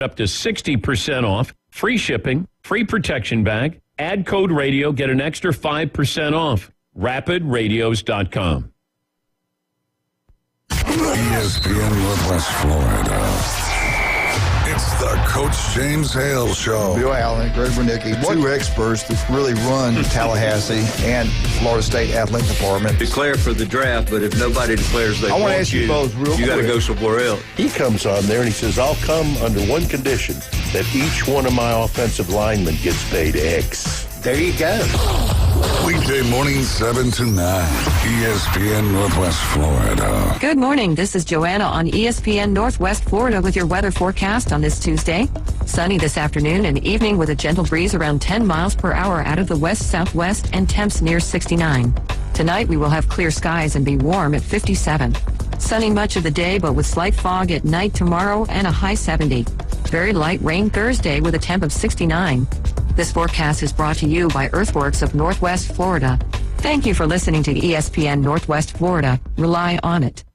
up to 60% off, free shipping, free protection bag. Add code radio, get an extra 5% off. RapidRadios.com. ESPN Northwest Florida. It's the Coach James Hale Show. Bill Allen, Greg Wernicke, two experts that really run Tallahassee and Florida State Athletic Department. Declare for the draft, but if nobody declares they want you, I want to ask you both real quick. You got to go somewhere else. He comes on there and he says, I'll come under one condition, that each one of my offensive linemen gets paid X. There you go. Weekday morning 7 to 9. ESPN Northwest Florida. Good morning. This is Joanna on ESPN Northwest Florida with your weather forecast on this Tuesday. Sunny this afternoon and evening with a gentle breeze around 10 miles per hour out of the west-southwest and temps near 69. Tonight we will have clear skies and be warm at 57. Sunny much of the day but with slight fog at night tomorrow and a high 70. Very light rain Thursday with a temp of 69. This forecast is brought to you by Earthworks of Northwest Florida. Thank you for listening to ESPN Northwest Florida. Rely on it.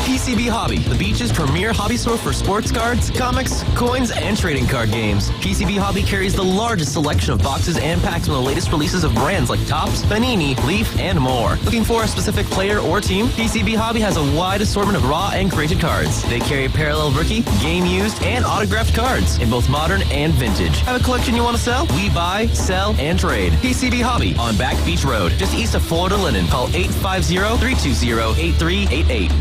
PCB Hobby, the beach's premier hobby store for sports cards, comics, coins, and trading card games. PCB Hobby carries the largest selection of boxes and packs from the latest releases of brands like Topps, Panini, Leaf, and more. Looking for a specific player or team? PCB Hobby has a wide assortment of raw and graded cards. They carry parallel rookie, game used, and autographed cards in both modern and vintage. Have a collection you want to sell? We buy, sell, and trade. PCB Hobby on Back Beach Road, just east of Florida Linen. Call 850-320-8388.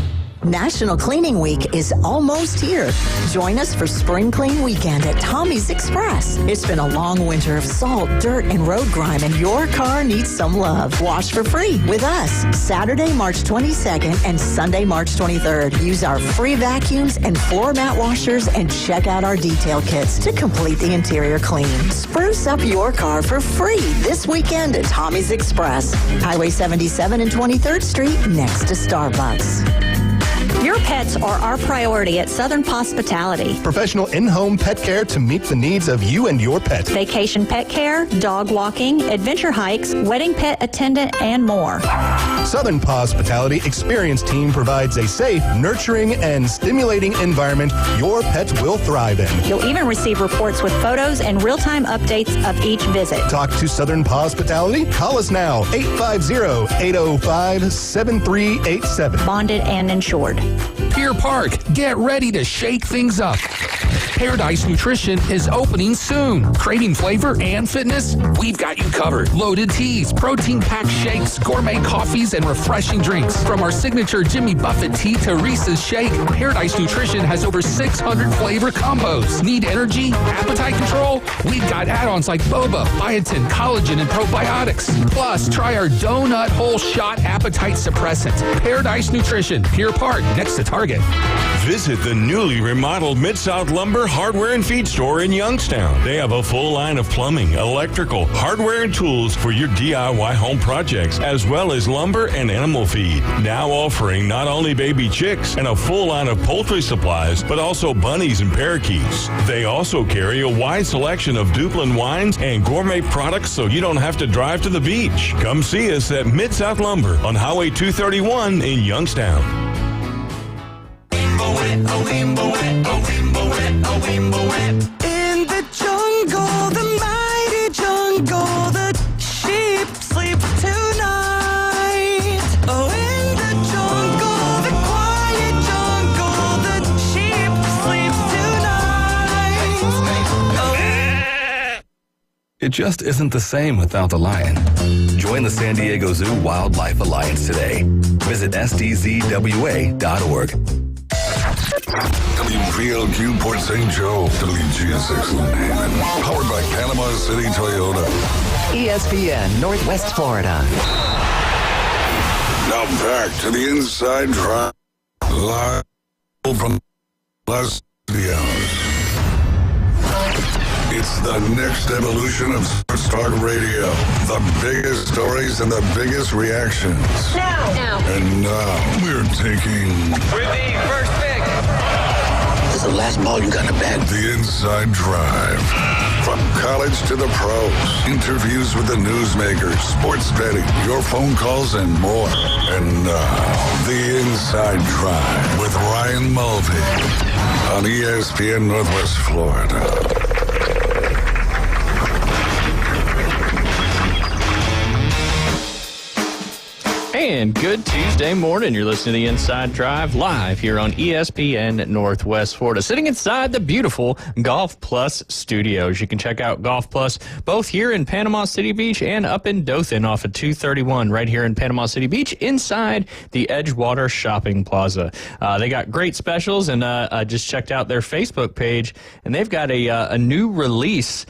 National Cleaning Week is almost here. Join us for Spring Clean Weekend at Tommy's Express. It's been a long winter of salt, dirt, and road grime, and your car needs some love. Wash for free with us Saturday, March 22nd and Sunday, March 23rd. Use our free vacuums and floor mat washers and check out our detail kits to complete the interior clean. Spruce up your car for free this weekend at Tommy's Express. Highway 77 and 23rd Street next to Starbucks. Your pets are our priority at Southern Hospitality. Professional in-home pet care to meet the needs of you and your pet. Vacation pet care, dog walking, adventure hikes, wedding pet attendant, and more. Southern Hospitality experienced team provides a safe, nurturing, and stimulating environment your pets will thrive in. You'll even receive reports with photos and real-time updates of each visit. Talk to Southern Hospitality? Call us now, 850-805-7387. Bonded and insured. Pier Park, get ready to shake things up. Paradise Nutrition is opening soon. Craving flavor and fitness? We've got you covered. Loaded teas, protein-packed shakes, gourmet coffees, and refreshing drinks. From our signature Jimmy Buffett tea to Reese's Shake, Paradise Nutrition has over 600 flavor combos. Need energy? Appetite control? We've got add-ons like boba, biotin, collagen, and probiotics. Plus, try our donut hole shot appetite suppressant. Paradise Nutrition, Pier Park, next to Target. Visit the newly remodeled Mid-South Lumber Hardware and Feed Store in Youngstown. They have a full line of plumbing, electrical, hardware, and tools for your DIY home projects, as well as lumber and animal feed. Now offering not only baby chicks and a full line of poultry supplies, but also bunnies and parakeets. They also carry a wide selection of Duplin wines and gourmet products so you don't have to drive to the beach. Come see us at Mid-South Lumber on Highway 231 in Youngstown. In the jungle, the mighty jungle, the sheep sleep tonight. Oh, in the jungle, the quiet jungle, the sheep sleep tonight. Oh. It just isn't the same without the lion. Join the San Diego Zoo Wildlife Alliance today. Visit sdzwa.org. WVLQ Port St. Joe, WGSX Lunan, powered by Panama City Toyota. ESPN Northwest Florida. Now back to the Inside Track, live from Las Vegas. It's the next evolution of Sports Talk Radio. The biggest stories and the biggest reactions. Now. And now we're taking... With the first pick. The the last ball you got in the bag? The Inside Drive. From college to the pros, interviews with the newsmakers, sports betting, your phone calls, and more. And now, The Inside Drive with Ryan Mulvey on ESPN Northwest Florida. And good Tuesday morning. You're listening to The Inside Drive live here on ESPN Northwest Florida. Sitting inside the beautiful Golf Plus studios. You can check out Golf Plus both here in Panama City Beach and up in Dothan off of 231 right here in Panama City Beach inside the Edgewater Shopping Plaza. They got great specials, and I just checked out their Facebook page, and they've got a new release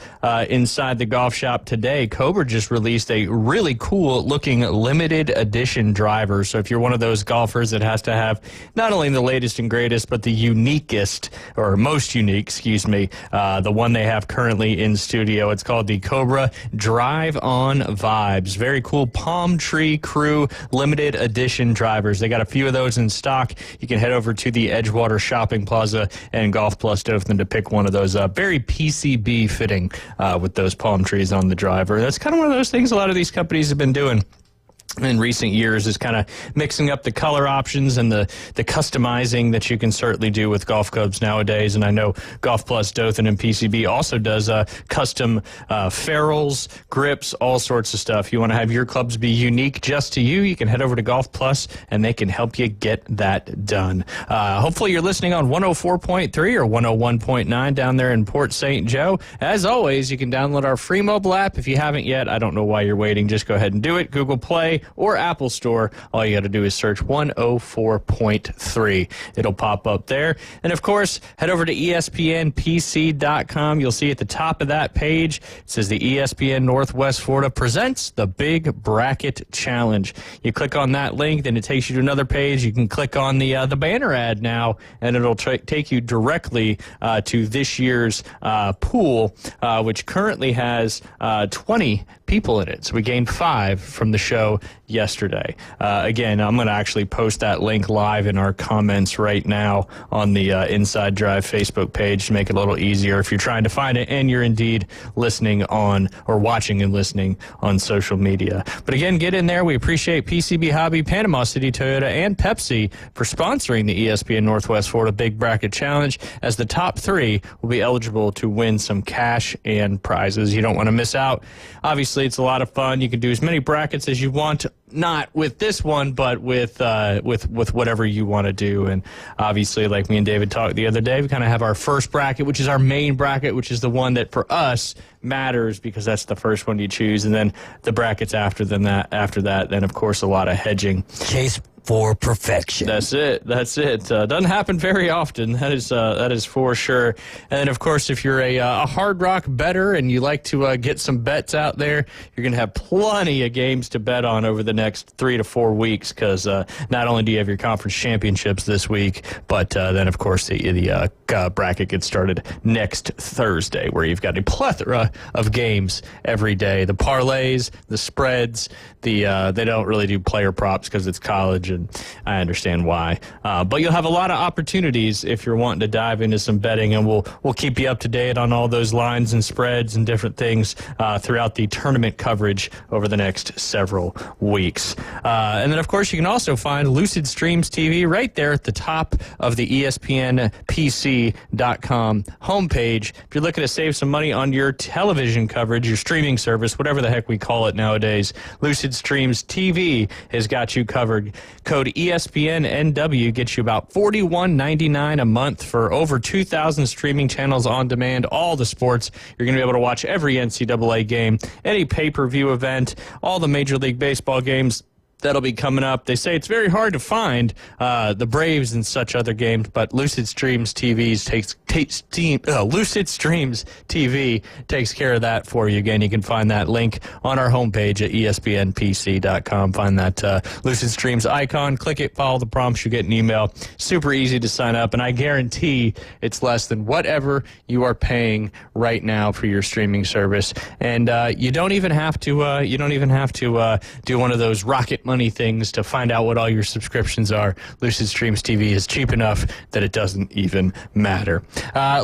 inside the golf shop today. Cobra just released a really cool looking limited edition driver. So if you're one of those golfers that has to have not only the latest and greatest, but the uniquest, or most unique, the one they have currently in studio, it's called the Cobra Drive On Vibes. Very cool Palm Tree Crew limited edition drivers. They got a few of those in stock. You can head over to the Edgewater Shopping Plaza and Golf Plus Dothan to pick one of those very PCB fitting with those palm trees on the driver. That's kind of one of those things a lot of these companies have been doing in recent years, is kind of mixing up the color options and the customizing that you can certainly do with golf clubs nowadays. And I know Golf Plus Dothan and PCB also does custom ferrules, grips, all sorts of stuff. You want to have your clubs be unique just to you, you can head over to Golf Plus and they can help you get that done. Hopefully you're listening on 104.3 or 101.9 down there in Port St. Joe. As always, you can download our free mobile app. If you haven't yet, I don't know why you're waiting. Just go ahead and do it. Google Play or Apple Store. All you got to do is search 104.3. It'll pop up there. And of course, head over to ESPNPC.com. You'll see at the top of that page, it says the ESPN Northwest Florida presents the Big Bracket Challenge. You click on that link, then it takes you to another page. You can click on the banner ad now, and it'll take you directly to this year's pool, which currently has 20 people in it. So we gained 5 from the show yesterday. Again, I'm going to actually post that link live in our comments right now on the Inside Drive Facebook page to make it a little easier if you're trying to find it and you're indeed listening on or watching and listening on social media. But again, get in there. We appreciate PCB Hobby, Panama City Toyota, and Pepsi for sponsoring the ESPN Northwest Florida Big Bracket Challenge, as the top 3 will be eligible to win some cash and prizes. You don't want to miss out. Obviously, it's a lot of fun. You can do as many brackets as you want, not with this one, but with whatever you want to do. And obviously, like me and David talked the other day, we kind of have our first bracket, which is our main bracket, which is the one that for us matters because that's the first one you choose. And then the brackets after that, then of course a lot of hedging. Chase for perfection. That's it. Doesn't happen very often. That is for sure. And then, of course, if you're a Hard Rock bettor and you like to get some bets out there, you're going to have plenty of games to bet on over the next 3 to 4 weeks, because not only do you have your conference championships this week, but then, of course, the bracket gets started next Thursday, where you've got a plethora of games every day. The parlays, the spreads, they don't really do player props because it's college, and I understand why. But you'll have a lot of opportunities if you're wanting to dive into some betting, and we'll keep you up to date on all those lines and spreads and different things throughout the tournament coverage over the next several weeks. And then, of course, you can also find Lucid Streams TV right there at the top of the ESPNPC.com homepage. If you're looking to save some money on your television coverage, your streaming service, whatever the heck we call it nowadays, Lucid Streams TV has got you covered. Code ESPNNW gets you about $41.99 a month for over 2,000 streaming channels on demand, all the sports. You're going to be able to watch every NCAA game, any pay-per-view event, all the Major League Baseball games that'll be coming up. They say it's very hard to find the Braves and such other games, but Lucid Streams TV takes care of that for you. Again, you can find that link on our homepage at ESPNPC.com. Find that Lucid Streams icon, click it, follow the prompts, you get an email. Super easy to sign up, and I guarantee it's less than whatever you are paying right now for your streaming service. And you don't even have to do one of those Rocket Money funny things to find out what all your subscriptions are. Lucid Streams TV is cheap enough that it doesn't even matter.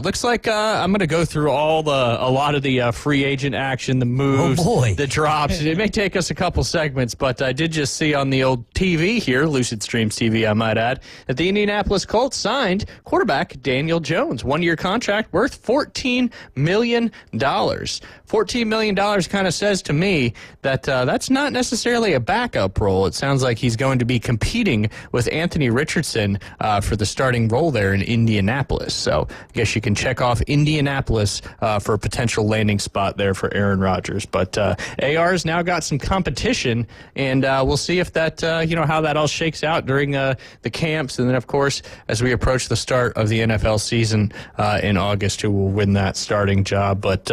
Looks like I'm going to go through a lot of the free agent action, the moves, the drops. It may take us a couple segments, but I did just see on the old TV here, Lucid Streams TV, I might add, that the Indianapolis Colts signed quarterback Daniel Jones. 1-year contract worth $14 million. $14 million kind of says to me that that's not necessarily a backup role. It sounds like he's going to be competing with Anthony Richardson for the starting role there in Indianapolis. So I guess you can check off Indianapolis for a potential landing spot there for Aaron Rodgers. But AR's now got some competition, and we'll see if that, how that all shakes out during the camps. And then, of course, as we approach the start of the NFL season in August, who will win that starting job. But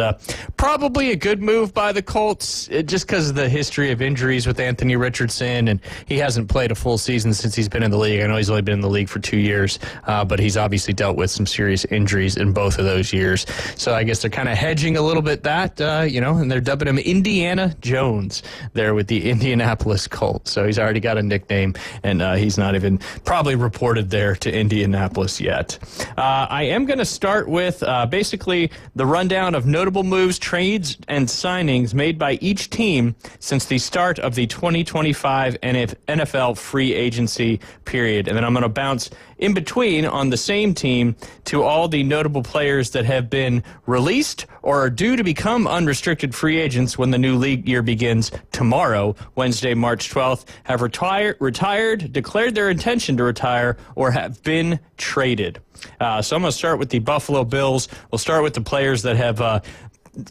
probably a good move by the Colts, just because of the history of injuries with Anthony Richardson, and he hasn't played a full season since he's been in the league. I know he's only been in the league for 2 years, but he's obviously dealt with some serious injuries in both of those years. So I guess they're kind of hedging a little bit that, and they're dubbing him Indiana Jones there with the Indianapolis Colts. So he's already got a nickname, and he's not even probably reported there to Indianapolis yet. I am going to start with basically the rundown of notable moves, trades, and signings made by each team since the start of the 2025 NFL free agency period. And then I'm going to bounce in between on the same team to all the notable players that have been released or are due to become unrestricted free agents when the new league year begins tomorrow, Wednesday, March 12th, have retired, declared their intention to retire, or have been traded. So I'm going to start with the Buffalo Bills. We'll start with the players that have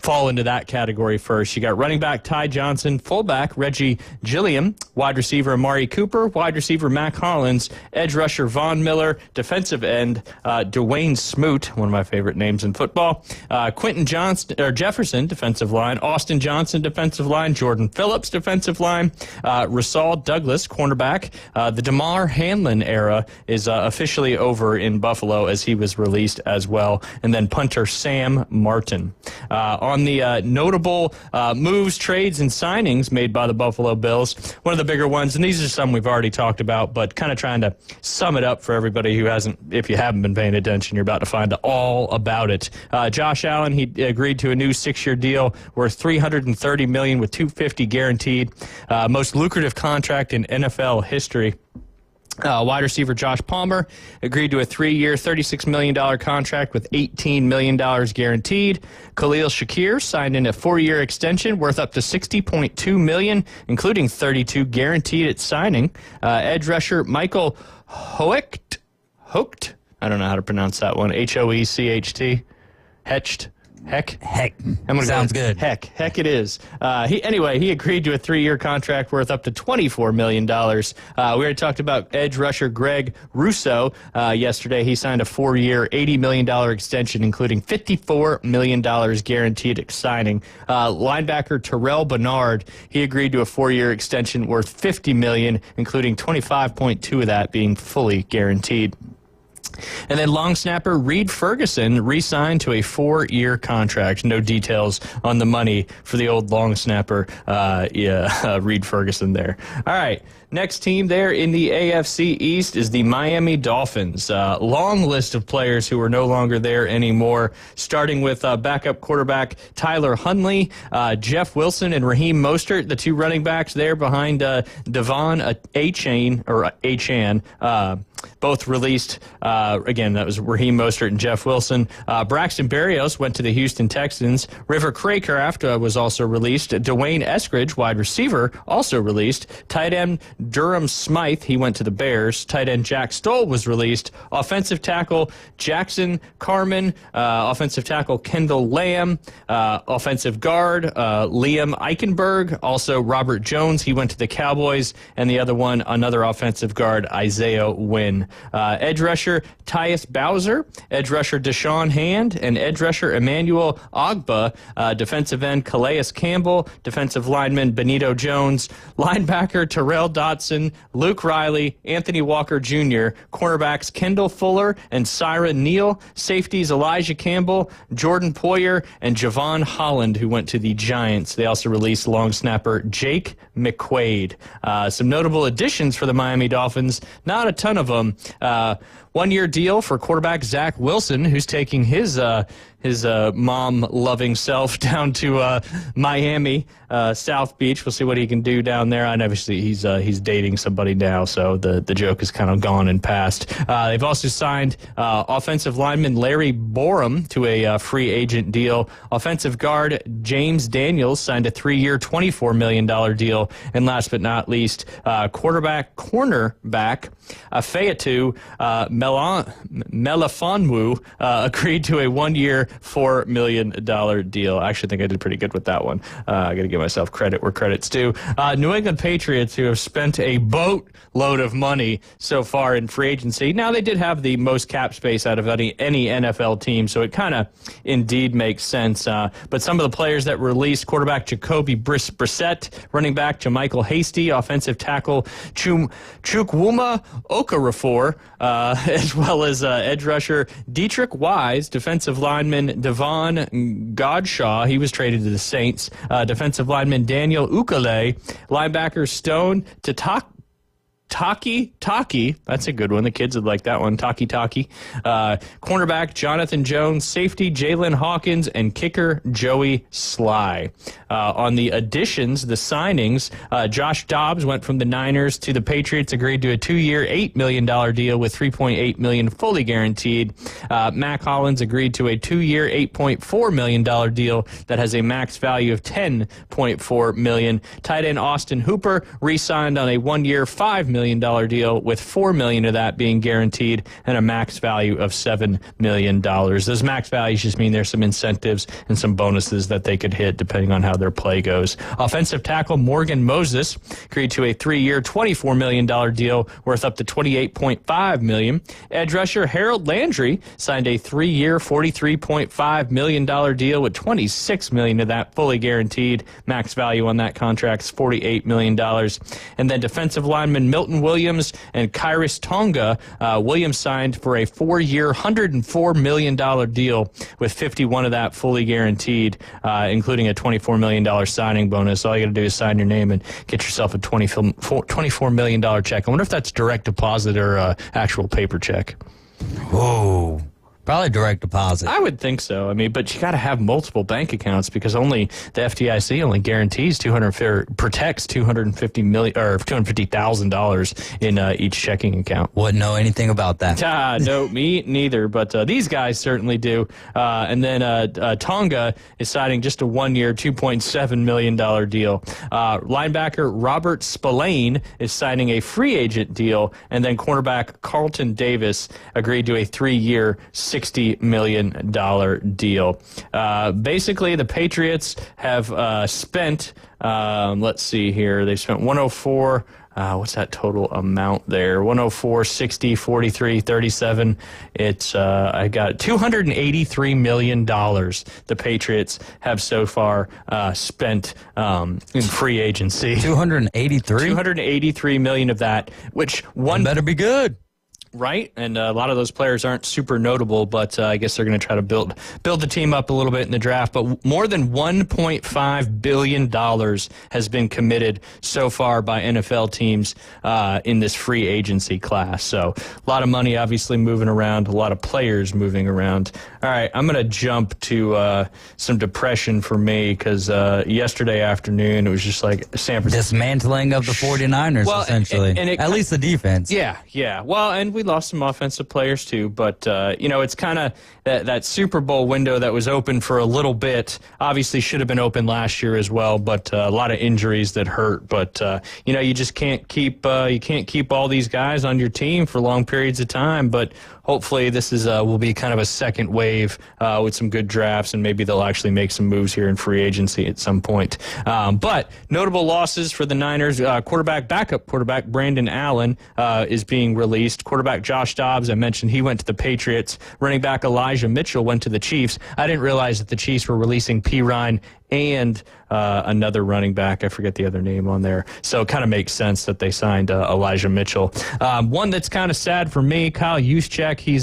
fall into that category first. You got running back Ty Johnson, fullback Reggie Gilliam, wide receiver Amari Cooper, wide receiver Mac Hollins, edge rusher Von Miller, defensive end Dwayne Smoot, one of my favorite names in football, Quentin Jefferson, defensive line, Austin Johnson, defensive line, Jordan Phillips, defensive line, Rasal Douglas, cornerback. The DeMar Hamlin era is officially over in Buffalo as he was released as well, and then punter Sam Martin. On the notable moves, trades, and signings made by the Buffalo Bills, one of the bigger ones, and these are some we've already talked about, but kind of trying to sum it up for everybody who hasn't, if you haven't been paying attention, you're about to find all about it. Josh Allen, he agreed to a new 6-year deal worth $330 million with $250 guaranteed, most lucrative contract in NFL history. Wide receiver Josh Palmer agreed to a 3-year, $36 million contract with $18 million guaranteed. Khalil Shakir signed in a 4-year extension worth up to $60.2 million, including $32 guaranteed at signing. Edge rusher Michael Hoecht, I don't know how to pronounce that one, Hoecht, Heck. Sounds good. Heck it is. He agreed to a 3-year contract worth up to $24 million. We already talked about edge rusher Greg Rousseau yesterday. He signed a 4-year, $80 million extension, including $54 million guaranteed at signing. Linebacker Terrell Bernard, he agreed to a 4-year extension worth $50 million, including $25.2 of that being fully guaranteed. And then long snapper Reed Ferguson re-signed to a 4-year contract. No details on the money for the old long snapper, Reed Ferguson there. All right. Next team there in the AFC East is the Miami Dolphins. Long list of players who are no longer there anymore, starting with backup quarterback Tyler Huntley, Jeff Wilson, and Raheem Mostert, the 2 running backs there behind Devon Achane, both released. Again, that was Raheem Mostert and Jeff Wilson. Braxton Berrios went to the Houston Texans. River Cracraft was also released. Dwayne Eskridge, wide receiver, also released. Tight end Durham Smythe, he went to the Bears. Tight end Jack Stoll was released. Offensive tackle Jackson Carman. Offensive tackle Kendall Lamb. Offensive guard Liam Eichenberg. Also Robert Jones, he went to the Cowboys. And the other one, another offensive guard, Isaiah Wynn. Edge rusher Tyus Bowser. Edge rusher Deshaun Hand. And edge rusher Emmanuel Ogba. Defensive end Calais Campbell. Defensive lineman Benito Jones. Linebacker Terrell Dodson. Dotson, Luke Riley, Anthony Walker Jr., cornerbacks Kendall Fuller and Syra Neal, safeties Elijah Campbell, Jordan Poyer, and Javon Holland, who went to the Giants. They also released long snapper Jake McQuaid. Some notable additions for the Miami Dolphins, not a ton of them. 1-year deal for quarterback Zach Wilson, who's taking his mom-loving self down to Miami, South Beach. We'll see what he can do down there. And obviously he's dating somebody now, so the joke is kind of gone and past. They've also signed offensive lineman Larry Borum to a free agent deal. Offensive guard James Daniels signed a 3-year, $24 million deal. And last but not least, cornerback Afeatu Melifonwu agreed to a 1-year, $4 million deal. I actually think I did pretty good with that one. I got to give myself credit where credit's due. New England Patriots, who have spent a boatload of money so far in free agency. Now, they did have the most cap space out of any NFL team, so it kind of indeed makes sense. But some of the players that were released, quarterback Jacoby Brissett, running back JaMychal Hasty, offensive tackle Chukwuma Okafor, as well as edge rusher Dietrich Wise, defensive lineman Devon Godshaw, he was traded to the Saints, defensive lineman Daniel Ukele, linebacker Stone Taki, that's a good one. The kids would like that one. Taki. Cornerback Jonathan Jones, safety Jalen Hawkins, and kicker Joey Sly. On the additions, the signings, Josh Dobbs went from the Niners to the Patriots, agreed to a 2-year, $8 million deal with $3.8 million fully guaranteed. Mac Hollins agreed to a 2-year, $8.4 million deal that has a max value of $10.4 million. Tight end Austin Hooper re-signed on a 1-year, $5 million deal with $4 million of that being guaranteed and a max value of $7 million. Those max values just mean there's some incentives and some bonuses that they could hit depending on how their play goes. Offensive tackle Morgan Moses agreed to a 3-year, $24 million deal worth up to $28.5 million. Edge rusher Harold Landry signed a 3-year, $43.5 million deal with $26 million of that fully guaranteed. Max value on that contract is $48 million. And then defensive lineman Milton Williams and Kairos Tonga. Williams signed for a 4-year, $104 million deal with 51 of that fully guaranteed, including a $24 million signing bonus. All you got to do is sign your name and get yourself a $24 million check. I wonder if that's direct deposit or actual paper check. Whoa. Probably direct deposit. I would think so. I mean, but you got to have multiple bank accounts because only the FDIC only guarantees protects $250,000 in each checking account. Wouldn't know anything about that. No, me neither. But these guys certainly do. And then Tonga is signing just a 1-year, $2.7 million deal. Linebacker Robert Spillane is signing a free agent deal, and then cornerback Carlton Davis agreed to a 3-year, $60 million deal. Basically, the Patriots have spent, let's see here, they spent 104. What's that total amount there? 104, 60, 43, 37. It's, I got $283 million the Patriots have so far spent in free agency. 283? $283 million of that, which one better be good. Right, and a lot of those players aren't super notable, but I guess they're going to try to build the team up a little bit in the draft. But more than $1.5 billion has been committed so far by NFL teams in this free agency class. So a lot of money obviously moving around, a lot of players moving around. All right, I'm going to jump to some depression for me because yesterday afternoon it was just like San Francisco. Dismantling of the 49ers, essentially. And at least the defense. Yeah. Well, and we lost some offensive players too, but it's kind of that Super Bowl window that was open for a little bit. Obviously, should have been open last year as well, but a lot of injuries that hurt. But you just can't keep all these guys on your team for long periods of time. But hopefully, this will be kind of a second wave with some good drafts, and maybe they'll actually make some moves here in free agency at some point. But notable losses for the Niners: backup quarterback Brandon Allen is being released. Quarterback Josh Dobbs, I mentioned, he went to the Patriots. Running back Elijah Mitchell went to the Chiefs. I didn't realize that the Chiefs were releasing Perine and another running back. I forget the other name on there. So it kind of makes sense that they signed Elijah Mitchell. One that's kind of sad for me, Kyle Juszczyk. He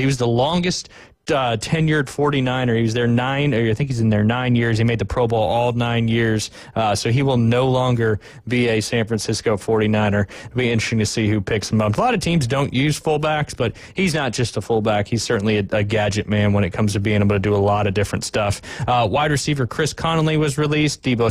was the longest tenured 49er. He was there I think he's in there 9 years. He made the Pro Bowl all 9 years. So he will no longer be a San Francisco 49er. It'll be interesting to see who picks him up. A lot of teams don't use fullbacks, but he's not just a fullback. He's certainly a gadget man when it comes to being able to do a lot of different stuff. Wide receiver Chris Connolly was released. Debo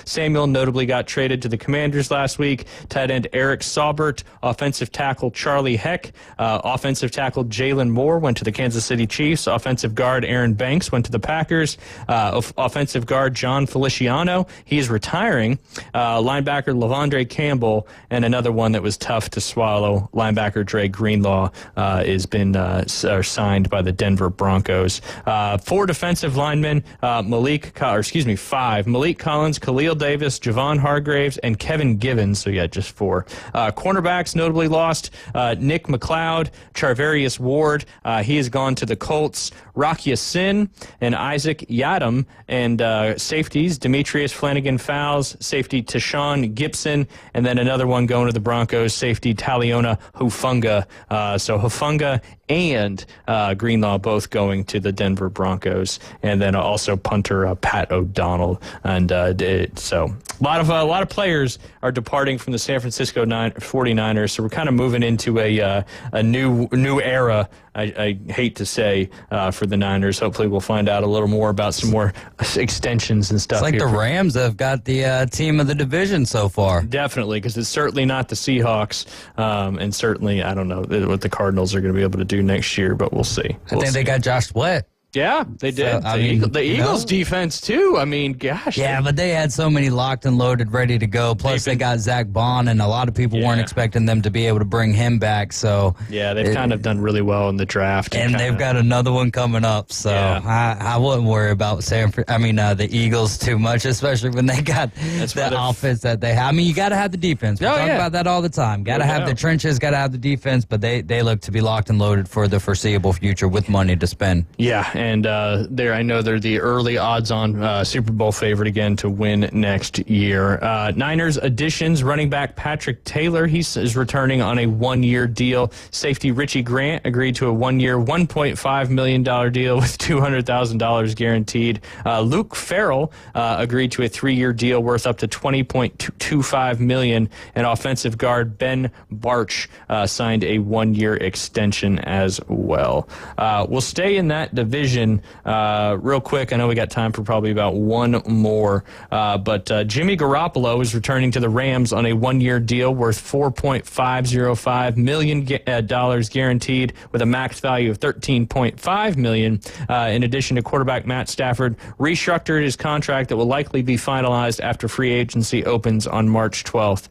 Samuel notably got traded to the Commanders last week. Tight end Eric Saubert. Offensive tackle Charlie Heck. Offensive tackle Jalen Moore went to the Kansas City Chiefs. Offensive guard Aaron Banks went to the Packers. Offensive guard John Feliciano, he is retiring. Linebacker Lavondre Campbell, and another one that was tough to swallow, linebacker Dre Greenlaw, has been signed by the Denver Broncos. 4 defensive linemen, 5. Malik Collins, Khalil Davis, Javon Hargraves, and Kevin Givens. So yeah, just 4. Cornerbacks notably lost. Nick McLeod, Charvarius Ward, he has gone to the Colts. Rocky Sin and Isaac Yadam, and safeties Demetrius Flanagan-Fowles, safety Tashawn Gibson, and then another one going to the Broncos, safety Taliona Hufanga. So Hufanga and Greenlaw both going to the Denver Broncos, and then also punter Pat O'Donnell. And so a lot of players are departing from the San Francisco 49ers. So we're kind of moving into a new era. I hate to say for the Niners. Hopefully we'll find out a little more about some more extensions and stuff. It's like here. the Rams have got the team of the division so far. Definitely, because it's certainly not the Seahawks, and certainly I don't know what the Cardinals are going to be able to do next year, but we'll see. I think they got Josh Sweat. Yeah, they did. So, the Eagles' defense, too. I mean, gosh. Yeah, but they had so many locked and loaded, ready to go. Plus, they got Zach Bond, and a lot of people weren't expecting them to be able to bring him back. So yeah, they've kind of done really well in the draft. And they've got another one coming up. So I wouldn't worry about the Eagles too much, especially when they got the offense that they have. I mean, you got to have the defense. We talk about that all the time. Got to have the trenches, got to have the defense, but they look to be locked and loaded for the foreseeable future with money to spend. Yeah, and I know they're the early odds-on Super Bowl favorite again to win next year. Niners additions, running back Patrick Taylor, he is returning on a 1-year deal. Safety Richie Grant agreed to a 1-year, $1.5 million deal with $200,000 guaranteed. Luke Farrell agreed to a 3-year deal worth up to $20.25 million. And offensive guard Ben Barch signed a 1-year extension as well. We'll stay in that division real quick. I know we got time for probably about one more, but Jimmy Garoppolo is returning to the Rams on a 1-year deal worth $4.505 million guaranteed with a max value of $13.5 million. In addition to quarterback Matt Stafford restructured his contract that will likely be finalized after free agency opens on March 12th.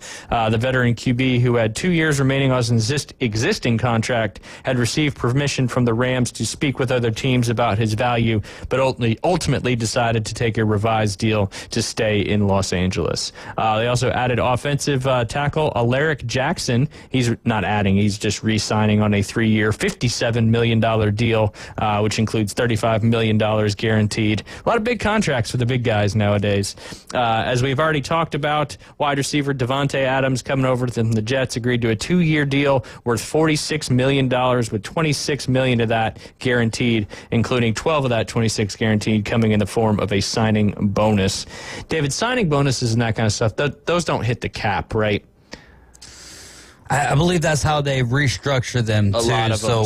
The veteran QB, who had 2 years remaining on his existing contract, had received permission from the Rams to speak with other teams about his value, but ultimately decided to take a revised deal to stay in Los Angeles. They also added offensive tackle Alaric Jackson. He's not adding, he's just re-signing on a 3-year, $57 million deal, which includes $35 million guaranteed. A lot of big contracts for the big guys nowadays. As we've already talked about, wide receiver Devontae Adams coming over from the Jets agreed to a 2-year deal worth $46 million with $26 million of that guaranteed, including 12 of that 26 guaranteed coming in the form of a signing bonus. David, signing bonuses and that kind of stuff, those don't hit the cap, right? I believe that's how they restructure them, too.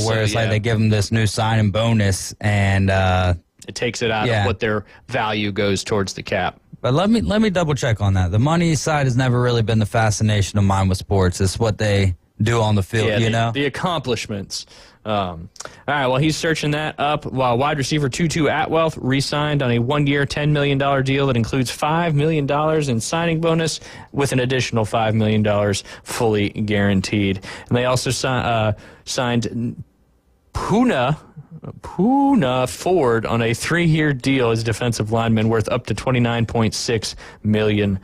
Where it's like they give them this new signing bonus, and it takes it out of what their value goes towards the cap. But let me double check on that. The money side has never really been the fascination of mine with sports. It's what they do on the field, the accomplishments. All right, well, he's searching that up. While wide receiver Tutu Atwell re-signed on a 1-year, $10 million deal that includes $5 million in signing bonus with an additional $5 million fully guaranteed. And they also signed Puna Poona Ford on a 3-year deal as defensive lineman worth up to $29.6 million.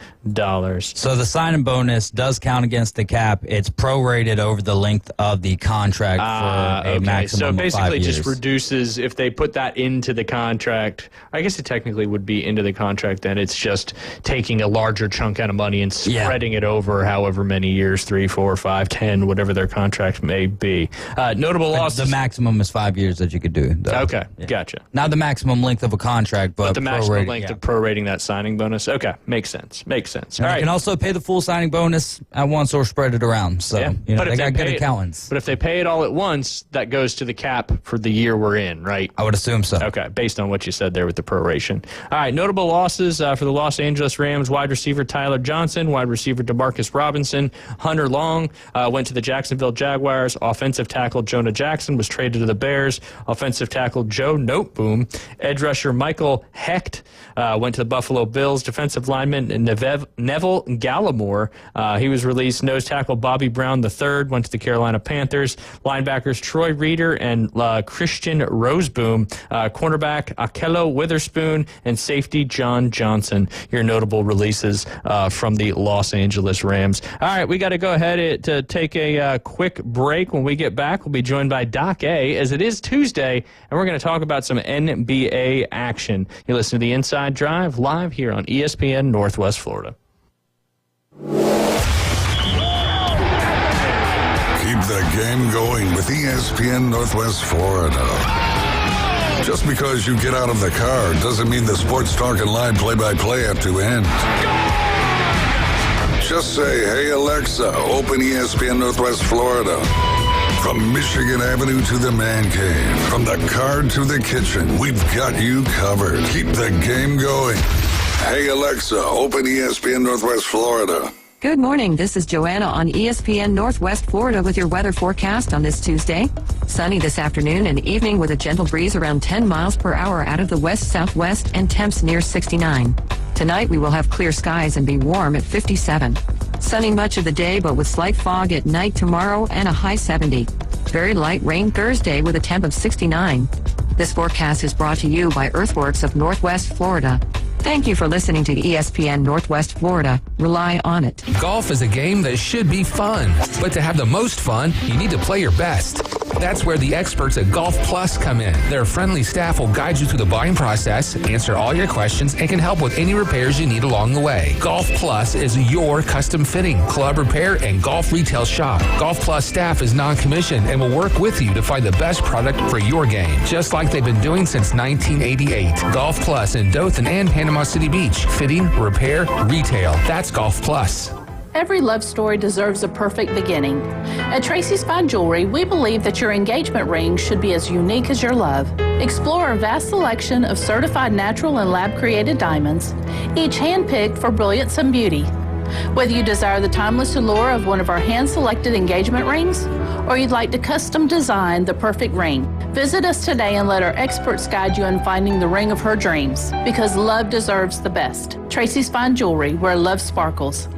So the signing bonus does count against the cap. It's prorated over the length of the contract for a maximum of 5 years. So basically just reduces, if they put that into the contract, I guess it technically would be into the contract, then it's just taking a larger chunk out of money and spreading it over however many years, 3, 4, 5, 10, whatever their contract may be. Notable losses. The maximum is 5 years that you could do. Though. Okay, gotcha. Not the maximum length of a contract, but the maximum length of prorating that signing bonus. Okay, makes sense. All right. You can also pay the full signing bonus at once or spread it around. So they got good accountants. But if they pay it all at once, that goes to the cap for the year we're in, right? I would assume so. Okay, based on what you said there with the proration. All right, notable losses for the Los Angeles Rams: wide receiver Tyler Johnson, wide receiver DeMarcus Robinson, Hunter Long went to the Jacksonville Jaguars. Offensive tackle Jonah Jackson was traded to the Bears. Offensive tackle Joe Noteboom. Edge rusher Michael Hecht went to the Buffalo Bills. Defensive lineman Neville Gallimore, he was released. Nose tackle Bobby Brown III went to the Carolina Panthers. Linebackers Troy Reeder and Christian Roseboom. Cornerback Akello Witherspoon and safety John Johnson. Your notable releases from the Los Angeles Rams. All right, we got to go ahead to take a quick break. When we get back, we'll be joined by Doc A, as it is Tuesday, and we're going to talk about some NBA action. You listen to the Inside Drive live here on ESPN Northwest Florida. Keep the game going with ESPN Northwest Florida. Just because you get out of the car doesn't mean the Sports Talk and Live play-by-play have to end. Just say, hey, Alexa, open ESPN Northwest Florida. From Michigan Avenue to the man cave, from the car to the kitchen, we've got you covered. Keep the game going. Hey, Alexa, open ESPN Northwest Florida. Good morning. This is Joanna on ESPN Northwest Florida with your weather forecast on this Tuesday. Sunny this afternoon and evening with a gentle breeze around 10 miles per hour out of the west-southwest and temps near 69. Tonight we will have clear skies and be warm at 57. Sunny much of the day, but with slight fog at night tomorrow and a high 70. Very light rain Thursday with a temp of 69. This forecast is brought to you by Earthworks of Northwest Florida. Thank you for listening to ESPN Northwest Florida. Rely on it. Golf is a game that should be fun, but to have the most fun, you need to play your best. That's where the experts at Golf Plus come in. Their friendly staff will guide you through the buying process, answer all your questions, and can help with any repairs you need along the way. Golf Plus is your custom fitting, club repair, and golf retail shop. Golf Plus staff is non-commissioned and will work with you to find the best product for your game, just like they've been doing since 1988. Golf Plus in Dothan and Panama City Beach. Fitting, repair, retail. That's Golf Plus. Every love story deserves a perfect beginning. At Tracy's Fine Jewelry, we believe that your engagement ring should be as unique as your love. Explore a vast selection of certified natural and lab-created diamonds, each hand-picked for brilliance and beauty. Whether you desire the timeless allure of one of our hand-selected engagement rings, or you'd like to custom design the perfect ring, visit us today and let our experts guide you in finding the ring of her dreams, because love deserves the best. Tracy's Fine Jewelry, where love sparkles.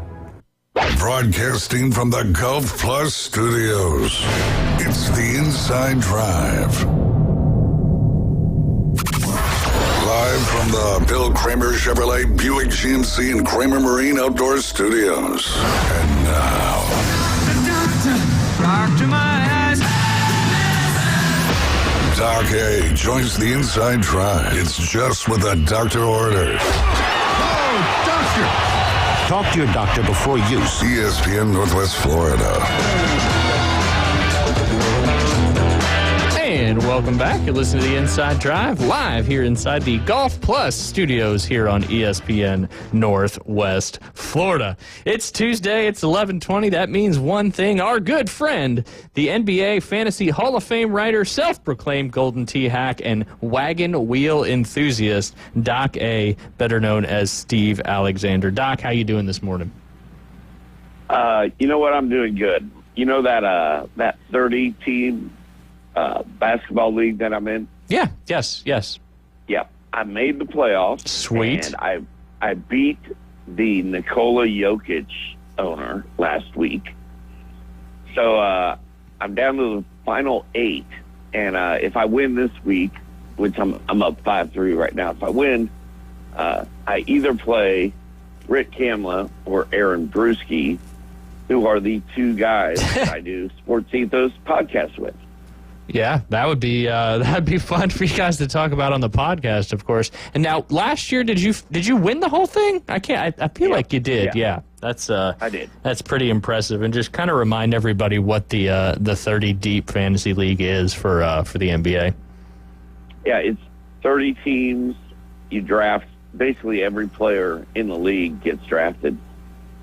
Broadcasting from the Golf Plus studios, it's the Inside Drive. Live from the Bill Kramer Chevrolet Buick GMC and Kramer Marine Outdoor Studios. And now, Doctor, my eyes. Doc A joins the Inside Drive. It's just what the doctor orders. Oh, doctor! Talk to your doctor before use. ESPN Northwest Florida. And welcome back. You're listening to the Inside Drive live here inside the Golf Plus studios here on ESPN Northwest Florida. It's Tuesday. It's 11:20. That means one thing. Our good friend, the NBA Fantasy Hall of Fame writer, self-proclaimed Golden Tee hack, and wagon wheel enthusiast, Doc A, better known as Steve Alexander. Doc, how you doing this morning? You know what? I'm doing good. You know that 30-team basketball league that I'm in? Yeah. Yes. Yeah. I made the playoffs. Sweet. And I beat the Nikola Jokic owner last week. So I'm down to the final 8, And if I win this week, which I'm up 5-3 right now, if I win, I either play Rick Kamla or Aaron Bruschi, who are the two guys I do Sports Ethos podcast with. Yeah, that would be that'd be fun for you guys to talk about on the podcast, of course. And now, last year, did you win the whole thing? I feel like you did. Yeah. That's I did. That's pretty impressive. And just kind of remind everybody what the 30 deep fantasy league is for the NBA. Yeah, it's 30 teams. You draft basically every player in the league gets drafted.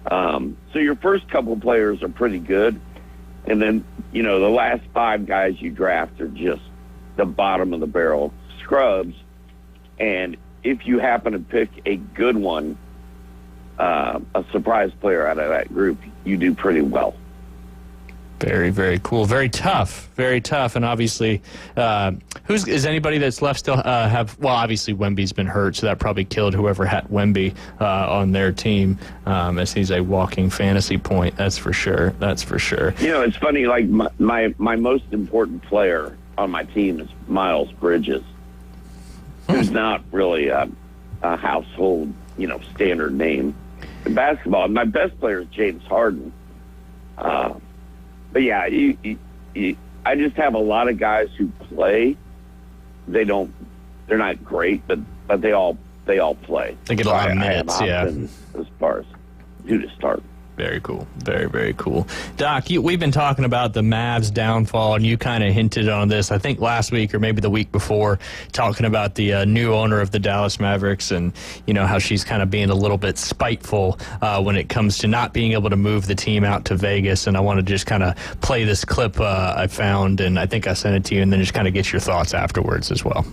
So your first couple players are pretty good. And then, the last 5 guys you draft are just the bottom of the barrel scrubs. And if you happen to pick a good one, a surprise player out of that group, you do pretty well. Very, very cool. Very tough. Very tough. And obviously, is anybody that's left still obviously Wemby's been hurt, so that probably killed whoever had Wemby on their team, as he's a walking fantasy point. That's for sure. That's for sure. It's funny, like my most important player on my team is Miles Bridges, who's not really a household, standard name in basketball. My best player is James Harden. But yeah, I just have a lot of guys who play. They're not great, but they all play. They get a lot of minutes, yeah. As far as who to start. Very cool. Very, very cool. Doc, we've been talking about the Mavs downfall, and you kind of hinted on this, I think, last week or maybe the week before, talking about the new owner of the Dallas Mavericks and, how she's kind of being a little bit spiteful when it comes to not being able to move the team out to Vegas. And I want to just kind of play this clip I found, and I think I sent it to you, and then just kind of get your thoughts afterwards as well.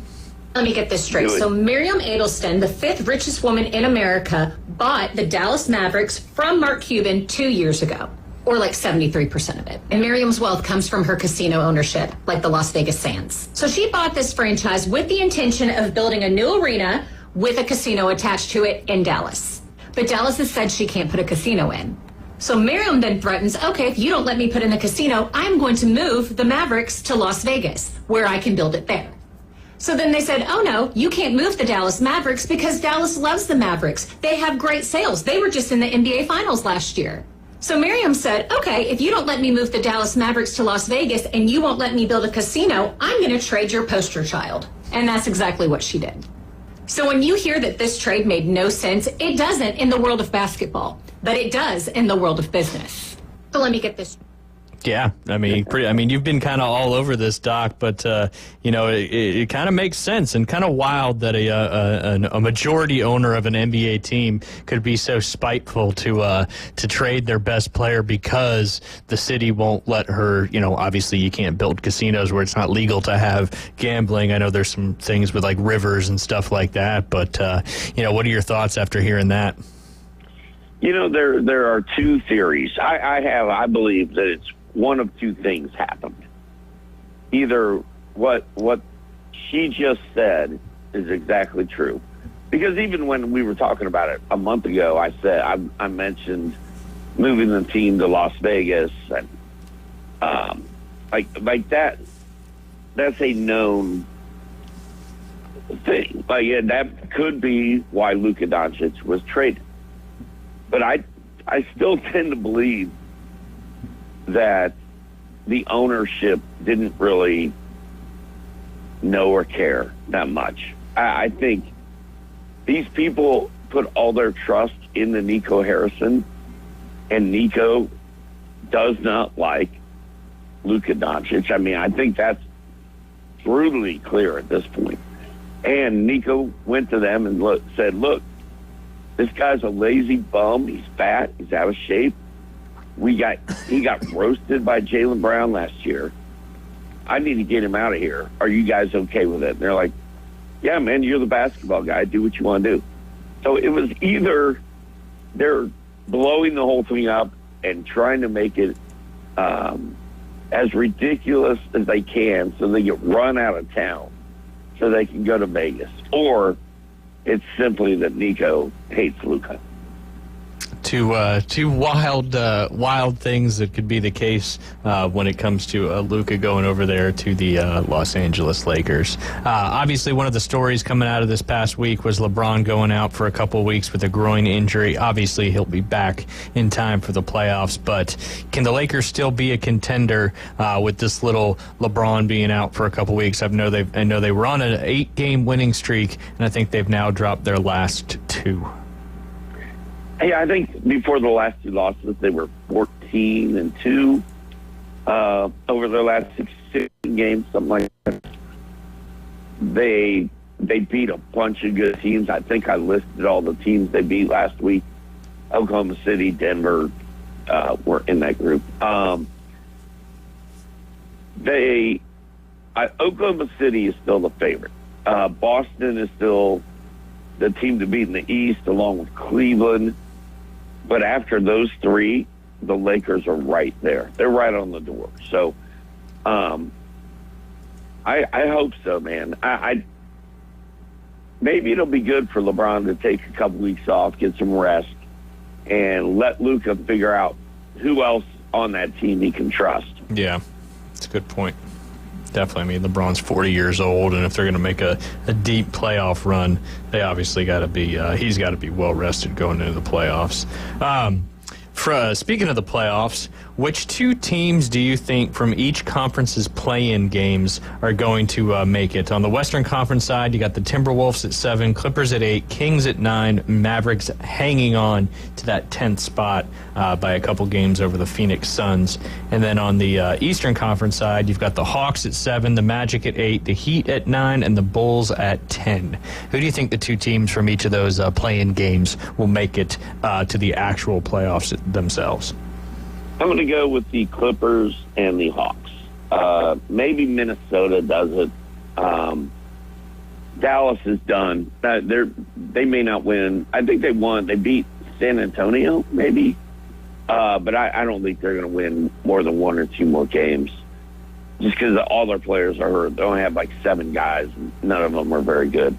Let me get this straight. So Miriam Adelstein, the 5th richest woman in America, bought the Dallas Mavericks from Mark Cuban 2 years ago, or like 73% of it. And Miriam's wealth comes from her casino ownership, like the Las Vegas Sands. So she bought this franchise with the intention of building a new arena with a casino attached to it in Dallas. But Dallas has said she can't put a casino in. So Miriam then threatens, okay, if you don't let me put in the casino, I'm going to move the Mavericks to Las Vegas, where I can build it there. So then they said, oh no, you can't move the Dallas Mavericks because Dallas loves the Mavericks. They have great sales. They were just in the NBA Finals last year. So Miriam said, okay, if you don't let me move the Dallas Mavericks to Las Vegas and you won't let me build a casino, I'm going to trade your poster child. And that's exactly what she did. So when you hear that this trade made no sense, it doesn't in the world of basketball, but it does in the world of business. So let me get this. Yeah, you've been kind of all over this, Doc, but it kind of makes sense and kind of wild that a majority owner of an NBA team could be so spiteful to trade their best player because the city won't let her. Obviously you can't build casinos where it's not legal to have gambling. I know there's some things with like rivers and stuff like that, but what are your thoughts after hearing that? There are two theories. I believe that it's one of two things happened. Either what she just said is exactly true, because even when we were talking about it a month ago, I said I mentioned moving the team to Las Vegas, and like that. That's a known thing. That could be why Luka Doncic was traded. But I still tend to believe that the ownership didn't really know or care that much. I think these people put all their trust into Nico Harrison, and Nico does not like Luka Doncic. I think that's brutally clear at this point. And Nico went to them and said, look, this guy's a lazy bum. He's fat. He's out of shape. He got roasted by Jaylen Brown last year. I need to get him out of here. Are you guys okay with it? And they're like, yeah, man, you're the basketball guy. Do what you want to do. So it was either they're blowing the whole thing up and trying to make it as ridiculous as they can so they get run out of town so they can go to Vegas, or it's simply that Nico hates Luka. Two wild things that could be the case when it comes to Luka going over there to the Los Angeles Lakers. Obviously, one of the stories coming out of this past week was LeBron going out for a couple weeks with a groin injury. Obviously, he'll be back in time for the playoffs, but can the Lakers still be a contender with this little LeBron being out for a couple weeks? I know they were on an 8-game winning streak, and I think they've now dropped their last 2. Hey, I think before the last 2 losses, they were 14-2 over their last 16 games, something like that. They beat a bunch of good teams. I think I listed all the teams they beat last week. Oklahoma City, Denver were in that group. Oklahoma City is still the favorite. Boston is still the team to beat in the East, along with Cleveland. But after those 3, the Lakers are right there. They're right on the door. So I hope so, man. Maybe it'll be good for LeBron to take a couple weeks off, get some rest, and let Luka figure out who else on that team he can trust. Yeah, that's a good point. Definitely. I mean, LeBron's 40 years old, and if they're going to make a deep playoff run, they obviously got to be he's got to be well rested going into the playoffs. Speaking of the playoffs, which 2 teams do you think from each conference's play-in games are going to make it? On the Western Conference side, you got the Timberwolves at 7, Clippers at 8, Kings at 9, Mavericks hanging on to that 10th spot by a couple games over the Phoenix Suns. And then on the Eastern Conference side, you've got the Hawks at 7, the Magic at 8, the Heat at 9, and the Bulls at 10. Who do you think the 2 teams from each of those play-in games will make it to the actual playoffs themselves? I'm going to go with the Clippers and the Hawks. Maybe Minnesota does it. Dallas is done. They may not win. I think they won. They beat San Antonio, maybe. But I don't think they're going to win more than 1 or 2 more games just because all their players are hurt. They only have like 7 guys, and none of them are very good.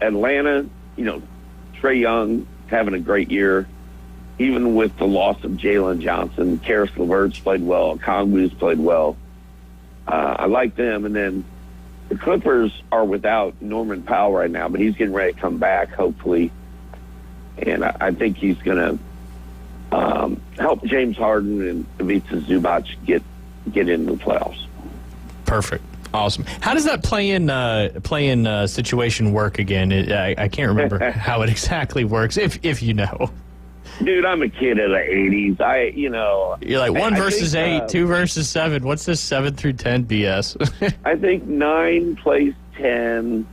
Atlanta, Trae Young having a great year. Even with the loss of Jalen Johnson, Karis LeVert's played well, Kongwu's played well. I like them. And then the Clippers are without Norman Powell right now, but he's getting ready to come back, hopefully. And I think he's going to help James Harden and Ivica Zubac get into the playoffs. Perfect. Awesome. How does that play-in situation work again? I can't remember how it exactly works, if you know. Dude, I'm a kid of the 80s. You're like 1 versus 8, 2 versus 7. What's this 7 through 10 BS? I think 9 plays 10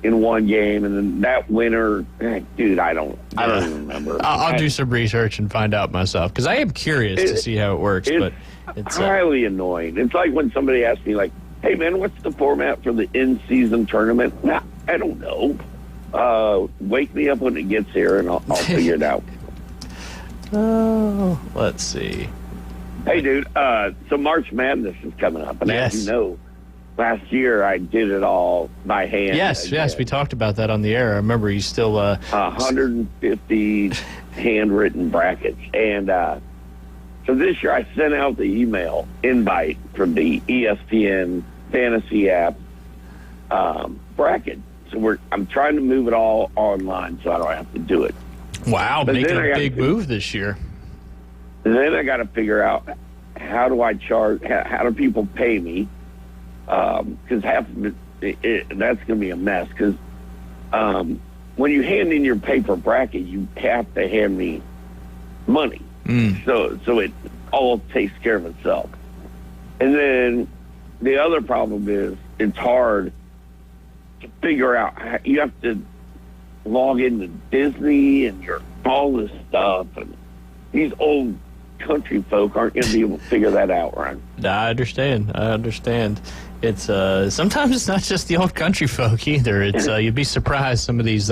in one game, and then that winner, dude, I don't remember. I'll do some research and find out myself, because I am curious to see how it works. But it's highly annoying. It's like when somebody asks me, like, hey, man, what's the format for the in-season tournament? Nah, I don't know. Wake me up when it gets here, and I'll figure it out. Oh, let's see. Hey, dude, so March Madness is coming up. And yes. As you know, last year I did it all by hand. Yes, we talked about that on the air. I remember you still... 150 handwritten brackets. And so this year I sent out the email invite from the ESPN Fantasy app bracket. So I'm trying to move it all online so I don't have to do it. Wow, making a big move this year. And then I got to figure out how do I charge, how do people pay me? Because half of it, that's going to be a mess. Because when you hand in your paper bracket, you have to hand me money. So it all takes care of itself. And then the other problem is it's hard to figure out. You have to log into Disney and all this stuff, and these old country folk aren't going to be able to figure that out, right? I understand. It's sometimes it's not just the old country folk either. It's you'd be surprised some of these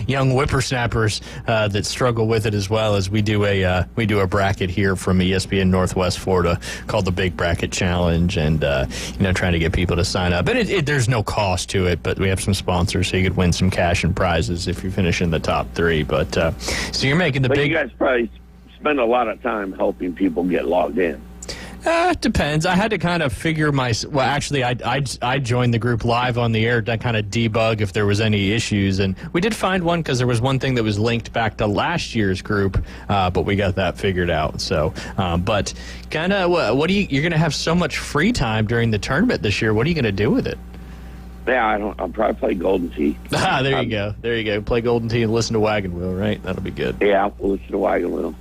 young whippersnappers that struggle with it as well. As we do a bracket here from ESPN Northwest Florida called the Big Bracket Challenge, and trying to get people to sign up. And there's no cost to it, but we have some sponsors, so you could win some cash and prizes if you finish in the top 3. But so you're making But you guys probably spend a lot of time helping people get logged in. It depends. I had to kind of figure I joined the group live on the air to kind of debug if there was any issues, and we did find one because there was one thing that was linked back to last year's group, but we got that figured out. So, but kind of, you're going to have so much free time during the tournament this year. What are you going to do with it? Yeah, I'll probably play Golden Tee. There you go. There you go. Play Golden Tee and listen to Wagon Wheel, right? That'll be good. Yeah, we'll listen to Wagon Wheel.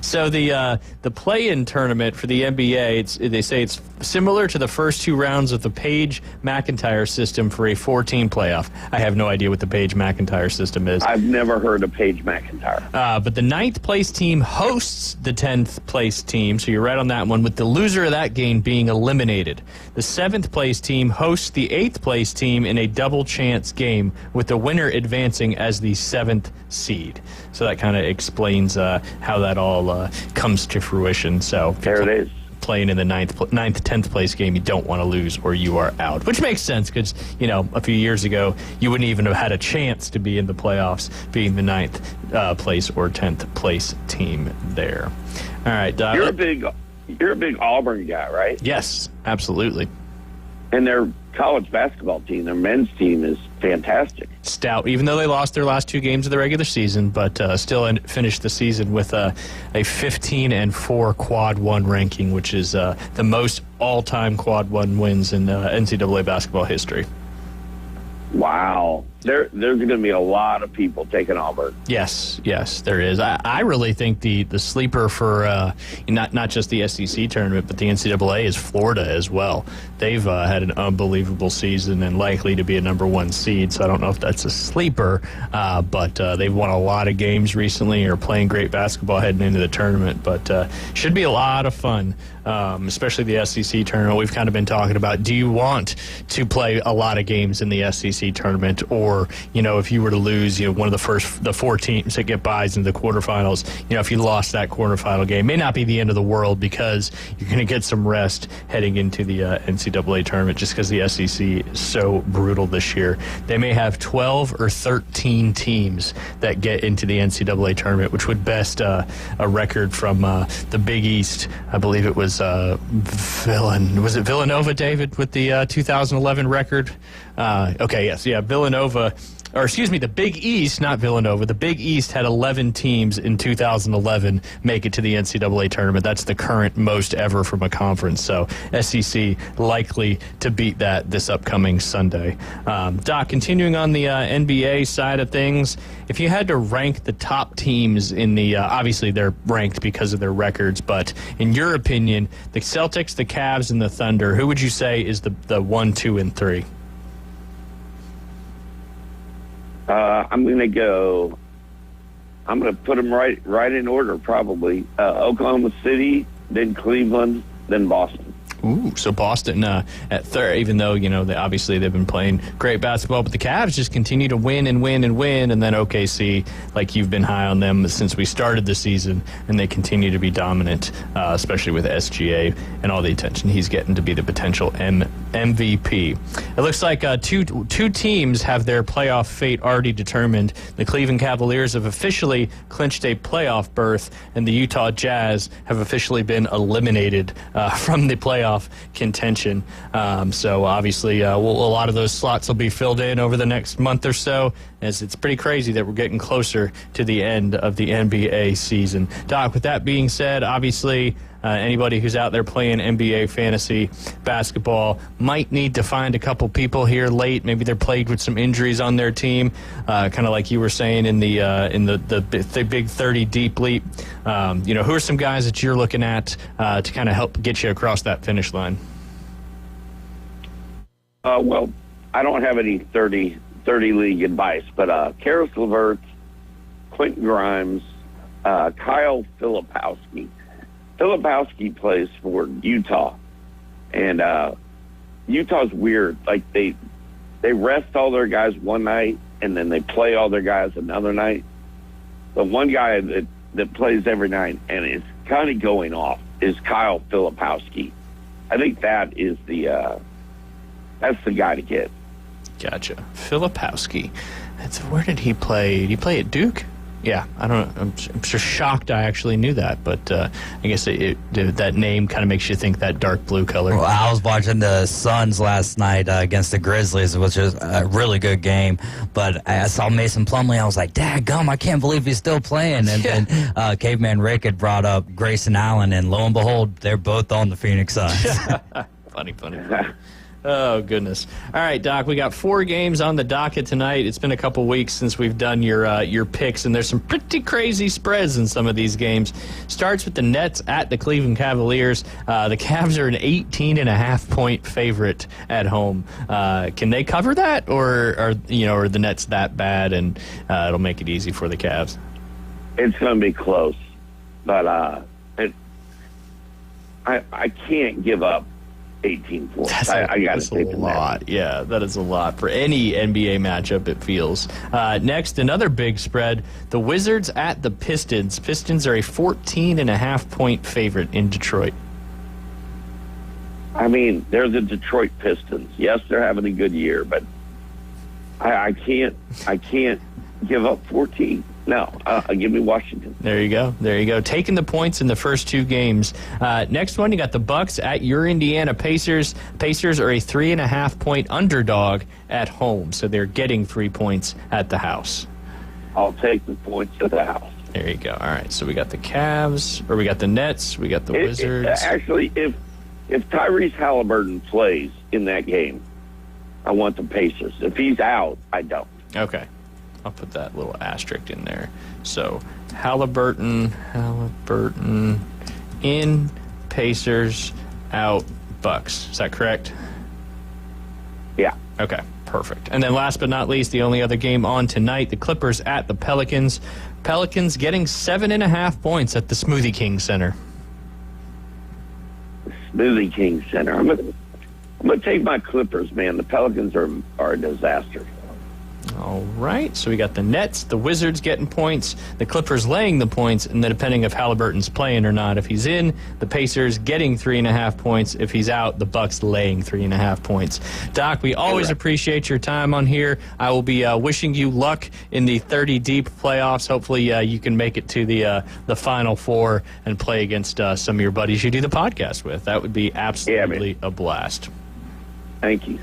So the play-in tournament for the NBA, they say it's similar to the first 2 rounds of the Page-McIntyre system for a 14 playoff. I have no idea what the Page-McIntyre system is. I've never heard of Page-McIntyre. But the 9th place team hosts the 10th place team, so you're right on that one, with the loser of that game being eliminated. The 7th place team hosts the 8th place team in a double chance game, with the winner advancing as the 7th seed. So that kind of explains how that all comes to fruition. So there it is. Playing in the 9th, 10th place game, you don't want to lose or you are out, which makes sense because, a few years ago, you wouldn't even have had a chance to be in the playoffs being the 9th place or 10th place team there. All right. You're a big Auburn guy, right? Yes, absolutely. And their college basketball team, their men's team, is fantastic. Stout, even though they lost their last 2 games of the regular season, but still finished the season with a 15-4 quad 1 ranking, which is the most all-time quad 1 wins in NCAA basketball history. Wow. There's going to be a lot of people taking Auburn. Yes, there is. I really think the sleeper for not just the SEC tournament, but the NCAA is Florida as well. They've had an unbelievable season and likely to be a number 1 seed, so I don't know if that's a sleeper, but they've won a lot of games recently and are playing great basketball heading into the tournament, but should be a lot of fun, especially the SEC tournament. We've kind of been talking about, do you want to play a lot of games in the SEC tournament, or if you were to lose, one of the 4 teams that get buys into the quarterfinals, if you lost that quarterfinal game, may not be the end of the world because you're going to get some rest heading into the NCAA tournament just because the SEC is so brutal this year. They may have 12 or 13 teams that get into the NCAA tournament, which would best a record from the Big East. I believe it was Villanova, David, with the 2011 record? Villanova, the Big East, not Villanova. The Big East had 11 teams in 2011 make it to the NCAA tournament. That's the current most ever from a conference. So SEC likely to beat that this upcoming Sunday. Doc, continuing on the NBA side of things, if you had to rank the top teams in the, obviously they're ranked because of their records, but in your opinion, the Celtics, the Cavs, and the Thunder, who would you say is the 1, 2, and 3? I'm going to put them right in order, probably. Oklahoma City, then Cleveland, then Boston. Ooh, so Boston at third, even though, they've been playing great basketball, but the Cavs just continue to win and win and win, and then OKC, like you've been high on them since we started the season, and they continue to be dominant, especially with SGA and all the attention he's getting to be the potential MVP. It looks like two teams have their playoff fate already determined. The Cleveland Cavaliers have officially clinched a playoff berth, and the Utah Jazz have officially been eliminated from the playoff contention. So obviously a lot of those slots will be filled in over the next month or so, as it's pretty crazy that we're getting closer to the end of the NBA season. Doc, with that being said, obviously anybody who's out there playing NBA fantasy basketball might need to find a couple people here late. Maybe they're plagued with some injuries on their team, kind of like you were saying in the big 30 deep leap. Who are some guys that you're looking at to kind of help get you across that finish line? Well, I don't have any 30 league advice, but Karis LeVert, Quentin Grimes, Kyle Filipowski. Filipowski plays for Utah, and Utah's weird. Like they rest all their guys one night and then they play all their guys another night. The one guy that plays every night and is kind of going off is Kyle Filipowski. I think that is that's the guy to get. Gotcha. Filipowski. Where did he play? Did he play at Duke? Yeah, I don't know. I'm just shocked I actually knew that, but I guess that name kind of makes you think that dark blue color. Well, I was watching the Suns last night against the Grizzlies, which was a really good game, but I saw Mason Plumlee. I was like, daggum, I can't believe he's still playing. And then Caveman Rick had brought up Grayson Allen, and lo and behold, they're both on the Phoenix Suns. Funny. Oh, goodness. All right, Doc, we got 4 games on the docket tonight. It's been a couple weeks since we've done your picks, and there's some pretty crazy spreads in some of these games. Starts with the Nets at the Cleveland Cavaliers. The Cavs are an 18.5-point favorite at home. Can they cover that, or are the Nets that bad, and it'll make it easy for the Cavs? It's going to be close, but I can't give up 18 points. I got to take a lot. Yeah, that is a lot for any NBA matchup, it feels. Next, another big spread. The Wizards at the Pistons. Pistons are a 14.5-point favorite in Detroit. I mean, they're the Detroit Pistons. Yes, they're having a good year, but I can't give up 14. No, give me Washington. There you go. Taking the points in the first 2 games. Next one, you got the Bucks at your Indiana Pacers. Pacers are a 3.5-point underdog at home, so they're getting 3 points at the house. I'll take the points at the house. There you go. All right, so we got the Cavs, or we got the Nets, we got the Wizards. Actually, if Tyrese Halliburton plays in that game, I want the Pacers. If he's out, I don't. Okay. I'll put that little asterisk in there. So Halliburton in, Pacers out, Bucks. Is that correct? Yeah. Okay, perfect. And then last but not least, the only other game on tonight, the Clippers at the Pelicans. Pelicans getting 7.5 points at the Smoothie King Center. Smoothie King Center. I'm gonna take my Clippers, man. The Pelicans are a disaster. All right, so we got the Nets, the Wizards getting points, the Clippers laying the points, and then depending if Halliburton's playing or not. If he's in, the Pacers getting 3.5 points. If he's out, the Bucks laying 3.5 points. Doc, we always appreciate your time on here. I will be wishing you luck in the 30-deep playoffs. Hopefully you can make it to the Final Four and play against some of your buddies you do the podcast with. That would be absolutely a blast. Thank you.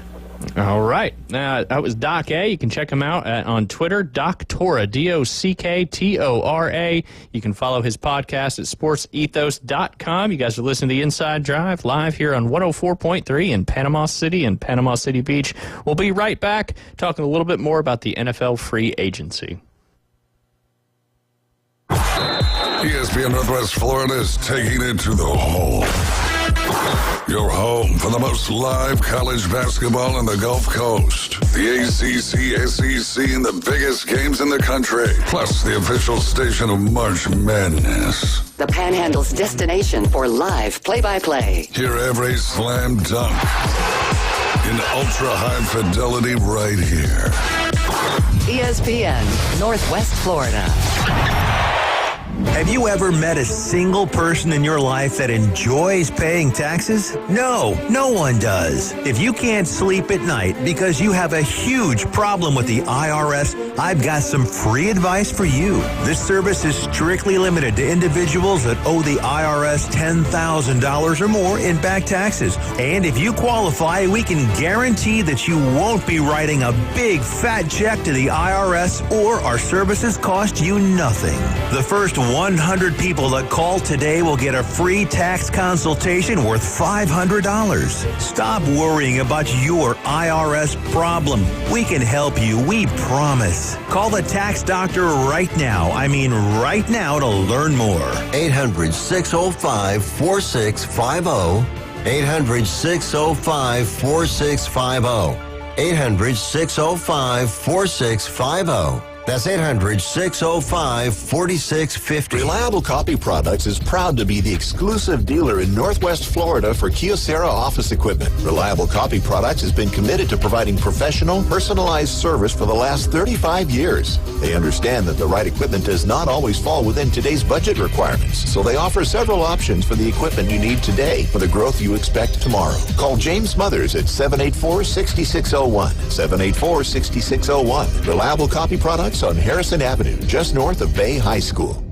All right. That was Doc A. You can check him out on Twitter, Doctora, Docktora. You can follow his podcast at sportsethos.com. You guys are listening to The Inside Drive live here on 104.3 in Panama City and Panama City Beach. We'll be right back talking a little bit more about the NFL free agency. ESPN Northwest Florida is taking it to the hole. Your home for the most live college basketball in the Gulf Coast. The ACC, SEC, and the biggest games in the country. Plus the official station of March Madness. The Panhandle's destination for live play-by-play. Hear every slam dunk in ultra-high fidelity right here. ESPN, Northwest Florida. Have you ever met a single person in your life that enjoys paying taxes? No one does. If you can't sleep at night because you have a huge problem with the IRS, I've got some free advice for you. This service is strictly limited to individuals that owe the IRS $10,000 or more in back taxes. And if you qualify, we can guarantee that you won't be writing a big fat check to the IRS, or our services cost you nothing. The first 100 people that call today will get a free tax consultation worth $500. Stop worrying about your IRS problem. We can help you, we promise. Call the tax doctor right now. I mean right now to learn more. 800-605-4650. 800-605-4650. 800-605-4650. That's 800-605-4650. Reliable Copy Products is proud to be the exclusive dealer in Northwest Florida for Kyocera office equipment. Reliable Copy Products has been committed to providing professional, personalized service for the last 35 years. They understand that the right equipment does not always fall within today's budget requirements, so they offer several options for the equipment you need today for the growth you expect tomorrow. Call James Mothers at 784-6601. 784-6601. Reliable Copy Products on Harrison Avenue, just north of Bay High School.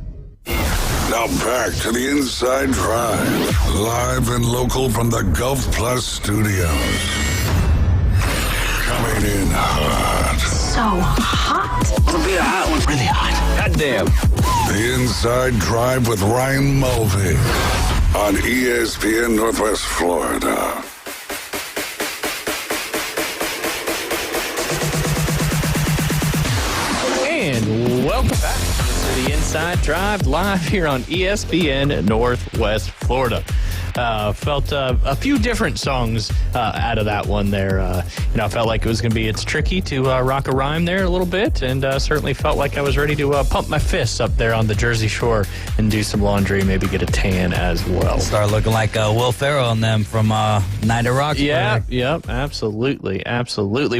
Now back to the Inside Drive, live and local from the Gulf Plus studios. Coming in hot. So hot. It'll be a hot one. Really hot. God damn. The Inside Drive with Ryan Mulvey on ESPN Northwest Florida. And welcome back to the Inside Drive live here on ESPN Northwest Florida. Felt a few different songs out of that one there. I felt like it was going to be, it's tricky to rock a rhyme there a little bit, and certainly felt like I was ready to pump my fists up there on the Jersey Shore and do some laundry, maybe get a tan as well. Start looking like Will Ferrell and them from Night at Roxbury. Yep, absolutely.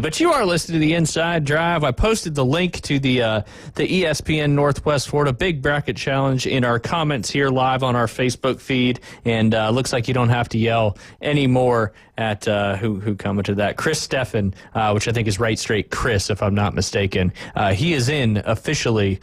But you are listening to the Inside Drive. I posted the link to the ESPN Northwest Florida Big Bracket Challenge in our comments here live on our Facebook feed, and looks like you don't have to yell anymore at who commented that. Chris Steffen, which I think is Right Straight Chris, if I'm not mistaken. He is officially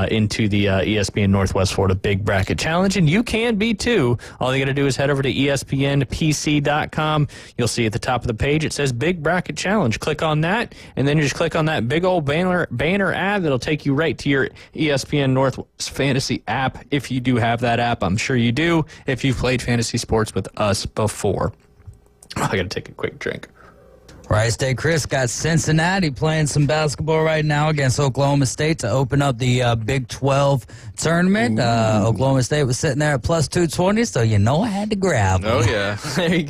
into the ESPN Northwest Florida Big Bracket Challenge, and you can be too. All you got to do is head over to ESPNPC.com. You'll see at the top of the page it says Big Bracket Challenge. Click on that, and then you just click on that big old banner ad that'll take you right to your ESPN Northwest Fantasy app. If you do have that app, I'm sure you do, if you've played fantasy sports with us before. I got to take a quick drink. Right State Chris got Cincinnati playing some basketball right now against Oklahoma State to open up the Big 12 tournament. Oklahoma State was sitting there at plus 220, so I had to grab them. Oh, yeah. There you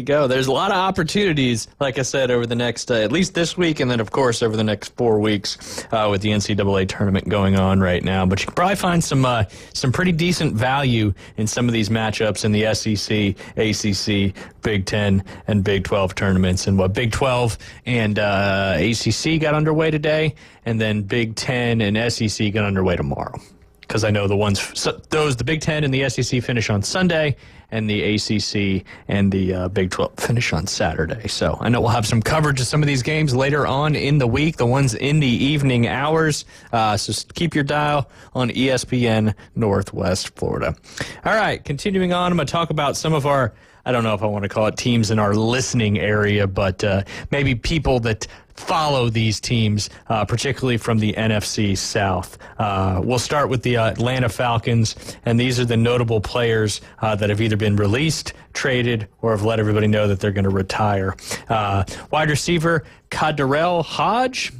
go. There's a lot of opportunities, like I said, over the next, at least this week, and then, of course, over the next 4 weeks with the NCAA tournament going on right now. But you can probably find some pretty decent value in some of these matchups in the SEC, ACC, Big 10, and Big 12 tournaments. And what Big 12 and ACC got underway today, and then Big 10 and SEC got underway tomorrow. Because I know the Big 10 and the SEC finish on Sunday, and the ACC and the Big 12 finish on Saturday. So I know we'll have some coverage of some of these games later on in the week, the ones in the evening hours. So keep your dial on ESPN Northwest Florida. All right, continuing on, I'm going to talk about some of our, I don't know if I want to call it teams in our listening area, but maybe people that follow these teams, particularly from the NFC South. We'll start with the Atlanta Falcons, and these are the notable players that have either been released, traded, or have let everybody know that they're going to retire. Wide receiver Kadarel Hodge.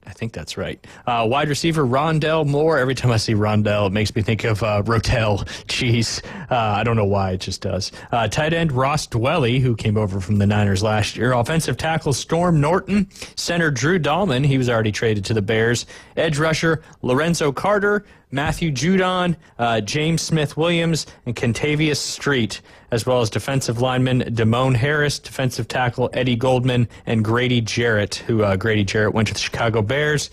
I think that's right. Wide receiver Rondell Moore. Every time I see Rondell, it makes me think of Rotel cheese. I don't know why, it just does. Tight end Ross Dwelly, who came over from the Niners last year. Offensive tackle Storm Norton. Center Drew Dahlman. He was already traded to the Bears. Edge rusher Lorenzo Carter. Matthew Judon, James Smith-Williams, and Kentavious Street, as well as defensive lineman Damone Harris, defensive tackle Eddie Goldman, and Grady Jarrett, who Grady Jarrett went to the Chicago Bears.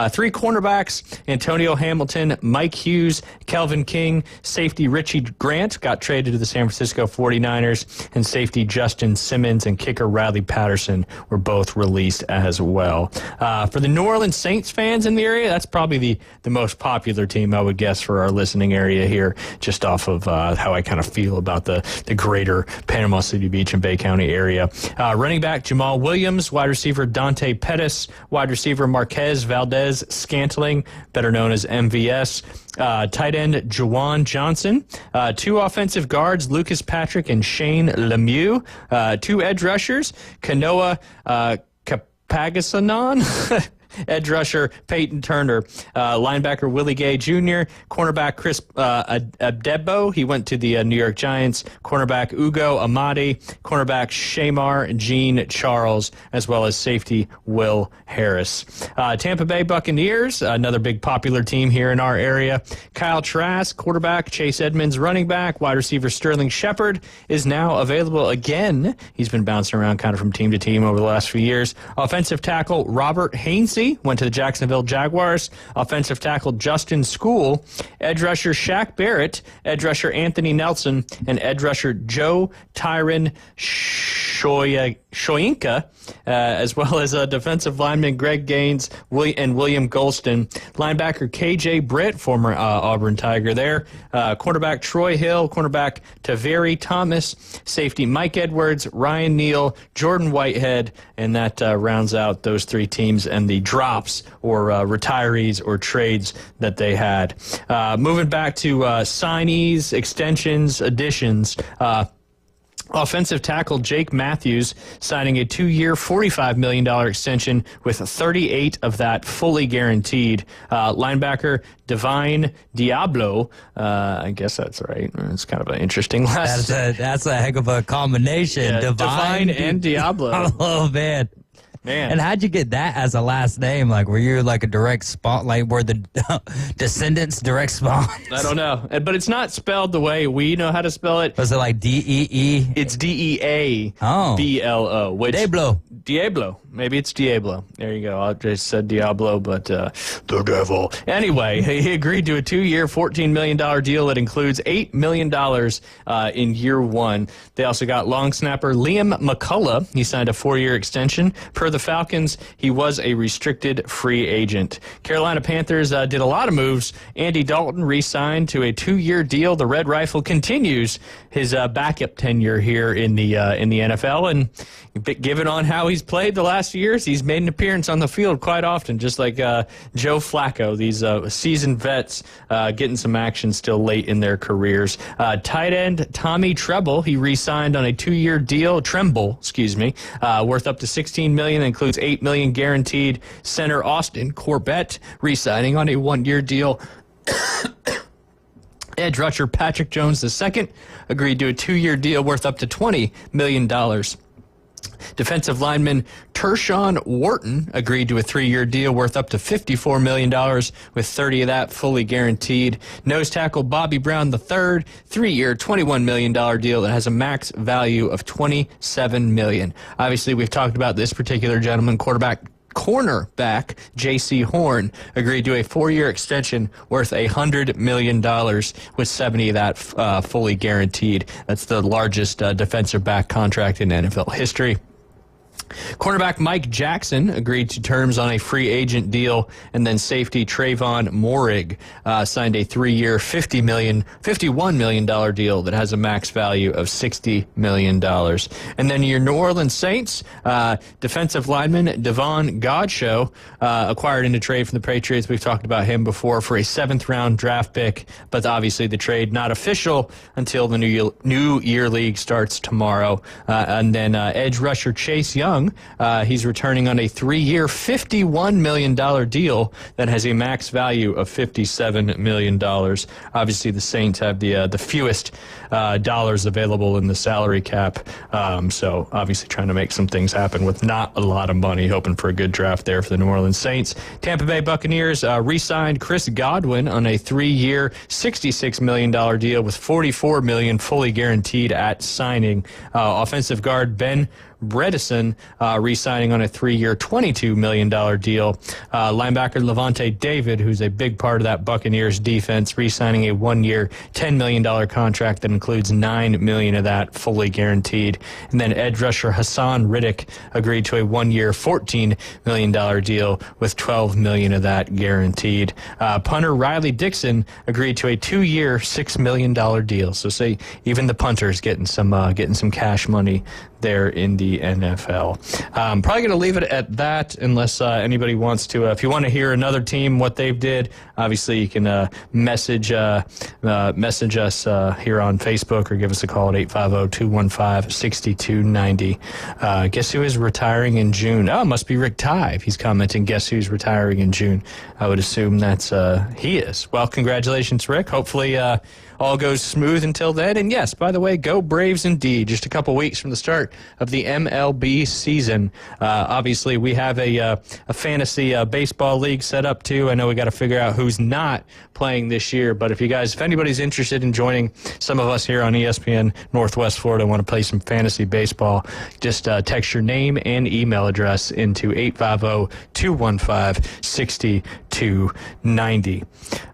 3 cornerbacks, Antonio Hamilton, Mike Hughes, Kelvin King, safety Richie Grant got traded to the San Francisco 49ers, and safety Justin Simmons and kicker Radley Patterson were both released as well. For the New Orleans Saints fans in the area, that's probably the most popular team, I would guess, for our listening area here, just off of how I kind of feel about the greater Panama City Beach and Bay County area. Running back Jamal Williams, wide receiver Dante Pettis, wide receiver Marquez Valdez Scantling, better known as MVS. Tight end Juwan Johnson. 2 offensive guards, Lucas Patrick and Shane Lemieux. 2 edge rushers, Kanoa Kapagasanon. Edge rusher Peyton Turner, linebacker Willie Gay Jr., cornerback Chris Adebo. He went to the New York Giants. Cornerback Ugo Amadi, cornerback Shamar Jean Charles, as well as safety Will Harris. Tampa Bay Buccaneers, another big popular team here in our area. Kyle Trask, quarterback, Chase Edmonds, running back, wide receiver Sterling Shepard is now available again. He's been bouncing around kind of from team to team over the last few years. Offensive tackle Robert Hainsey went to the Jacksonville Jaguars. Offensive tackle Justin School, edge rusher Shaq Barrett, edge rusher Anthony Nelson, and edge rusher Joe Tyron Shoyinka, as well as defensive lineman Greg Gaines and William Golston. Linebacker KJ Britt, former Auburn Tiger there. Cornerback Troy Hill, cornerback Taveri Thomas, safety Mike Edwards, Ryan Neal, Jordan Whitehead, and that rounds out those three teams and the drops or retirees or trades that they had. Moving back to signees, extensions, additions. Offensive tackle Jake Matthews signing a 2-year, $45 million extension with 38 of that fully guaranteed. Linebacker Divine Diablo, I guess that's right. It's kind of an interesting last name. That's a heck of a combination. Yeah, Divine and Diablo. Oh, man. And how'd you get that as a last name? Like, were you like a direct spawn? Like, were the descendants direct spawn? I don't know. But it's not spelled the way we know how to spell it. Was it like D-E-E? It's D-E-A-B-L-O. Diablo. Maybe it's Diablo. There you go. I just said Diablo, but the devil. Anyway, he agreed to a 2-year, $14 million deal that includes $8 million in year one. They also got long snapper Liam McCullough. He signed a 4-year extension. Per the Falcons, he was a restricted free agent. Carolina Panthers did a lot of moves. Andy Dalton re-signed to a 2-year deal. The Red Rifle continues his backup tenure here in the NFL, and given on how he's played the last years, he's made an appearance on the field quite often, just like Joe Flacco. These seasoned vets getting some action still late in their careers. Tight end Tommy Tremble, he re-signed on a 2-year deal. Worth up to $16 million, includes $8 million guaranteed. Center Austin Corbett re-signing on a 1-year deal. Edge rusher Patrick Jones II agreed to a 2-year deal worth up to $20 million. Defensive lineman Tershawn Wharton agreed to a 3-year deal worth up to $54 million, with 30 of that fully guaranteed. Nose tackle Bobby Brown III, 3-year, $21 million deal that has a max value of $27 million. Obviously, we've talked about this particular gentleman, cornerback J.C. Horn agreed to a 4-year extension worth $100 million, with 70 of that fully guaranteed. That's the largest defensive back contract in NFL history. Cornerback Mike Jackson agreed to terms on a free agent deal, and then safety Trayvon Morig signed a 3-year, $51 million deal that has a max value of $60 million. And then your New Orleans Saints, defensive lineman Devon Godchaux, acquired in a trade from the Patriots. We've talked about him before for a 7th-round draft pick, but obviously the trade not official until the New Year League starts tomorrow. And then edge rusher Chase Young, he's returning on a 3-year, $51 million deal that has a max value of $57 million. Obviously, the Saints have the fewest dollars available in the salary cap, so obviously trying to make some things happen with not a lot of money, hoping for a good draft there for the New Orleans Saints. Tampa Bay Buccaneers re-signed Chris Godwin on a 3-year, $66 million deal with $44 million fully guaranteed at signing. Offensive guard Ben Bredesen re-signing on a 3-year, $22 million deal. Linebacker Levante David, who's a big part of that Buccaneers defense, re-signing a 1-year, $10 million contract that includes $9 million of that fully guaranteed. And then edge rusher Hassan Riddick agreed to a 1-year, $14 million deal with $12 million of that guaranteed. Punter Riley Dixon agreed to a 2-year, $6 million deal. So say even the punter's getting some cash money there in the NFL. Probably going to leave it at that unless anybody wants to. If you want to hear another team, what they've did, obviously you can message us here on Facebook or give us a call at 850-215-6290. Guess who is retiring in June? Oh, it must be Rick Tive. He's commenting, guess who's retiring in June? I would assume that's he is. Well, congratulations, Rick. Hopefully all goes smooth until then. And yes, by the way, go Braves indeed. Just a couple weeks from the start of the MLB season. Obviously, we have a fantasy baseball league set up too. I know we got to figure out who's not playing this year. But if anybody's interested in joining some of us here on ESPN Northwest Florida, want to play some fantasy baseball, just text your name and email address into 850-215-6290.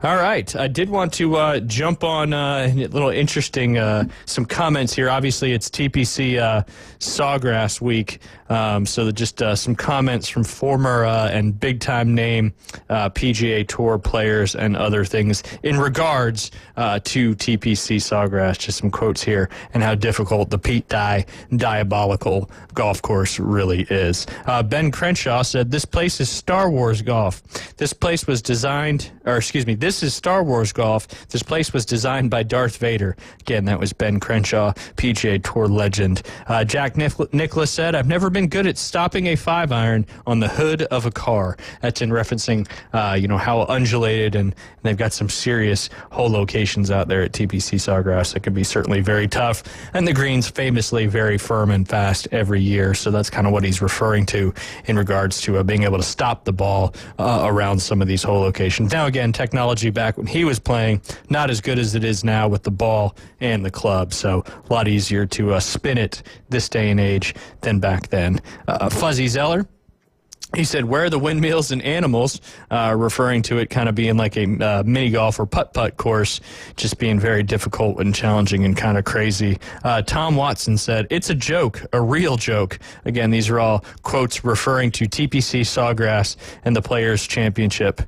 All right. I did want to jump on a little interesting, some comments here. Obviously, it's TPC Sawgrass Week. So just some comments from former and big-time name PGA Tour players and other things in regards to TPC Sawgrass. Just some quotes here and how difficult the Pete Dye diabolical golf course really is. Ben Crenshaw said, "This place is Star Wars golf. This place was designed, this is Star Wars golf. This place was designed by Darth Vader." Again, that was Ben Crenshaw, PGA Tour legend. Jack Nicklaus said, "I've never been good at stopping a 5-iron on the hood of a car." That's in referencing, how undulated, and they've got some serious hole locations out there at TPC Sawgrass that can be certainly very tough. And the greens famously very firm and fast every year. So that's kind of what he's referring to in regards to being able to stop the ball around some of these hole locations. Now, again, technology back when he was playing, not as good as it is now with the ball and the club. So a lot easier to spin it this day and age than back then. Fuzzy Zeller, he said, "Where are the windmills and animals?" Referring to it kind of being like a mini golf or putt-putt course, just being very difficult and challenging and kind of crazy. Tom Watson said, "It's a joke, a real joke." Again, these are all quotes referring to TPC Sawgrass and the Players' Championship.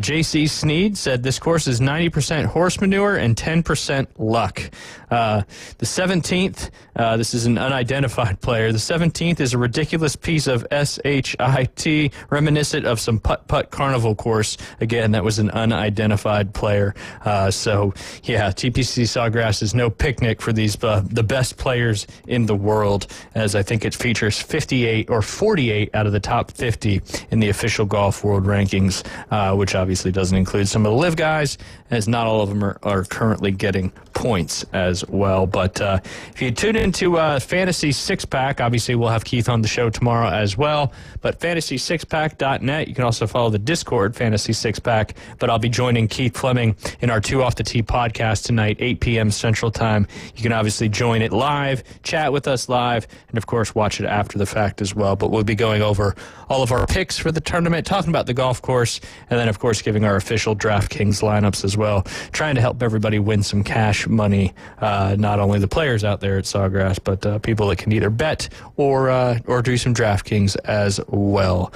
J.C. Sneed said, "This course is 90% horse manure and 10% luck." The 17th, this is an unidentified player. The 17th is a ridiculous piece of SHIT, reminiscent of some putt-putt carnival course. Again, that was an unidentified player. TPC Sawgrass is no picnic for these the best players in the world, as I think it features 58 or 48 out of the top 50 in the official golf world rankings, which obviously doesn't include some of the live guys, as not all of them are currently getting points as well. But if you tune into Fantasy Six Pack, obviously we'll have Keith on the show tomorrow as well. But FantasySixPack.net, you can also follow the Discord, Fantasy Six Pack. But I'll be joining Keith Fleming in our 2 Off the Tee podcast tonight, 8 p.m. Central Time. You can obviously join it live, chat with us live, and of course watch it after the fact as well. But we'll be going over all of our picks for the tournament, talking about the golf course, and then of course giving our official DraftKings lineups as well, trying to help everybody win some cash money, not only the players out there at Sawgrass, but people that can either bet or do some DraftKings as well.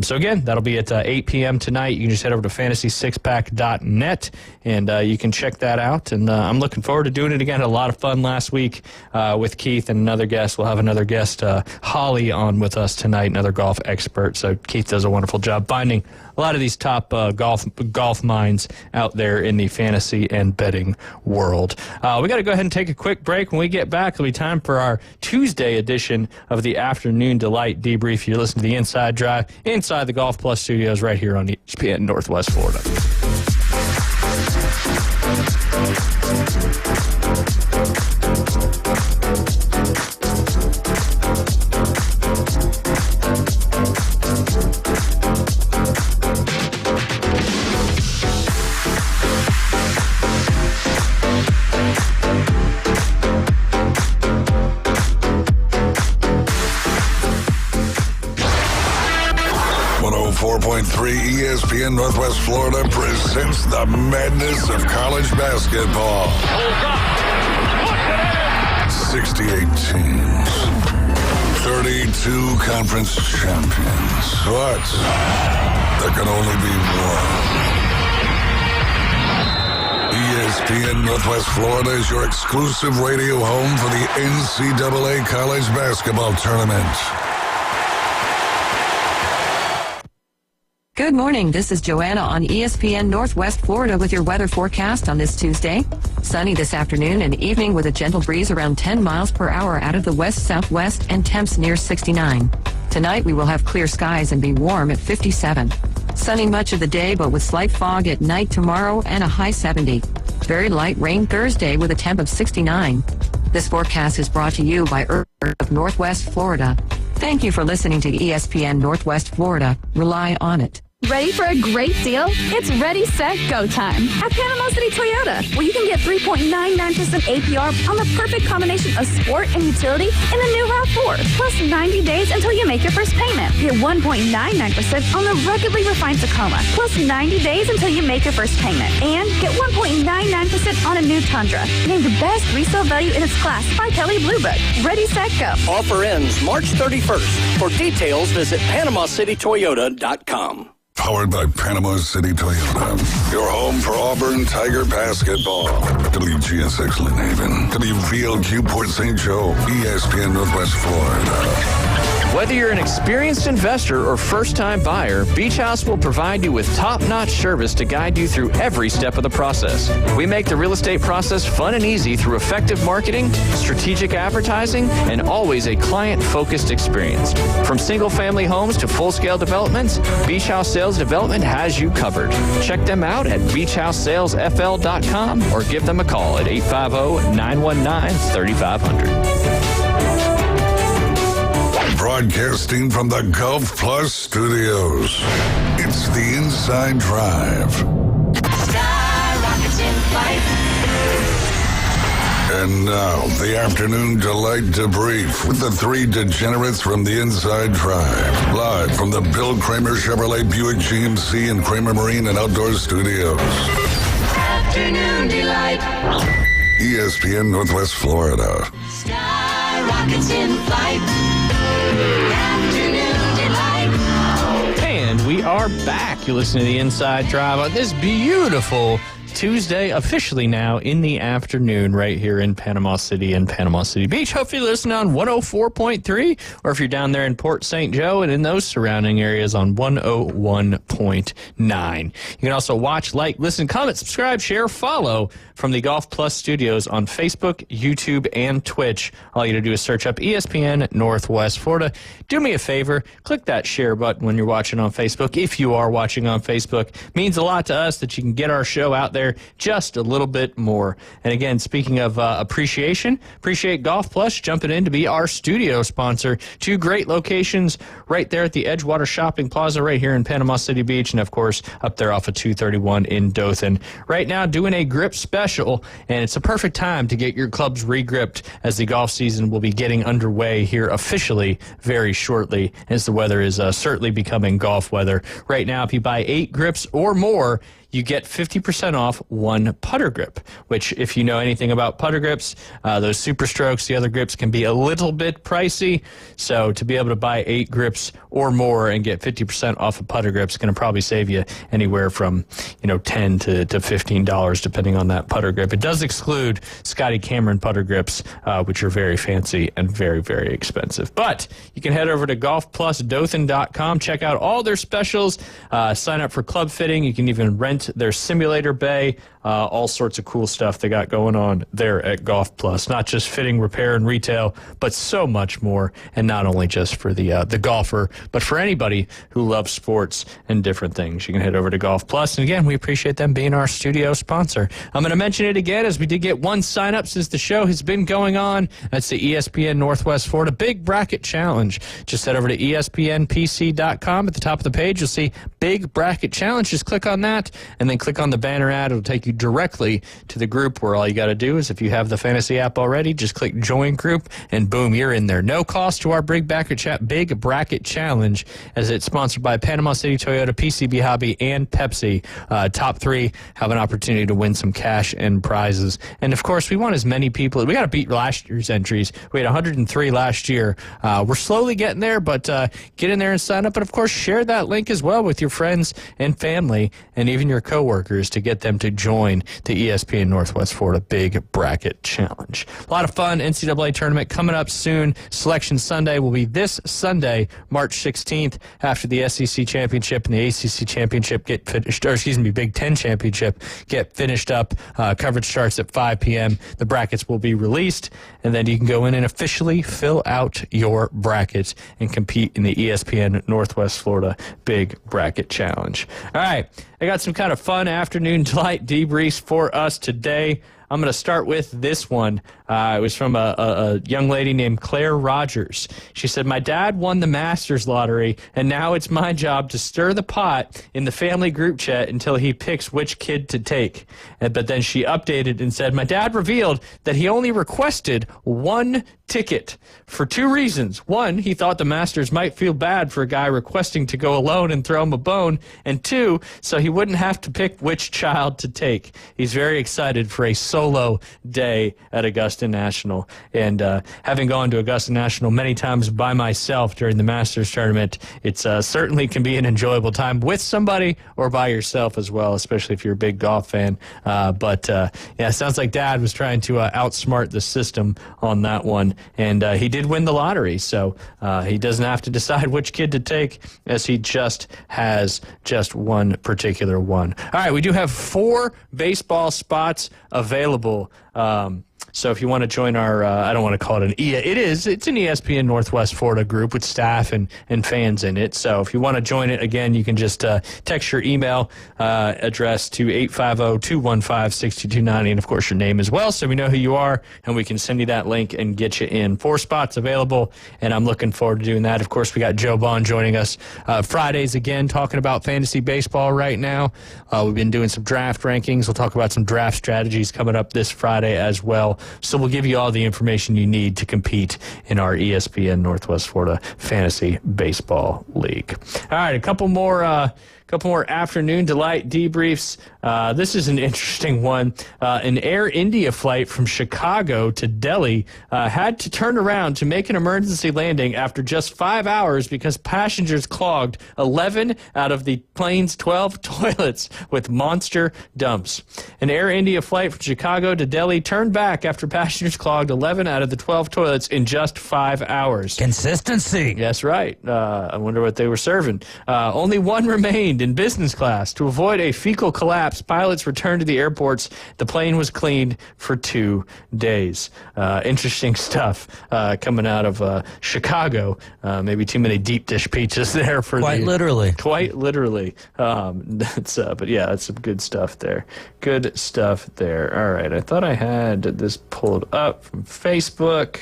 So again, that'll be at 8 p.m. tonight. You can just head over to FantasySixPack.net and you can check that out. And I'm looking forward to doing it again. Had a lot of fun last week with Keith and another guest. We'll have another guest, Holly, on with us tonight, another golf expert. So Keith does a wonderful job finding a lot of these top golf minds out there in the fantasy and betting world. We got to go ahead and take a quick break. When we get back, it'll be time for our Tuesday edition of the Afternoon Delight Debrief. You're listening to the Inside Drive inside the Golf Plus studios right here on ESPN Northwest Florida. 104.3 ESPN Northwest Florida presents the madness of college basketball. 68 teams, 32 conference champions. But there can only be one. ESPN Northwest Florida is your exclusive radio home for the NCAA College Basketball Tournament. Good morning. This is Joanna on ESPN Northwest Florida with your weather forecast on this Tuesday. Sunny this afternoon and evening with a gentle breeze around 10 miles per hour out of the west-southwest and temps near 69. Tonight we will have clear skies and be warm at 57. Sunny much of the day, but with slight fog at night tomorrow and a high 70. Very light rain Thursday with a temp of 69. This forecast is brought to you by Earth of Northwest Florida. Thank you for listening to ESPN Northwest Florida. Rely on it. Ready for a great deal? It's Ready, Set, Go time at Panama City Toyota, where you can get 3.99% APR on the perfect combination of sport and utility in the new RAV4, plus 90 days until you make your first payment. Get 1.99% on the ruggedly refined Tacoma, plus 90 days until you make your first payment. And get 1.99% on a new Tundra, named the best resale value in its class by Kelley Blue Book. Ready, Set, Go. Offer ends March 31st. For details, visit PanamaCityToyota.com. Powered by Panama City Toyota. Your home for Auburn Tiger basketball. WGSX Lynn Haven. WVLQ Port St. Joe. ESPN Northwest Florida. Whether you're an experienced investor or first-time buyer, Beach House will provide you with top-notch service to guide you through every step of the process. We make the real estate process fun and easy through effective marketing, strategic advertising, and always a client-focused experience. From single-family homes to full-scale developments, Beach House Sales Development has you covered. Check them out at beachhousesalesfl.com or give them a call at 850-919-3500. Broadcasting from the Gulf Plus Studios, it's the Inside Drive. Sky rockets in flight. And now, the afternoon delight debrief with the three degenerates from the Inside Drive. Live from the Bill Kramer Chevrolet Buick GMC and Kramer Marine and Outdoor Studios. Afternoon delight. ESPN Northwest Florida. Sky rockets in flight. Afternoon delight. And we are back. You listen to the Inside Drive on this beautiful Tuesday, officially now in the afternoon, right here in Panama City and Panama City Beach. Hopefully you listen on 104.3, or if you're down there in Port St. Joe and in those surrounding areas on 101.9. You can also watch, like, listen, comment, subscribe, share, follow from the Golf Plus Studios on Facebook, YouTube, and Twitch. All you got to do is search up ESPN Northwest Florida. Do me a favor, click that share button when you're watching on Facebook. If you are watching on Facebook, it means a lot to us that you can get our show out there just a little bit more. And again, speaking of appreciate Golf Plus jumping in to be our studio sponsor. Two great locations right there at the Edgewater Shopping Plaza right here in Panama City Beach, and of course up there off of 231 in Dothan. Right now doing a grip special, and it's a perfect time to get your clubs re-gripped as the golf season will be getting underway here officially very shortly, as the weather is certainly becoming golf weather. Right now, if you buy 8 grips or more, you get 50% off one putter grip, which if you know anything about putter grips, those Super Strokes, the other grips can be a little bit pricey. So to be able to buy 8 grips or more and get 50% off a putter grip is going to probably save you anywhere from, $10 to $15 depending on that putter grip. It does exclude Scotty Cameron putter grips, which are very fancy and very, very expensive. But you can head over to golfplusdothan.com, check out all their specials, sign up for club fitting. You can even rent their simulator bay, all sorts of cool stuff they got going on there at Golf Plus. Not just fitting, repair, and retail, but so much more. And not only just for the golfer, but for anybody who loves sports and different things. You can head over to Golf Plus. And again, we appreciate them being our studio sponsor. I'm going to mention it again, as we did get one sign up since the show has been going on. That's the ESPN Northwest Florida Big Bracket Challenge. Just head over to ESPNPC.com. At the top of the page, you'll see Big Bracket Challenge. Just click on that and then click on the banner ad. It'll take you directly to the group, where all you got to do is, if you have the fantasy app already, just click join group and boom, you're in there. No cost to our Big Bracket Challenge, as it's sponsored by Panama City Toyota, PCB Hobby, and Pepsi. Top 3 have an opportunity to win some cash and prizes. And of course, we want as many people. We got to beat last year's entries. We had 103 last year. We're slowly getting there, but get in there and sign up. And of course, share that link as well with your friends and family and even your coworkers to get them to join join the ESPN Northwest Florida Big Bracket Challenge. A lot of fun NCAA tournament coming up soon. Selection Sunday will be this Sunday, March 16th, after the SEC Championship and the ACC Championship get finished, Big Ten Championship get finished up. Coverage starts at 5 p.m. The brackets will be released, and then you can go in and officially fill out your brackets and compete in the ESPN Northwest Florida Big Bracket Challenge. All right, I got some kind of fun afternoon delight debriefs for us today. I'm going to start with this one. It was from a young lady named Claire Rogers. She said, my dad won the Masters lottery, and now it's my job to stir the pot in the family group chat until he picks which kid to take. But then she updated and said, my dad revealed that he only requested one ticket for two reasons. One, he thought the Masters might feel bad for a guy requesting to go alone and throw him a bone. And two, so he wouldn't have to pick which child to take. He's very excited for a solo day at Augusta National. And having gone to Augusta National many times by myself during the Masters tournament, it's certainly can be an enjoyable time with somebody or by yourself as well, especially if you're a big golf fan. But it sounds like Dad was trying to outsmart the system on that one. And he did win the lottery, so he doesn't have to decide which kid to take, as he just has just one particular one. All right, we do have 4 baseball spots available. So if you want to join our, I don't want to call it it's an ESPN Northwest Florida group with staff and fans in it. So if you want to join it, again, you can just text your email address to 850-215-6290, and of course your name as well, so we know who you are, and we can send you that link and get you in. 4 spots available, and I'm looking forward to doing that. Of course, we got Joe Bond joining us Fridays again, talking about fantasy baseball right now. We've been doing some draft rankings. We'll talk about some draft strategies coming up this Friday as well. So we'll give you all the information you need to compete in our ESPN Northwest Florida Fantasy Baseball League. All right, a couple more afternoon delight debriefs. This is an interesting one. An Air India flight from Chicago to Delhi had to turn around to make an emergency landing after just 5 hours because passengers clogged 11 out of the plane's 12 toilets with monster dumps. An Air India flight from Chicago to Delhi turned back after passengers clogged 11 out of the 12 toilets in just 5 hours. Consistency. That's right. I wonder what they were serving. Only one remained in business class. To avoid a fecal collapse, pilots returned to the airports. The plane was cleaned for 2 days. Interesting stuff coming out of Chicago. Maybe too many deep dish pizzas there for Quite literally. But yeah, that's some good stuff there. Good stuff there. All right, I thought I had this pulled up from Facebook.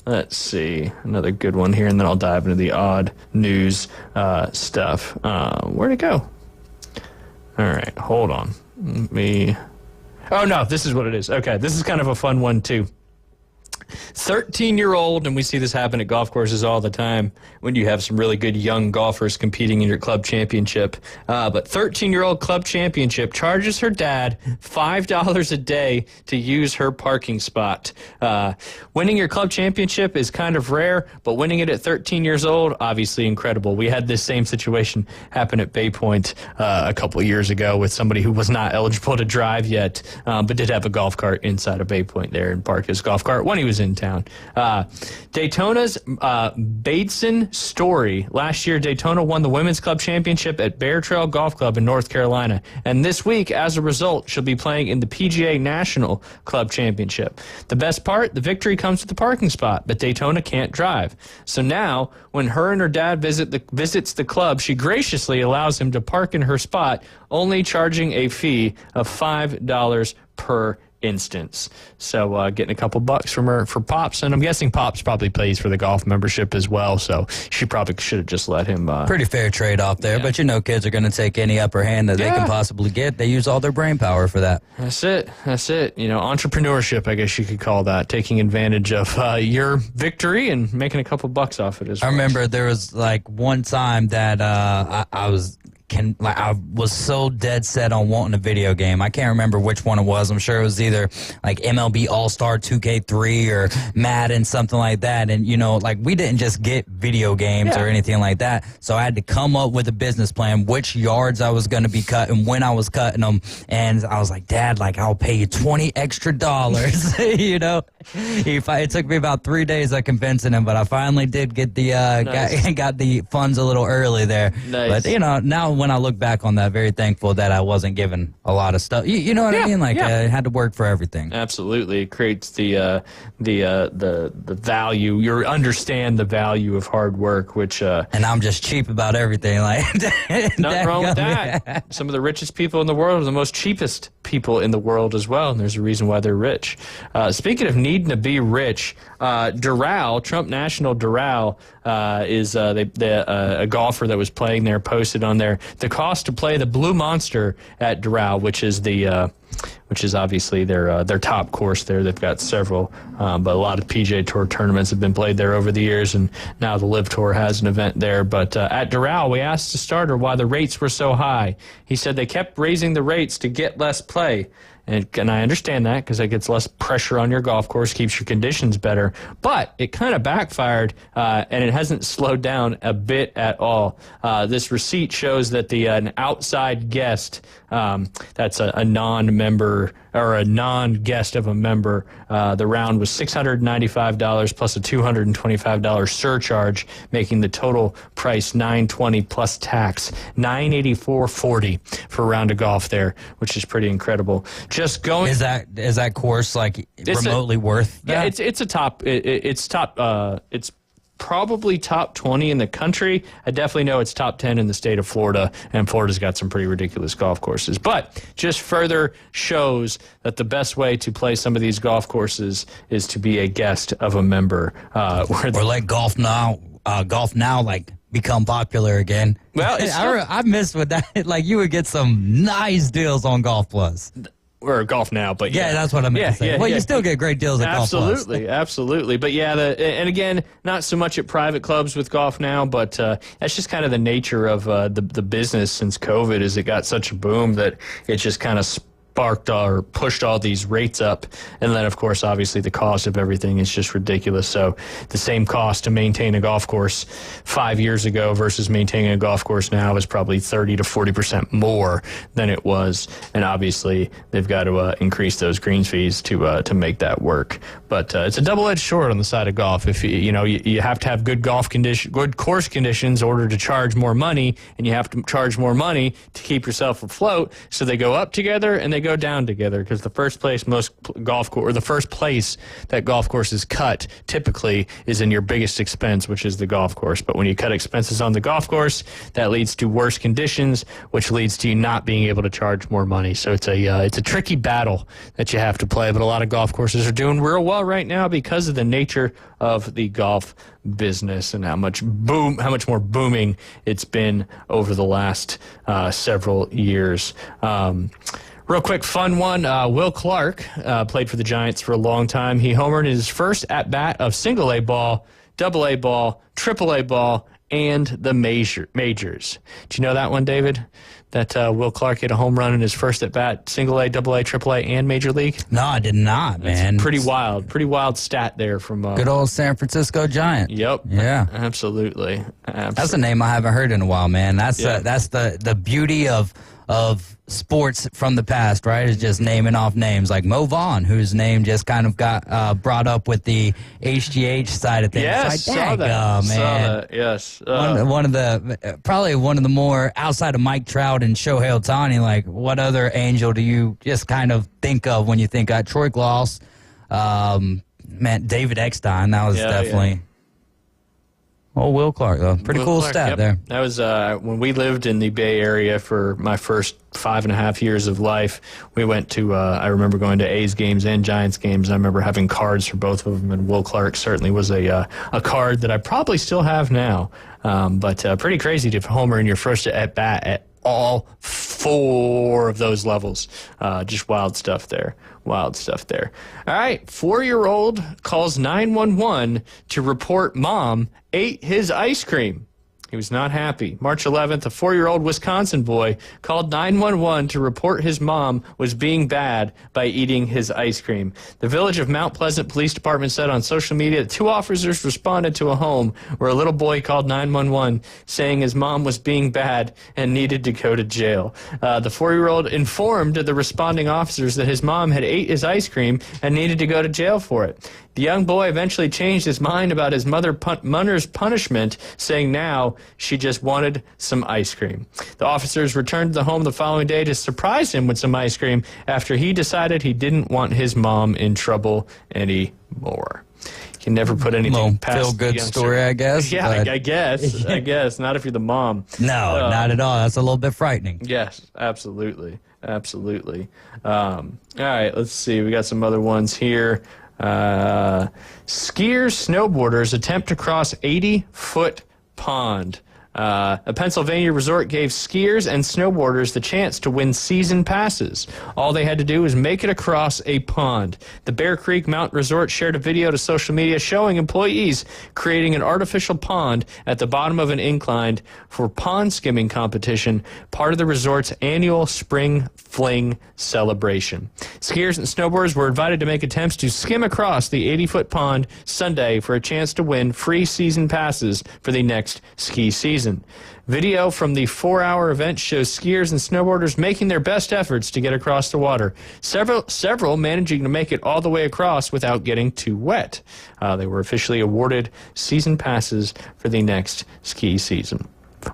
Let's see, another good one here, and then I'll dive into the odd news stuff. Where'd it go? All right, hold on. Oh, no, this is what it is. Okay, this is kind of a fun one, too. 13-year-old, and we see this happen at golf courses all the time when you have some really good young golfers competing in your club championship. But 13-year-old club championship charges her dad $5 a day to use her parking spot. Winning your club championship is kind of rare, but winning it at 13 years old, obviously incredible. We had this same situation happen at Bay Point a couple of years ago with somebody who was not eligible to drive yet, but did have a golf cart inside of Bay Point there and parked his golf cart when he was in town. Daytona's Bateson Story. Last year, Daytona won the Women's Club Championship at Bear Trail Golf Club in North Carolina. And this week, as a result, she'll be playing in the PGA National Club Championship. The best part, the victory comes with the parking spot, but Daytona can't drive. So now, when her and her dad visits the club, she graciously allows him to park in her spot, only charging a fee of $5 per instance. So getting a couple bucks from her for Pops, and I'm guessing Pops probably pays for the golf membership as well, so she probably should have just let him. Pretty fair trade-off there, but kids are going to take any upper hand that they can possibly get. They use all their brain power for that. That's it. Entrepreneurship, I guess you could call that, taking advantage of your victory and making a couple bucks off it as well. I remember there was one time that I was I was so dead set on wanting a video game. I can't remember which one it was. I'm sure it was either like MLB All-Star 2K3 or Madden, something like that. And, like we didn't just get video games or anything like that. So I had to come up with a business plan, which yards I was going to be cutting, when I was cutting them. And I was like, Dad, I'll pay you $20 extra. It took me about 3 days of convincing him, but I finally did get the got the funds a little early there. Nice. But now when I look back on that, very thankful that I wasn't given a lot of stuff. You know what I mean? I had to work for everything. Absolutely, it creates the value. You understand the value of hard work, which and I'm just cheap about everything. Nothing wrong with that. Some of the richest people in the world are the most cheapest people in the world as well, and there's a reason why they're rich. Speaking of needing to be rich, Doral, Trump National Doral, is a golfer that was playing there, posted on there the cost to play the Blue Monster at Doral, which is obviously their top course there. They've got several, but a lot of PGA Tour tournaments have been played there over the years, and now the Live Tour has an event there. But at Doral, we asked the starter why the rates were so high. He said they kept raising the rates to get less play. And I understand that because it gets less pressure on your golf course, keeps your conditions better. But it kind of backfired, and it hasn't slowed down a bit at all. This receipt shows that an outside guest, that's a non-member or a non-guest of a member, the round was $695 plus a $225 surcharge, making the total price $920 plus tax, $984.40 for a round of golf there, which is pretty incredible. Just going. Is that course remotely worth that? Yeah, it's a top. It's probably top 20 in the country. I definitely know it's top 10 in the state of Florida, and Florida's got some pretty ridiculous golf courses. But just further shows that the best way to play some of these golf courses is to be a guest of a member. Or like Golf Now, become popular again. Well, I missed with that. You would get some nice deals on Golf Plus. Or Golf Now, but yeah, that's what I meant to say. You still get great deals at Golf Plus. Absolutely. But yeah, and again, not so much at private clubs with Golf Now, but that's just kind of the nature of the business since COVID. Is it got such a boom that it just kind of sparked or pushed all these rates up, and then of course obviously the cost of everything is just ridiculous. So the same cost to maintain a golf course 5 years ago versus maintaining a golf course now is probably 30 to 40% more than it was, and obviously they've got to increase those greens fees to make that work. But it's a double-edged sword on the side of golf. If you have to have good good course conditions in order to charge more money, and you have to charge more money to keep yourself afloat. So they go up together and they go down together, because the first place the first place that golf courses cut typically is in your biggest expense, which is the golf course. But when you cut expenses on the golf course, that leads to worse conditions, which leads to you not being able to charge more money. So it's a tricky battle that you have to play. But a lot of golf courses are doing real well right now because of the nature of the golf business and how much more booming it's been over the last several years. Real quick, fun one. Will Clark played for the Giants for a long time. He homered in his first at-bat of single A ball, double A ball, triple A ball, and the majors. Do you know that one, David? That Will Clark hit a home run in his first at-bat, single A, double A, triple A, and major league? No, I did not, man. It's pretty wild stat there from... good old San Francisco Giant. Yep. Yeah. Absolutely. That's a name I haven't heard in a while, man. That's the beauty of sports from the past, right? Is just naming off names like Mo Vaughn, whose name just kind of got brought up with the HGH side of things. Yes, saw that. Yes. One of the more outside of Mike Trout and Shohei Ohtani. What other angel do you just kind of think of when you think Troy Glaus, David Eckstein? That was definitely. Yeah. Oh, Will Clark, though. Pretty cool stat there. That was when we lived in the Bay Area for my first 5.5 years of life. We went to, I remember going to A's games and Giants games. I remember having cards for both of them, and Will Clark certainly was a card that I probably still have now. But pretty crazy to homer in your first at-bat at all 4 of those levels. Just wild stuff there. All right, 4-year-old calls 911 to report mom ate his ice cream. He was not happy. March 11th, a 4-year-old Wisconsin boy called 911 to report his mom was being bad by eating his ice cream. The Village of Mount Pleasant Police Department said on social media that 2 officers responded to a home where a little boy called 911 saying his mom was being bad and needed to go to jail. The 4-year-old informed the responding officers that his mom had ate his ice cream and needed to go to jail for it. The young boy eventually changed his mind about his mother's punishment, saying now she just wanted some ice cream. The officers returned to the home the following day to surprise him with some ice cream after he decided he didn't want his mom in trouble anymore. You can never put anything past feel good story, I guess. Yeah, I guess. Not if you're the mom. No, not at all. That's a little bit frightening. Yes, absolutely. Absolutely. All right, let's see. We got some other ones here. Skiers, snowboarders attempt to cross 80-foot pond. A Pennsylvania resort gave skiers and snowboarders the chance to win season passes. All they had to do was make it across a pond. The Bear Creek Mountain Resort shared a video to social media showing employees creating an artificial pond at the bottom of an incline for pond skimming competition, part of the resort's annual Spring Fling celebration. Skiers and snowboarders were invited to make attempts to skim across the 80-foot pond Sunday for a chance to win free season passes for the next ski season. Video from the 4-hour event shows skiers and snowboarders making their best efforts to get across the water. Several managing to make it all the way across without getting too wet. They were officially awarded season passes for the next ski season.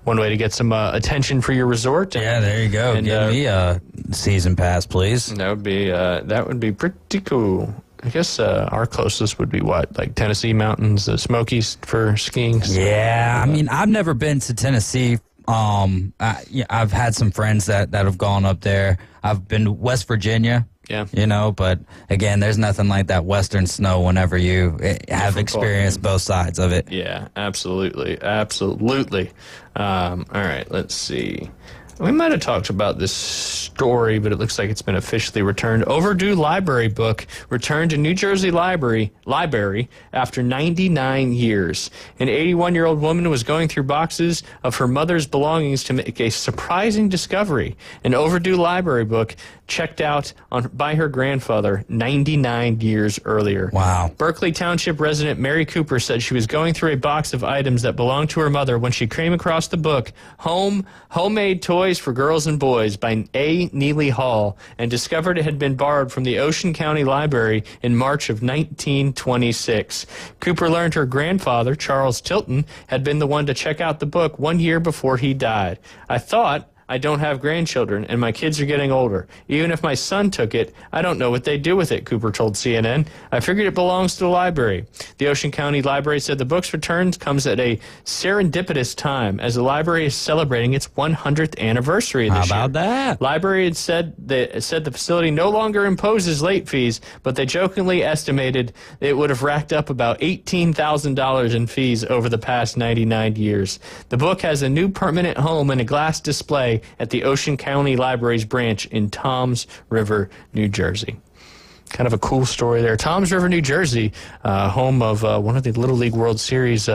One way to get some attention for your resort. Yeah, there you go. And, Give me a season pass, please. That would be pretty cool. I guess our closest would be what, like Tennessee mountains, the Smokies for skiing. Yeah, I mean, I've never been to Tennessee. I've had some friends that have gone up there. I've been to West Virginia. Yeah. You know, but again, there's nothing like that Western snow whenever you have experienced both sides of it. Yeah, absolutely. Absolutely. All right, let's see. We might have talked about this story, but it looks like it's been officially returned. Overdue library book returned to New Jersey Library after 99 years. An 81-year-old woman was going through boxes of her mother's belongings to make a surprising discovery. An overdue library book checked out by her grandfather 99 years earlier. Wow. Berkeley Township resident Mary Cooper said she was going through a box of items that belonged to her mother when she came across the book Homemade Toys for Girls and Boys by A. Neely Hall and discovered it had been borrowed from the Ocean County Library in March of 1926. Cooper learned her grandfather, Charles Tilton, had been the one to check out the book 1 year before he died. I thought, I don't have grandchildren, and my kids are getting older. Even if my son took it, I don't know what they'd do with it, Cooper told CNN. I figured it belongs to the library. The Ocean County Library said the book's return comes at a serendipitous time as the library is celebrating its 100th anniversary this year. How about that? Library had said the facility no longer imposes late fees, but they jokingly estimated it would have racked up about $18,000 in fees over the past 99 years. The book has a new permanent home and a glass display at the Ocean County Library's branch in Toms River, New Jersey. Kind of a cool story there. Toms River, New Jersey, home of one of the Little League World Series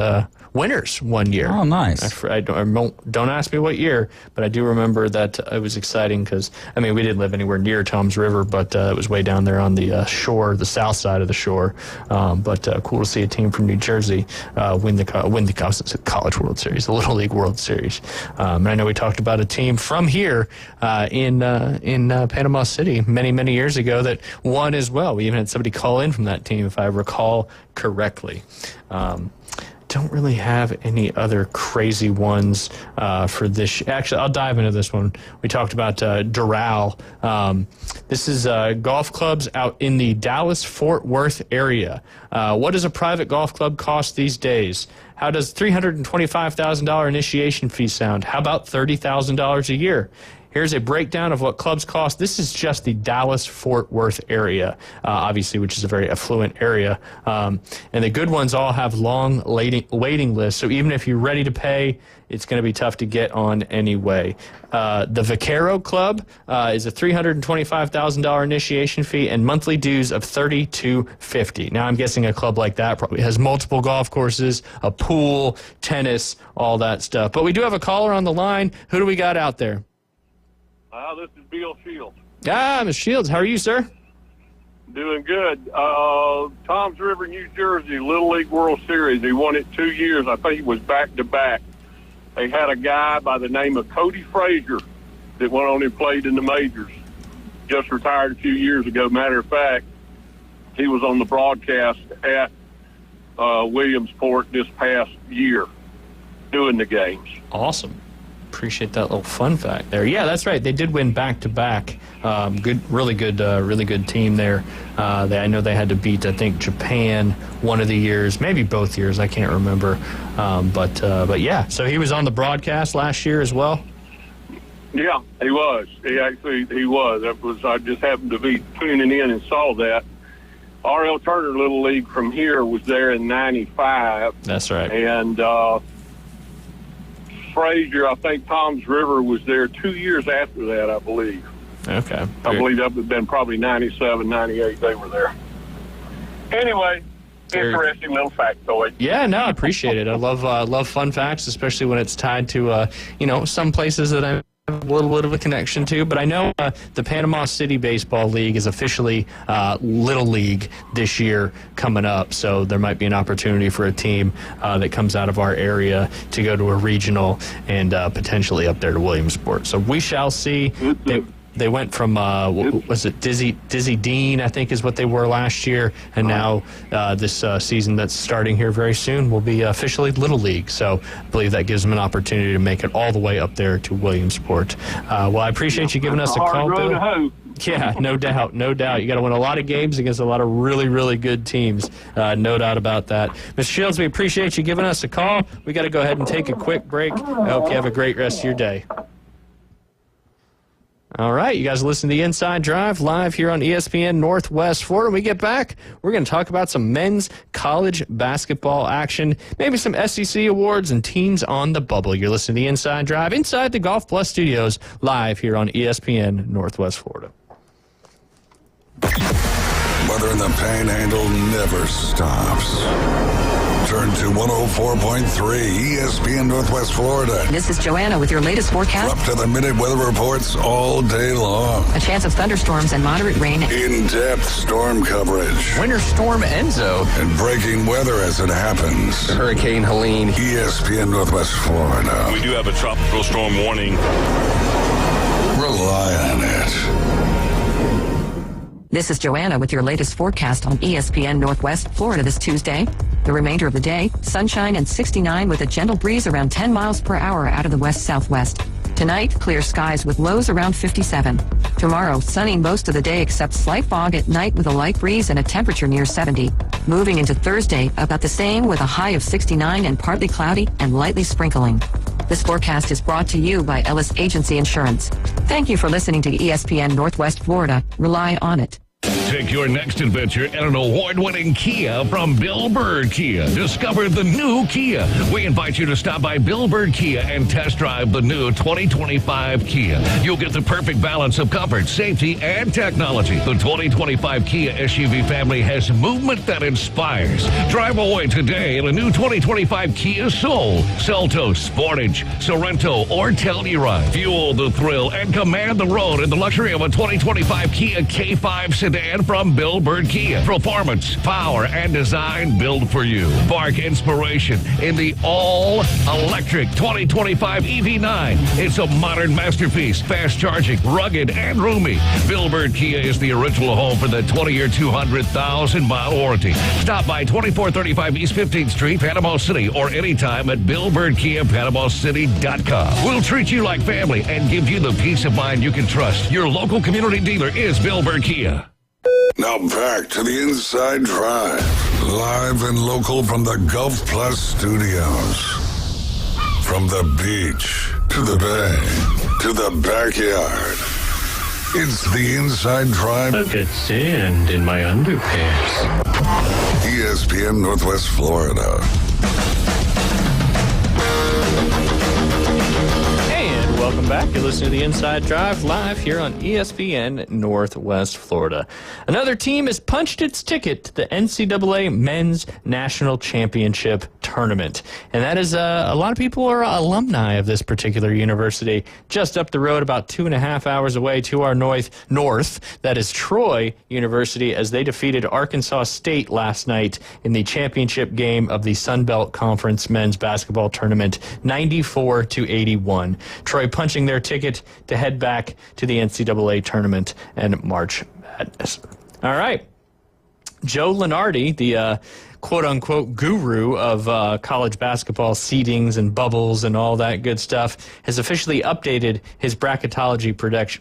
winners one year. Oh, nice. Don't ask me what year, but I do remember that it was exciting because, I mean, we didn't live anywhere near Toms River, but it was way down there on the shore, the south side of the shore. But cool to see a team from New Jersey win the College World Series, the Little League World Series. And I know we talked about a team from here in Panama City many years ago that won as well. We even had somebody call in from that team, if I recall correctly. Don't really have any other crazy ones for this. Actually, I'll dive into this one. We talked about Doral. This is golf clubs out in the Dallas-Fort Worth area. What does a private golf club cost these days? How does $325,000 initiation fee sound? How about $30,000 a year? Here's a breakdown of what clubs cost. This is just the Dallas-Fort Worth area, obviously, which is a very affluent area. And the good ones all have long waiting lists, so even if you're ready to pay, it's going to be tough to get on anyway. The Vaquero Club is a $325,000 initiation fee and monthly dues of $3,250. Now, I'm guessing a club like that probably has multiple golf courses, a pool, tennis, all that stuff. But we do have a caller on the line. Who do we got out there? This is Bill Shields. Mr. Shields. How are you, sir? Doing good. Toms River, New Jersey, Little League World Series. He won it 2 years. I think it was back-to-back. They had a guy by the name of Cody Frazier that went on and played in the majors. Just retired a few years ago. Matter of fact, he was on the broadcast at Williamsport this past year doing the games. Awesome. Appreciate that little fun fact there. Yeah, that's right. They did win back-to-back. Really good team there. I know they had to beat, I think, Japan one of the years, maybe both years. I can't remember. But yeah, so he was on the broadcast last year as well. Yeah, he was. He was. I just happened to be tuning in and saw that. R.L. Turner Little League from here was there in '95. That's right. And Frazier, I think Toms River was there 2 years after that, I believe. Okay. I believe that would have been probably 97, 98 they were there. Anyway, interesting little factoid. Yeah, no, I appreciate it. I love fun facts, especially when it's tied to, some places that I have a little bit of a connection to. But I know the Panama City Baseball League is officially Little League this year coming up, so there might be an opportunity for a team that comes out of our area to go to a regional and potentially up there to Williamsport. So we shall see. They went from, was it Dizzy Dean, I think is what they were last year, and now this season that's starting here very soon will be officially Little League. So I believe that gives them an opportunity to make it all the way up there to Williamsport. Well, I appreciate you giving us a call, Bill. Yeah, no doubt. You got to win a lot of games against a lot of really, really good teams. No doubt about that. Mr. Shields, we appreciate you giving us a call. We got to go ahead and take a quick break. I hope you have a great rest of your day. All right, you guys listen to the Inside Drive live here on ESPN Northwest Florida. When we get back, we're going to talk about some men's college basketball action, maybe some SEC awards and teams on the bubble. You're listening to the Inside Drive inside the Golf Plus studios live here on ESPN Northwest Florida. Weather in the Panhandle never stops. Turn to 104.3 ESPN Northwest Florida. This is Joanna with your latest forecast. Up to the minute weather reports all day long. A chance of thunderstorms and moderate rain. In-depth storm coverage. Winter Storm Enzo. And breaking weather as it happens. Hurricane Helene. ESPN Northwest Florida. We do have a tropical storm warning. Rely on it. This is Joanna with your latest forecast on ESPN Northwest Florida this Tuesday. The remainder of the day, sunshine and 69 with a gentle breeze around 10 miles per hour out of the west-southwest. Tonight, clear skies with lows around 57. Tomorrow, sunny most of the day except slight fog at night with a light breeze and a temperature near 70. Moving into Thursday, about the same with a high of 69 and partly cloudy and lightly sprinkling. This forecast is brought to you by Ellis Agency Insurance. Thank you for listening to ESPN Northwest Florida. Rely on it. Take your next adventure in an award-winning Kia from Bill Bird Kia. Discover the new Kia. We invite you to stop by Bill Bird Kia and test drive the new 2025 Kia. You'll get the perfect balance of comfort, safety, and technology. The 2025 Kia SUV family has movement that inspires. Drive away today in a new 2025 Kia Soul, Seltos, Sportage, Sorento, or Telluride. Fuel the thrill and command the road in the luxury of a 2025 Kia K5 sedan from Bill Bird Kia. Performance, power, and design built for you. Spark inspiration in the all-electric 2025 EV9. It's a modern masterpiece, fast charging, rugged, and roomy. Bill Bird Kia is the original home for the 20-year, 200,000-mile warranty. Stop by 2435 East 15th Street, Panama City, or anytime at BillBirdKia.PanamaCity.com. We'll treat you like family and give you the peace of mind you can trust. Your local community dealer is Bill Bird Kia. Now back to the Inside Drive, live and local from the Gulf Plus studios. From the beach to the bay, to the backyard. It's the Inside Drive. I've got sand in my underpants. ESPN Northwest Florida. And welcome back. You're listening to the Inside Drive live here on ESPN Northwest Florida. Another team has punched its ticket to the NCAA Men's National Championship Tournament. And that is, a lot of people are alumni of this particular university. Just up the road, about 2.5 hours away to our north, that is Troy University, as they defeated Arkansas State last night in the championship game of the Sun Belt Conference Men's Basketball Tournament, 94-81. Troy punching their ticket to head back to the NCAA tournament and March Madness. All right. Joe Lunardi, the quote-unquote guru of college basketball seedings and bubbles and all that good stuff, has officially updated his bracketology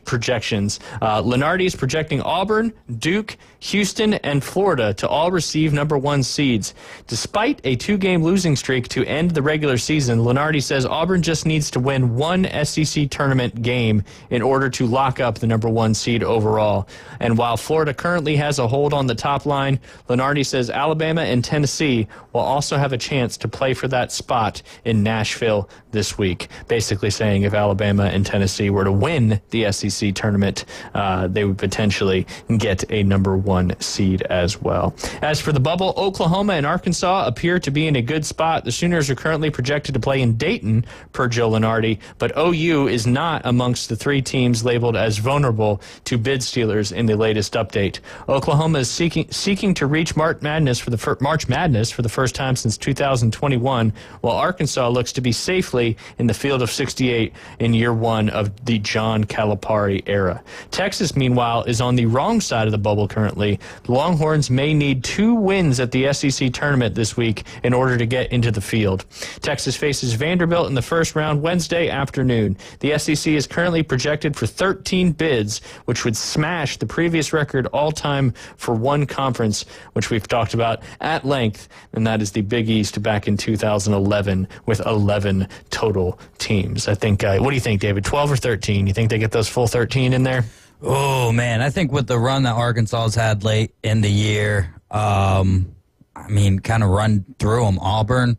projections. Lunardi is projecting Auburn, Duke, Houston, and Florida to all receive number 1 seeds. Despite a 2-game losing streak to end the regular season, Lunardi says Auburn just needs to win 1 SEC tournament game in order to lock up the number 1 seed overall. And while Florida currently has a hold on the top line, Lunardi says Alabama and Tennessee will also have a chance to play for that spot in Nashville this week. Basically saying if Alabama and Tennessee were to win the SEC tournament, they would potentially get a number 1 seed as well. As for the bubble, Oklahoma and Arkansas appear to be in a good spot. The Sooners are currently projected to play in Dayton, per Joe Lunardi, but OU is not amongst the 3 teams labeled as vulnerable to bid stealers in the latest update. Oklahoma is seeking to reach March Madness for the first time since 2021, while Arkansas looks to be safely in the field of 68 in year 1 of the John Calipari era. Texas, meanwhile, is on the wrong side of the bubble currently. The Longhorns may need 2 wins at the SEC tournament this week in order to get into the field. Texas faces Vanderbilt in the first round Wednesday afternoon. The SEC is currently projected for 13 bids, which would smash the previous record all-time for one conference, which we've talked about at length, and that is the Big East back in 2011 with 11 total teams. I think, what do you think, David, 12 or 13? You think they get those full 13 in there? Oh, man, I think with the run that Arkansas's had late in the year, kind of run through them. Auburn,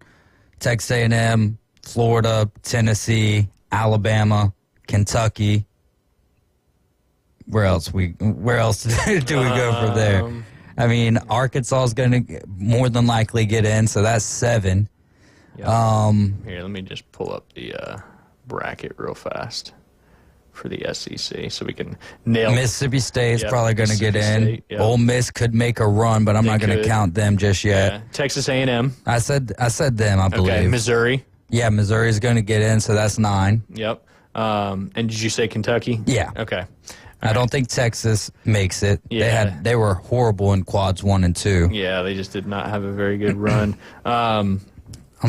Texas A&M, Florida, Tennessee, Alabama, Kentucky. Where else do we go from there? Arkansas is going to more than likely get in, so that's 7. Yep. Here, let me just pull up the bracket real fast for the SEC so we can nail Mississippi State's probably going to get in. Yep. Ole Miss could make a run, but I'm not going to count them just yet. Yeah. Texas A&M. I said them, I believe. Okay, Missouri. Yeah, Missouri's going to get in, so that's 9. Yep. And did you say Kentucky? Yeah. Okay. I don't think Texas makes it. Yeah. They were horrible in quads 1 and 2. Yeah, they just did not have a very good run. I'm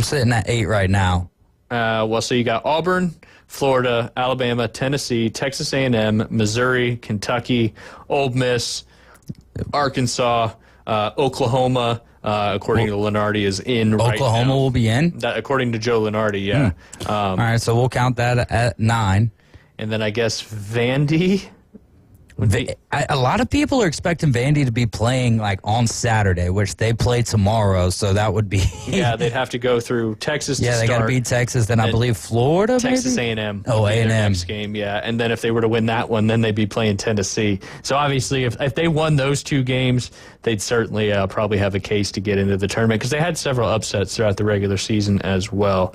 sitting at 8 right now. So you got Auburn, Florida, Alabama, Tennessee, Texas A&M, Missouri, Kentucky, Ole Miss, Arkansas, Oklahoma. According to Lunardi, is in right now. Oklahoma will be in? That, according to Joe Lunardi, yeah. All right, so we'll count that at 9. And then I guess Vandy. A lot of people are expecting Vandy to be playing like on Saturday, which they play tomorrow, so that would be... Yeah, they'd have to go through Texas to start. Yeah, they got to beat Texas, then I believe Florida, Texas maybe? A&M. Oh, A&M. Next game, yeah. And then if they were to win that one, then they'd be playing Tennessee. So obviously, if they won those 2 games, they'd certainly probably have a case to get into the tournament, because they had several upsets throughout the regular season as well.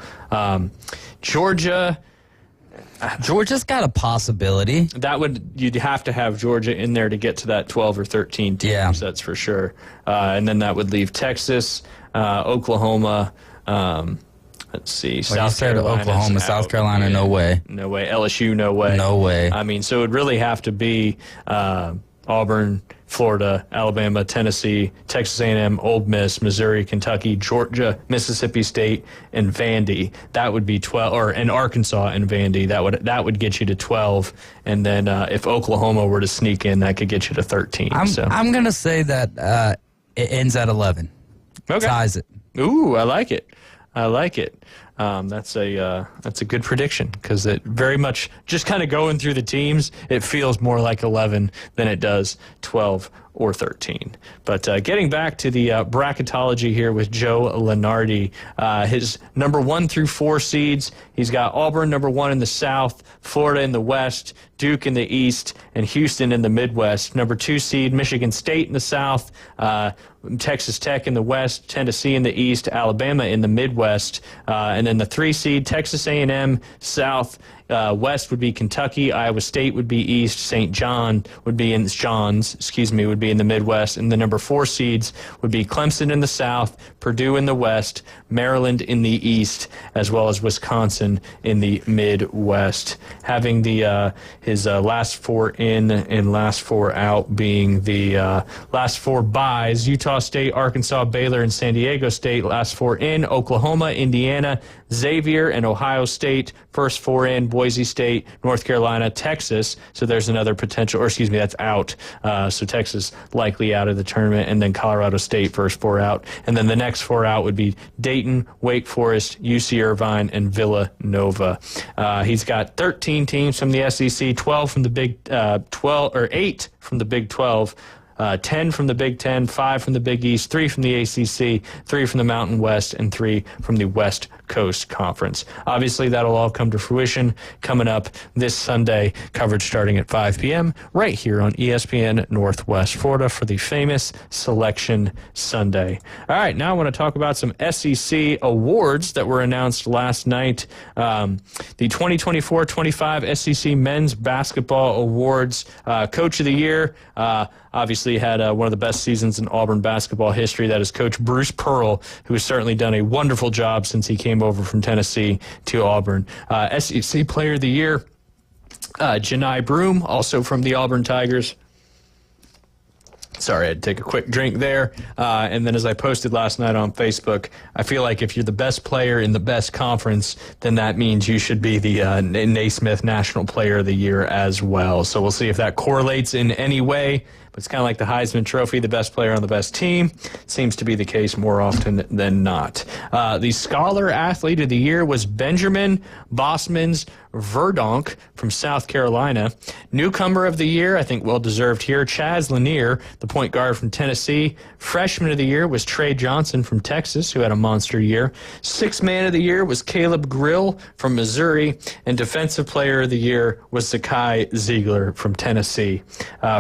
Georgia's got a possibility. You'd have to have Georgia in there to get to that 12 or 13 teams, that's for sure. And then that would leave Texas, Oklahoma, let's see, South Carolina. Oklahoma, South Carolina, no way. No way. LSU, no way. No way. So it would really have to be Auburn, Florida, Alabama, Tennessee, Texas A&M, Ole Miss, Missouri, Kentucky, Georgia, Mississippi State, and Vandy. That would be 12, and Arkansas and Vandy. That would get you to 12. And then if Oklahoma were to sneak in, that could get you to 13. I'm going to say that it ends at 11. Okay. Ties it. Ooh, I like it. That's a good prediction because it very much just kind of going through the teams, it feels more like 11 than it does 12 or 13. But getting back to the bracketology here with Joe Lunardi, his number 1 through 4 seeds, he's got Auburn number 1 in the South, Florida in the West, Duke in the East, and Houston in the Midwest. Number 2 seed, Michigan State in the South, Texas Tech in the West, Tennessee in the East, Alabama in the Midwest, and then the 3 seed, Texas A&M South. West would be Kentucky, Iowa State would be East, St. John would be in the Midwest, and the number 4 seeds would be Clemson in the South, Purdue in the West, Maryland in the East, as well as Wisconsin in the Midwest. Having the his last 4 in and last 4 out being the last 4 byes: Utah State, Arkansas, Baylor, and San Diego State. Last 4 in: Oklahoma, Indiana, Xavier, and Ohio State. First 4 in: Boise State, North Carolina, Texas. So there's another potential, that's out. So Texas likely out of the tournament, and then Colorado State first 4 out. And then the next 4 out would be Dayton, Wake Forest, UC Irvine, and Villanova. He's got 13 teams from the SEC, 12 from the Big 8 from the Big 12. 10 from the Big 10, 5 from the Big East, 3 from the ACC, 3 from the Mountain West, and 3 from the West Coast Conference. Obviously, that'll all come to fruition coming up this Sunday. Coverage starting at 5 p.m. right here on ESPN Northwest Florida for the famous Selection Sunday. All right, now I want to talk about some SEC awards that were announced last night. The 2024-25 SEC Men's Basketball Awards. Coach of the Year, obviously had one of the best seasons in Auburn basketball history. That is Coach Bruce Pearl, who has certainly done a wonderful job since he came over from Tennessee to Auburn. SEC Player of the Year, Janai Broome, also from the Auburn Tigers. Sorry, I had to take a quick drink there. And then as I posted last night on Facebook, I feel like if you're the best player in the best conference, then that means you should be the Naismith National Player of the Year as well. So we'll see if that correlates in any way. But it's kind of like the Heisman Trophy, the best player on the best team. Seems to be the case more often than not. The Scholar Athlete of the Year was Benjamin Bosmans Verdonk from South Carolina. Newcomer of the Year, I think well-deserved here, Chaz Lanier, the point guard from Tennessee. Freshman of the Year was Trey Johnson from Texas, who had a monster year. Sixth Man of the Year was Caleb Grill from Missouri. And Defensive Player of the Year was Zakai Ziegler from Tennessee.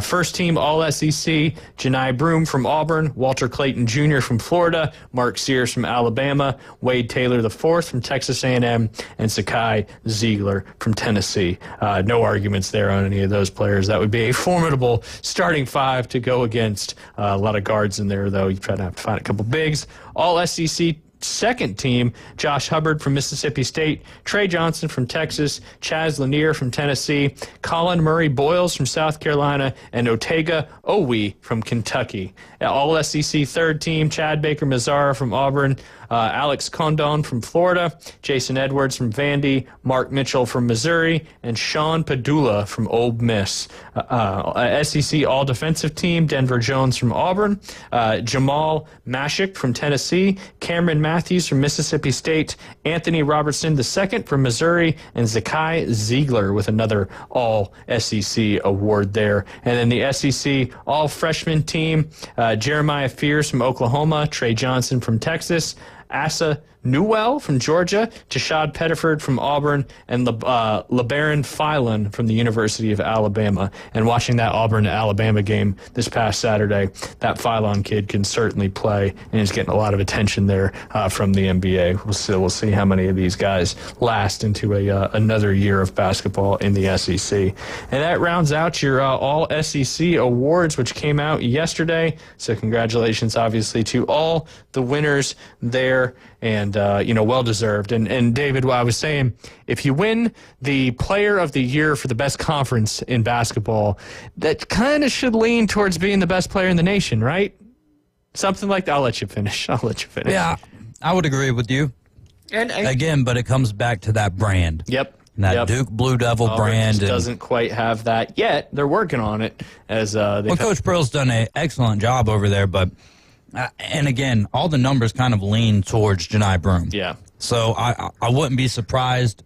First team All-SEC, Janai Broome from Auburn, Walter Clayton Jr. from Florida, Mark Sears from Alabama, Wade Taylor IV from Texas A&M, and Zakai Ziegler from Tennessee. No arguments there on any of those players. That would be a formidable starting 5 to go against. A lot of guards in there, though. You try to have to find a couple bigs. All-SEC second team, Josh Hubbard from Mississippi State, Trey Johnson from Texas, Chaz Lanier from Tennessee, Colin Murray Boyles from South Carolina, and Otega Owe from Kentucky. All-SEC third team, Chad Baker-Mazzara from Auburn, Alex Condon from Florida, Jason Edwards from Vandy, Mark Mitchell from Missouri, and Sean Padula from Ole Miss. SEC All-Defensive Team, Denver Jones from Auburn, Jamal Mashik from Tennessee, Cameron Matthews from Mississippi State, Anthony Robertson II from Missouri, and Zakai Ziegler with another All-SEC award there. And then the SEC All-Freshman Team, Jeremiah Fears from Oklahoma, Trey Johnson from Texas, Asa Newell from Georgia, Tashad Pettiford from Auburn, and LeBaron Philon from the University of Alabama. And watching that Auburn-Alabama game this past Saturday, that Philon kid can certainly play, and he's getting a lot of attention there from the NBA. We'll see how many of these guys last into another year of basketball in the SEC. And that rounds out your All-SEC awards, which came out yesterday. So congratulations, obviously, to all the winners there. And, well-deserved. And David, what I was saying, if you win the Player of the Year for the best conference in basketball, that kind of should lean towards being the best player in the nation, right? Something like that. I'll let you finish. Yeah, I would agree with you. And again, but it comes back to that brand. Yep. That Duke Blue Devil brand. Doesn't quite have that yet. They're working on it. Coach Pearl's done an excellent job over there, but... and again, all the numbers kind of lean towards Janai Broome. Yeah. So I wouldn't be surprised.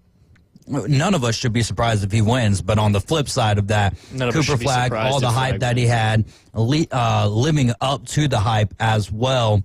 None of us should be surprised if he wins. But on the flip side of that, Cooper Flagg, all the hype that he had, living up to the hype as well.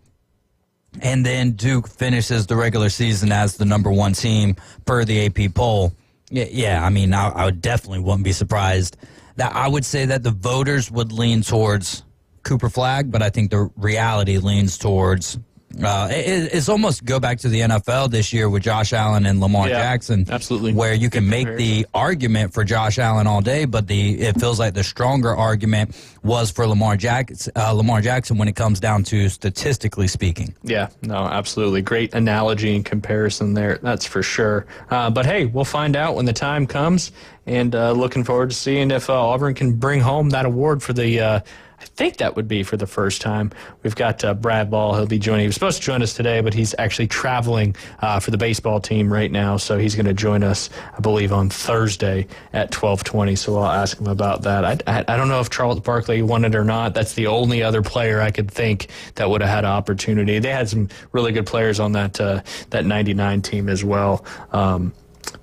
And then Duke finishes the regular season as the number 1 team per the AP poll. Yeah, I mean, I definitely wouldn't be surprised. That I would say that the voters would lean towards Cooper Flagg, but I think the reality leans towards it's almost go back to the NFL this year with Josh Allen and Lamar Jackson. Absolutely. Where you can make the argument for Josh Allen all day, but it feels like the stronger argument was for Lamar Jackson when it comes down to statistically speaking. Yeah, no, absolutely. Great analogy and comparison there. That's for sure. But hey, we'll find out when the time comes, and looking forward to seeing if Auburn can bring home that award for the I think that would be for the first time. We've got Brad Ball. He'll be joining. He was supposed to join us today, but he's actually traveling for the baseball team right now. So he's going to join us, I believe, on Thursday at 12:20. So I'll ask him about that. I don't know if Charles Barkley won it or not. That's the only other player I could think that would have had an opportunity. They had some really good players on that 99 team as well.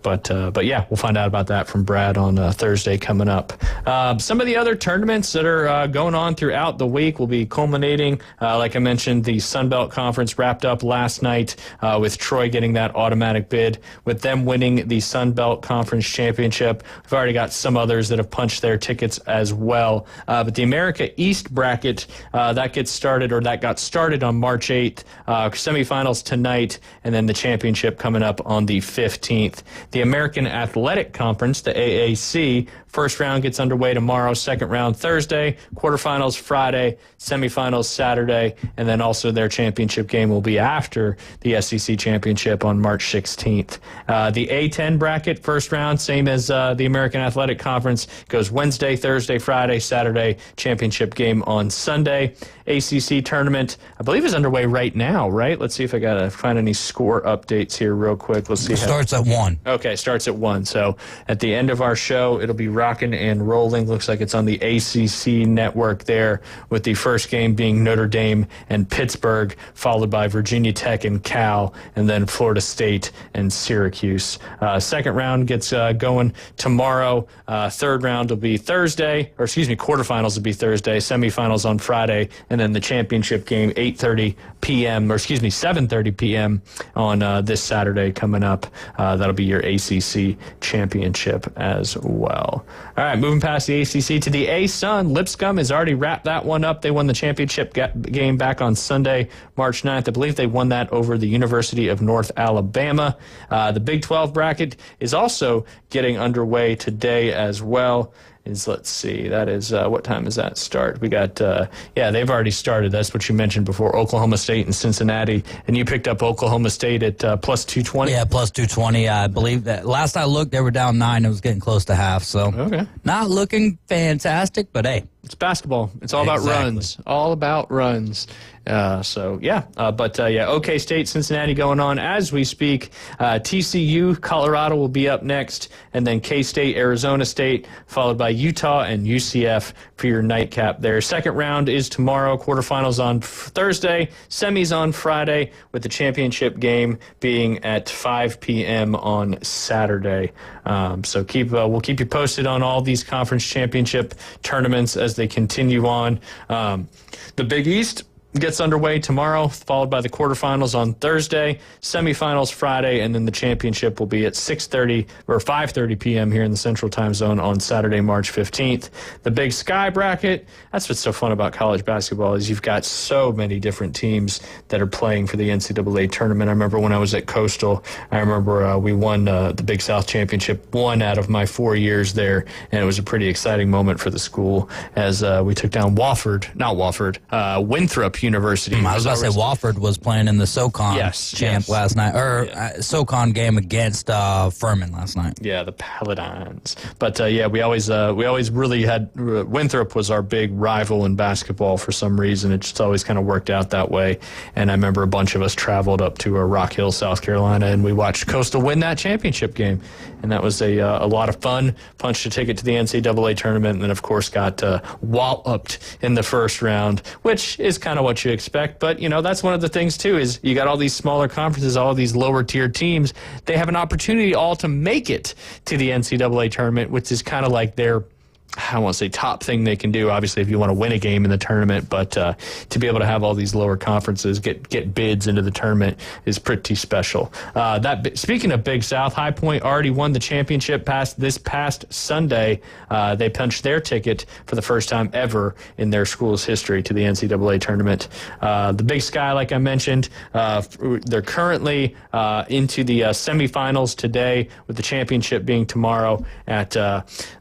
But yeah, we'll find out about that from Brad on Thursday coming up. Some of the other tournaments that are going on throughout the week will be culminating. Like I mentioned, the Sun Belt Conference wrapped up last night with Troy getting that automatic bid, with them winning the Sun Belt Conference Championship. We've already got some others that have punched their tickets as well. But the America East bracket, that got started on March 8th. Semifinals tonight, and then the championship coming up on the 15th. The American Athletic Conference, the AAC, first round gets underway tomorrow, second round Thursday, quarterfinals Friday, semifinals Saturday, and then also their championship game will be after the SEC championship on March 16th. The A10 bracket, first round, same as the American Athletic Conference, goes Wednesday, Thursday, Friday, Saturday, championship game on Sunday. ACC tournament, I believe, is underway right now, right? Let's see if I got to find any score updates here real quick. Let's see. It starts at 1. Okay, starts at 1. So at the end of our show, it'll be rocking and rolling. Looks like it's on the ACC network there, with the first game being Notre Dame and Pittsburgh, followed by Virginia Tech and Cal, and then Florida State and Syracuse. Second round gets going tomorrow. Third round will be Thursday, quarterfinals will be Thursday, semifinals on Friday, and then the championship game 7:30 p.m. on this Saturday coming up. That'll be your ACC championship as well. All right, moving past the ACC to the A-Sun. Lipscomb has already wrapped that one up. They won the championship game back on Sunday, March 9th. I believe they won that over the University of North Alabama. The Big 12 bracket is also getting underway today as well. Let's see, that is, what time does that start? We got, they've already started. That's what you mentioned before, Oklahoma State and Cincinnati. And you picked up Oklahoma State at plus 220? Yeah, plus 220. I believe that. Last I looked, they were down 9. It was getting close to half. So okay, not looking fantastic, but hey. It's basketball. It's all about runs. All about runs. OK State, Cincinnati going on as we speak. TCU, Colorado will be up next, and then K-State, Arizona State, followed by Utah and UCF for your nightcap there. Second round is tomorrow, quarterfinals on Thursday, semis on Friday, with the championship game being at 5 p.m. on Saturday. So we'll keep you posted on all these conference championship tournaments as they continue on. The Big East gets underway tomorrow, followed by the quarterfinals on Thursday, semifinals Friday, and then the championship will be at 6:30 or 5:30 p.m. here in the Central Time Zone on Saturday, March 15th. The Big Sky bracket, that's what's so fun about college basketball, is you've got so many different teams that are playing for the NCAA tournament. I remember when I was at Coastal, we won the Big South Championship 1 out of my 4 years there, and it was a pretty exciting moment for the school as we took down Winthrop University. I was about to say Wofford was playing in the SoCon last night, SoCon game against Furman last night. Yeah, the Paladins. But we always really had Winthrop was our big rival in basketball for some reason. It just always kind of worked out that way. And I remember a bunch of us traveled up to Rock Hill, South Carolina, and we watched Coastal win that championship game. And that was a lot of fun. Punched a ticket to the NCAA tournament, and then of course got walloped in the first round, which is kind of what what you expect. But, that's one of the things, too, is you got all these smaller conferences, all these lower-tier teams. They have an opportunity all to make it to the NCAA tournament, which is kind of like their, I don't want to say top thing they can do, obviously, if you want to win a game in the tournament, but to be able to have all these lower conferences get bids into the tournament is pretty special. Speaking of Big South, High Point already won the championship this past Sunday. They punched their ticket for the first time ever in their school's history to the NCAA tournament. The Big Sky, like I mentioned, they're currently into the semifinals today, with the championship being tomorrow at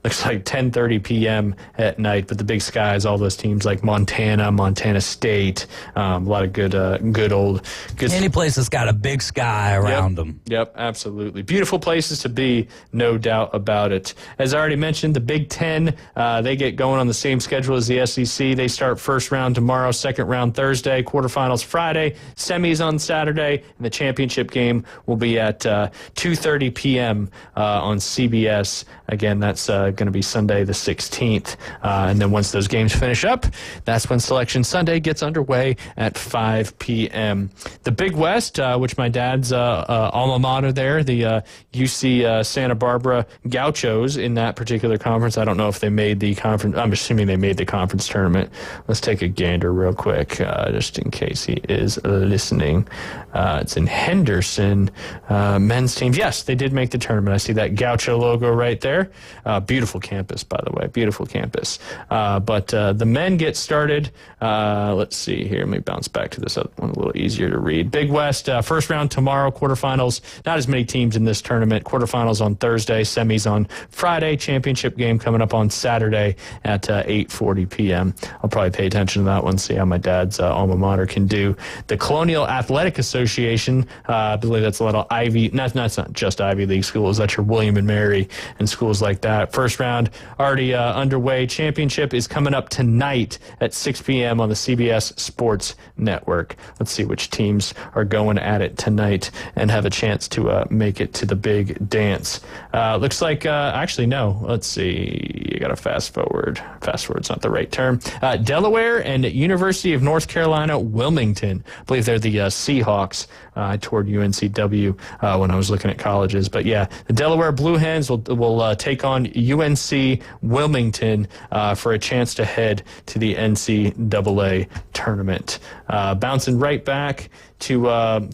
looks like 10:30 p.m. at night. But the Big Sky is all those teams like Montana State, a lot of good any place that's got a big sky around them. Yep, absolutely. Beautiful places to be, no doubt about it. As I already mentioned, the Big Ten, they get going on the same schedule as the SEC. They start first round tomorrow, second round Thursday, quarterfinals Friday, semis on Saturday, and the championship game will be at 2:30 p.m. On CBS. Again, that's going to be Sunday the 16th. And then once those games finish up, that's when Selection Sunday gets underway at 5 p.m. The Big West, which my dad's alma mater there, the UC Santa Barbara Gauchos in that particular conference. I don't know if they made the conference. I'm assuming they made the conference tournament. Let's take a gander real quick, just in case he is listening. It's in Henderson. Men's teams. Yes, they did make the tournament. I see that Gaucho logo right there. Beautiful campus, by the way. Beautiful campus. But the men get started. Let's see here. Let me bounce back to this other one, a little easier to read. Big West, first round tomorrow, quarterfinals. Not as many teams in this tournament. Quarterfinals on Thursday, semis on Friday. Championship game coming up on Saturday at 8:40 p.m. I'll probably pay attention to that one, see how my dad's alma mater can do. The Colonial Athletic Association, I believe that's a lot of that's not just Ivy League schools. That's your William and Mary and schools like that. First round already underway. Championship is coming up tonight at 6 p.m. on the CBS Sports Network. Let's see which teams are going at it tonight and have a chance to make it to the big dance. Looks like, actually, no. Let's see. You got to fast forward. Fast forward's not the right term. Delaware and University of North Carolina, Wilmington. I believe they're the Seahawks. I toured UNCW when I was looking at colleges. But, yeah, the Delaware Blue Hens will take on UNC Wilmington for a chance to head to the NCAA tournament. Bouncing right back to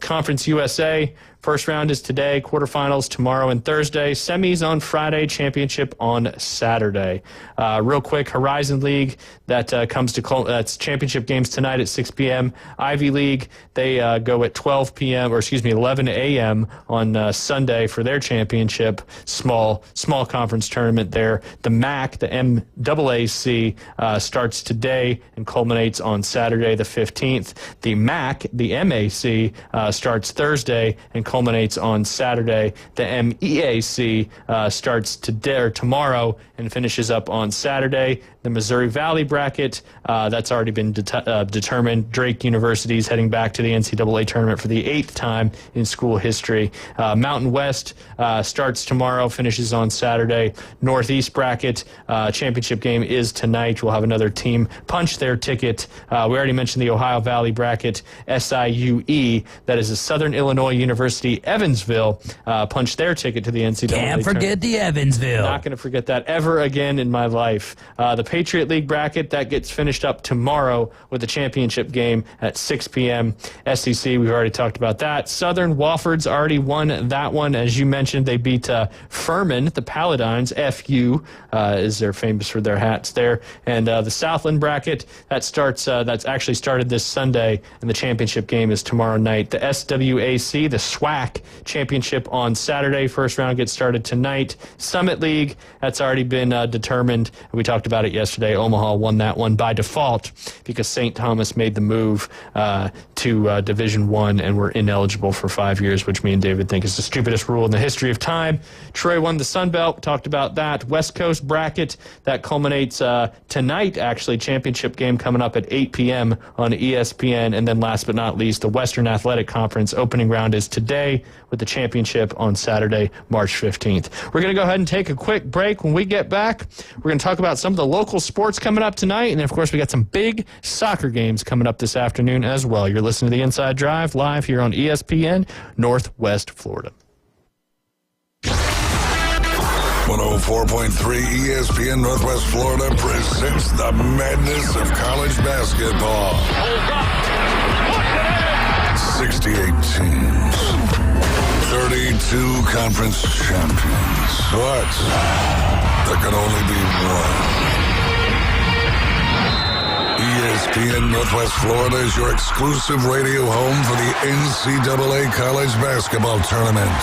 Conference USA. First round is today, quarterfinals tomorrow and Thursday, semis on Friday, championship on Saturday. Real quick, Horizon League, that comes to that's championship games tonight at 6 p.m. Ivy League, they go at 11 a.m. on Sunday for their championship, small conference tournament there. The MAC, the MAAC, starts today and culminates on Saturday the 15th. The MAC, the MAC, starts Thursday and culminates on Saturday. The MEAC starts today or tomorrow and finishes up on Saturday. The Missouri Valley bracket, that's already been determined. Drake University is heading back to the NCAA tournament for the 8th time in school history. Mountain West starts tomorrow, finishes on Saturday. Northeast bracket, championship game is tonight. We'll have another team punch their ticket. We already mentioned the Ohio Valley bracket, SIUE, that is a Southern Illinois University, Evansville, punch their ticket to the NCAA Can't forget the Evansville. Not going to forget that ever again in my life. The Patriot League bracket, that gets finished up tomorrow with the championship game at 6 p.m. SEC, we've already talked about that. Southern Wofford's already won that one. As you mentioned, they beat Furman, the Paladins. FU is they're famous for their hats there. And the Southland bracket, that's actually started this Sunday, and the championship game is tomorrow night. The SWAC, the SWAC championship on Saturday. First round gets started tonight. Summit League, that's already been determined. We talked about it yesterday. Omaha won that one by default because St. Thomas made the move to Division I and were ineligible for 5 years, which me and David think is the stupidest rule in the history of time. Troy won the Sun Belt. Talked about that. West Coast bracket, that culminates tonight, actually. Championship game coming up at 8 p.m. on ESPN. And then last but not least, the Western Athletic Conference opening round is today with the championship on Saturday, March 15th. We're going to go ahead and take a quick break. When we get back, we're going to talk about some of the local local sports coming up tonight. And, of course, we got some big soccer games coming up this afternoon as well. You're listening to The Inside Drive live here on ESPN Northwest Florida. 104.3 ESPN Northwest Florida presents the madness of college basketball. 68 teams, 32 conference champions, but there can only be one. ESPN Northwest Florida is your exclusive radio home for the NCAA College Basketball Tournament.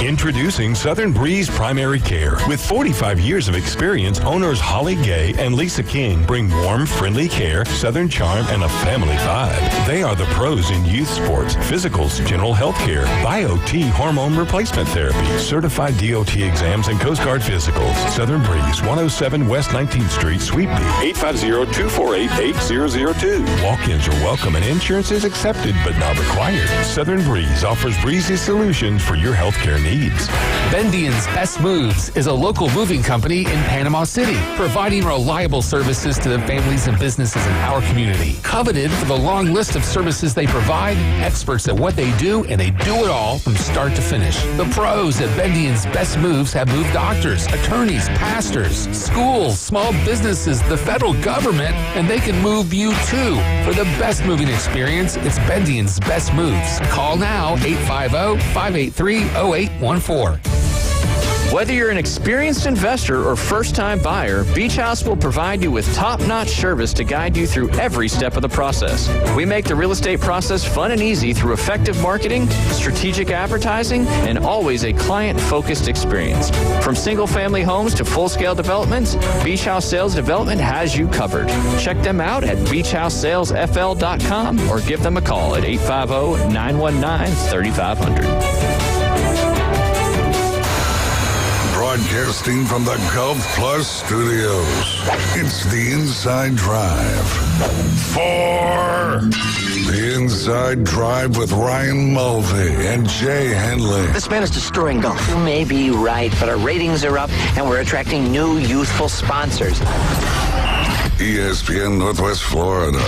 Introducing Southern Breeze Primary Care. With 45 years of experience, owners Holly Gay and Lisa King bring warm, friendly care, Southern charm, and a family vibe. They are the pros in youth sports, physicals, general health care, Bio-T hormone replacement therapy, certified DOT exams, and Coast Guard physicals. Southern Breeze, 107 West 19th Street, Suite B, 850-248-8002. Walk-ins are welcome and insurance is accepted but not required. Southern Breeze offers breezy solutions for your health care needs. Bendian's Best Moves is a local moving company in Panama City, providing reliable services to the families and businesses in our community. Coveted for the long list of services they provide, experts at what they do, and they do it all from start to finish. The pros at Bendian's Best Moves have moved doctors, attorneys, pastors, schools, small businesses, the federal government, and they can move you too. For the best moving experience, it's Bendian's Best Moves. Call now, 850-583-0814. Whether you're an experienced investor or first-time buyer, Beach House will provide you with top-notch service to guide you through every step of the process. We make the real estate process fun and easy through effective marketing, strategic advertising, and always a client-focused experience. From single-family homes to full-scale developments, Beach House Sales Development has you covered. Check them out at beachhousesalesfl.com or give them a call at 850-919-3500. Broadcasting from the Gulf Plus Studios, it's the Inside Drive. For the Inside Drive with Ryan Mulvey and Jay Henley. This man is destroying golf. You may be right, but our ratings are up and we're attracting new youthful sponsors. ESPN Northwest Florida.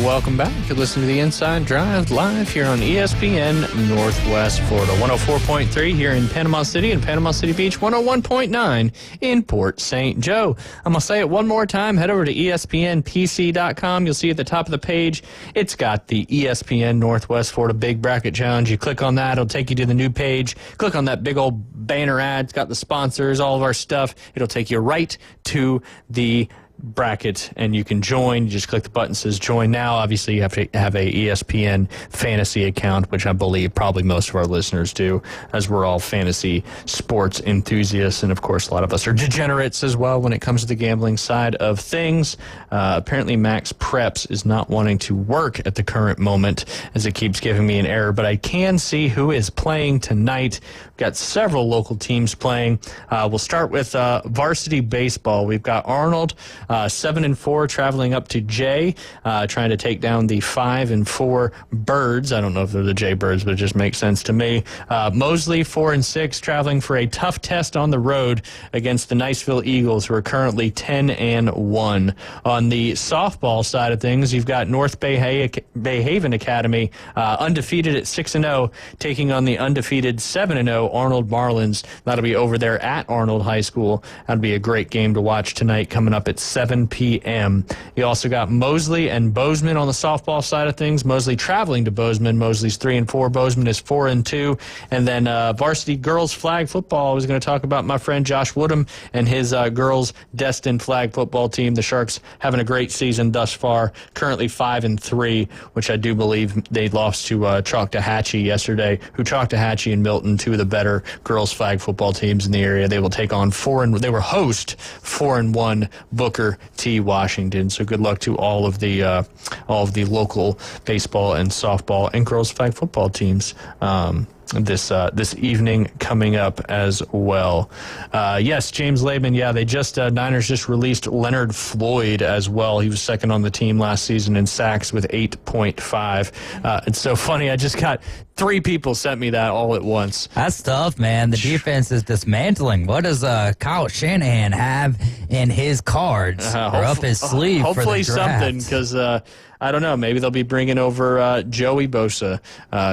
Welcome back. You're listening to the Inside Drive live here on ESPN Northwest Florida. 104.3 here in Panama City and Panama City Beach. 101.9 in Port St. Joe. I'm going to say it one more time. Head over to ESPNPC.com. You'll see at the top of the page, it's got the ESPN Northwest Florida Big Bracket Challenge. You click on that. It'll take you to the new page. Click on that big old banner ad. It's got the sponsors, all of our stuff. It'll take you right to the bracket and you can join. You just click the button that says join now. Obviously you have to have a ESPN fantasy account, which I believe probably most of our listeners do, as we're all fantasy sports enthusiasts, and of course a lot of us are degenerates as well when it comes to the gambling side of things. Apparently Max Preps is not wanting to work at the current moment as it keeps giving me an error, but I can see who is playing tonight. We've got several local teams playing. We'll start with varsity baseball. We've got Arnold 7-4 traveling up to Jay, trying to take down the 5-4 Birds. I don't know if they're the Jay Birds, but it just makes sense to me. Mosley 4-6 traveling for a tough test on the road against the Niceville Eagles, who are currently 10-1. On the softball side of things, you've got North Bayhaven Academy undefeated at 6-0, taking on the undefeated 7-0 Arnold Marlins. That'll be over there at Arnold High School. That'll be a great game to watch tonight, coming up at 7 p.m. You also got Mosley and Bozeman on the softball side of things. Mosley traveling to Bozeman. Mosley's 3-4. Bozeman is 4-2. And then varsity girls flag football. I was going to talk about my friend Josh Woodham and his girls destined flag football team. The Sharks having a great season thus far. Currently 5-3, which I do believe they lost to Choctawhatchee yesterday, who Choctawhatchee and Milton, two of the better girls flag football teams in the area. They will take on they were host 4-1 Booker T. Washington. So good luck to all of the local baseball and softball and girls flag football teams. this evening coming up as well. Yes, James Laban. Yeah, they Niners just released Leonard Floyd as well. He was second on the team last season in sacks with 8.5. It's so funny. I just got 3 people sent me that all at once. That's tough, man. The defense is dismantling. What does Kyle Shanahan have in his cards or up his sleeve? Hopefully for the draft? something, because I don't know. Maybe they'll be bringing over Joey Bosa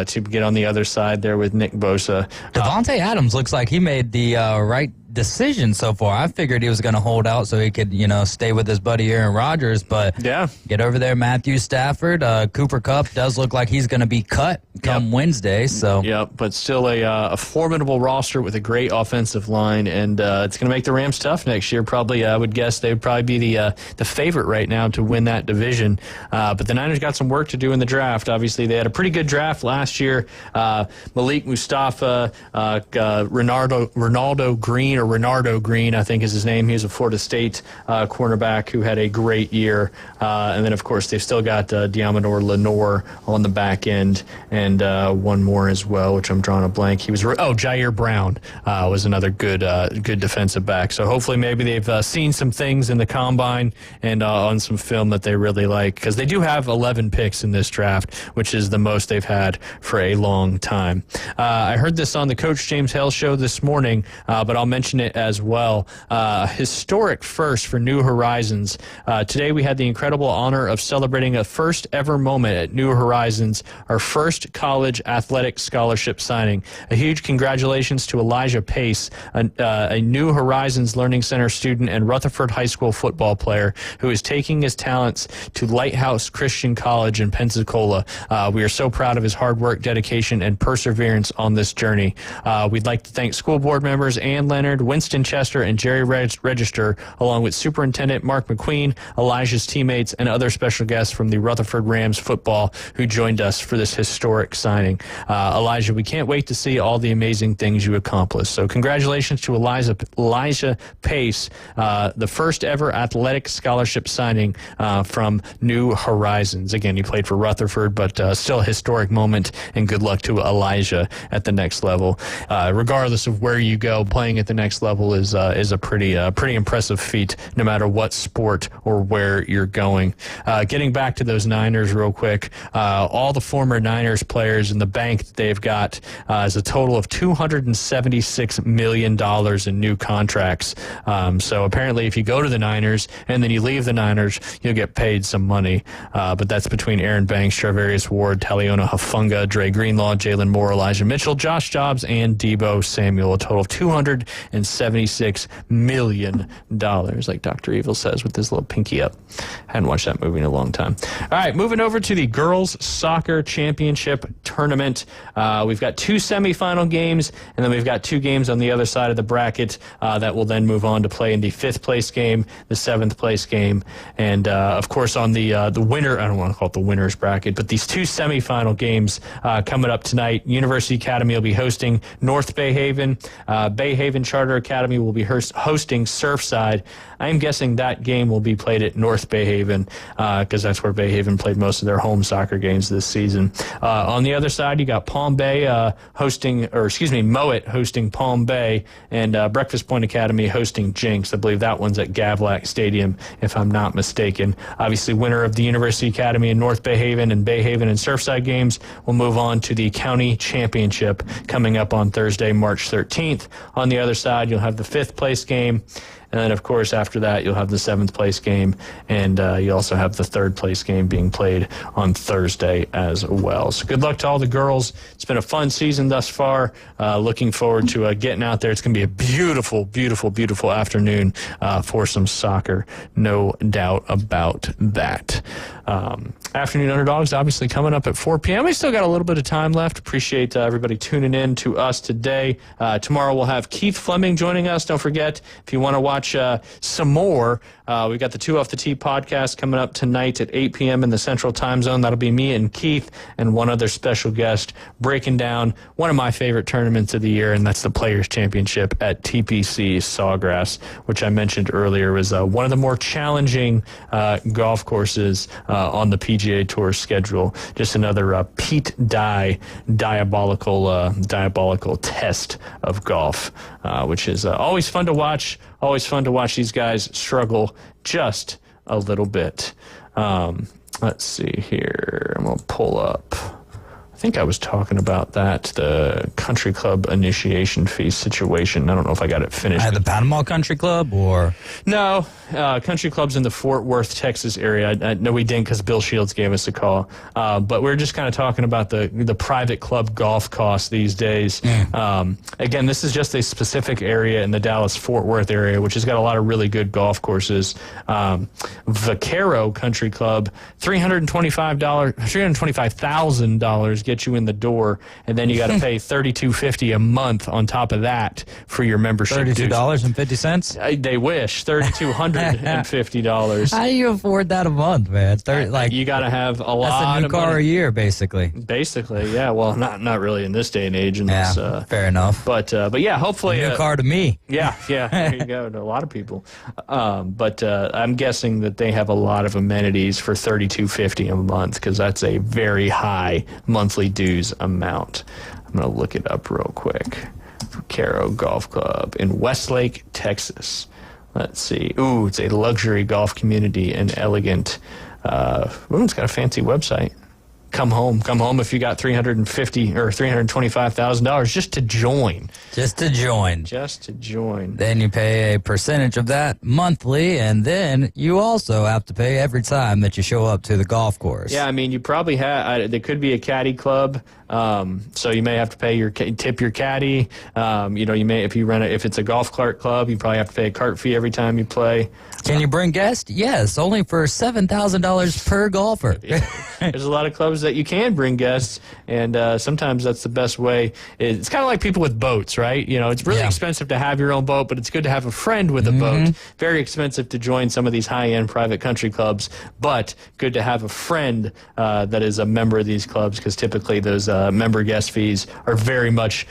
to get on the other side there with Nick Bosa. Devontae Adams looks like he made the right decision so far. I figured he was going to hold out so he could, stay with his buddy Aaron Rodgers, but get over there, Matthew Stafford. Cooper Kupp does look like he's going to be cut come Wednesday. So but still a formidable roster with a great offensive line, and it's going to make the Rams tough next year. Probably, I would guess they would probably be the favorite right now to win that division. But the Niners got some work to do in the draft. Obviously, they had a pretty good draft last year. Malik Mustafa, Renaldo Green, I think is his name. He's a Florida State cornerback who had a great year. And then, of course, they've still got Diamador Lenore on the back end, and one more as well, which I'm drawing a blank. He was Jair Brown was another good defensive back. So hopefully maybe they've seen some things in the combine and on some film that they really like, because they do have 11 picks in this draft, which is the most they've had for a long time. I heard this on the Coach James Hale show this morning, but I'll mention it as well. Historic first for New Horizons. Today we had the incredible honor of celebrating a first ever moment at New Horizons, our first college athletic scholarship signing. A huge congratulations to Elijah Pace, a New Horizons Learning Center student and Rutherford High School football player who is taking his talents to Lighthouse Christian College in Pensacola. We are so proud of his hard work, dedication, and perseverance on this journey. We'd like to thank school board members Ann Leonard, Winston Chester, and Jerry Register, along with Superintendent Mark McQueen, Elijah's teammates, and other special guests from the Rutherford Rams football who joined us for this historic signing. Elijah, we can't wait to see all the amazing things you accomplished. So congratulations to Elijah Pace, the first ever athletic scholarship signing from New Horizons. Again, he played for Rutherford, but still a historic moment, and good luck to Elijah at the next level. Regardless of where you go, playing at the next level is a pretty impressive feat, no matter what sport or where you're going. Getting back to those Niners real quick, all the former Niners players in the bank that they've got is a total of $276 million in new contracts. So apparently if you go to the Niners and then you leave the Niners, you'll get paid some money. But that's between Aaron Banks, Travarius Ward, Taliona Hafunga, Dre Greenlaw, Jalen Moore, Elijah Mitchell, Josh Dobbs, and Deebo Samuel. A total of $276 million, like Dr. Evil says with his little pinky up. Hadn't watched that movie in a long time. All right, moving over to the Girls Soccer Championship Tournament. We've got 2 semifinal games, and then we've got 2 games on the other side of the bracket that will then move on to play in the 5th place game, the 7th place game, and of course on the winner, I don't want to call it the winner's bracket, but these 2 semifinal games coming up tonight. University Academy will be hosting North Bay Haven. Bay Haven Charter Academy will be hosting Surfside. I'm guessing that game will be played at North Bay Haven because that's where Bay Haven played most of their home soccer games this season. On the other side, you got Palm Bay Mowat hosting Palm Bay, and Breakfast Point Academy hosting Jinx. I believe that one's at Gavlac Stadium, if I'm not mistaken. Obviously, winner of the University Academy in North Bay Haven and Surfside games will move on to the county championship coming up on Thursday, March 13th. On the other side, you'll have the 5th place game. And then, of course, after that, you'll have the 7th place game, and you also have the 3rd place game being played on Thursday as well. So good luck to all the girls. It's been a fun season thus far. Looking forward to getting out there. It's going to be a beautiful, beautiful, beautiful afternoon for some soccer. No doubt about that. Afternoon Underdogs obviously coming up at 4 p.m. We still got a little bit of time left. Appreciate everybody tuning in to us today. Tomorrow we'll have Keith Fleming joining us. Don't forget, if you want to watch watch some more. We've got the 2 Off the Tee podcast coming up tonight at 8 p.m. in the Central Time Zone. That'll be me and Keith and one other special guest breaking down one of my favorite tournaments of the year, and that's the Players Championship at TPC Sawgrass, which I mentioned earlier was one of the more challenging golf courses on the PGA Tour schedule. Just another Pete Dye diabolical test of golf, which is always fun to watch. Always fun to watch these guys struggle just a little bit. Let's see here. I'm going to pull up. I think I was talking about that, the country club initiation fee situation. I don't know if I got it finished. At the Panama Country Club, or? No, country clubs in the Fort Worth, Texas area. I know we didn't because Bill Shields gave us a call. But we're just kind of talking about the private club golf costs these days. Again, this is just a specific area in the Dallas-Fort Worth area, which has got a lot of really good golf courses. Vaquero Country Club, $325,000 get you in the door, and then you got to pay $32.50 a month on top of that for your membership. $32.50? They wish. $3,250. How do you afford that a month, man? You got to have a lot. That's a new car money. A year, basically. Basically, yeah. Well, not really in this day and age. Fair enough. But yeah, hopefully a new car to me. Yeah. There you go. To a lot of people. But I'm guessing that they have a lot of amenities for $32.50 a month, because that's a very high monthly dues amount. I'm going to look it up real quick. Vaquero Golf Club in Westlake, Texas. Let's see. Ooh, it's a luxury golf community and elegant. It's got a fancy website. Come home if you got $350,000 or $325,000 just to join. Just to join. Then you pay a percentage of that monthly, and then you also have to pay every time that you show up to the golf course. Yeah, I mean, you probably have. There could be a caddy club, so you may have to pay tip your caddy. You may if it's a golf cart club, you probably have to pay a cart fee every time you play. Can you bring guests? Yes, only for $7,000 per golfer. There's a lot of clubs that you can bring guests, and sometimes that's the best way. It's kind of like people with boats, right? It's really expensive to have your own boat, but it's good to have a friend with a boat. Very expensive to join some of these high-end private country clubs, but good to have a friend that is a member of these clubs, because typically those member guest fees are very much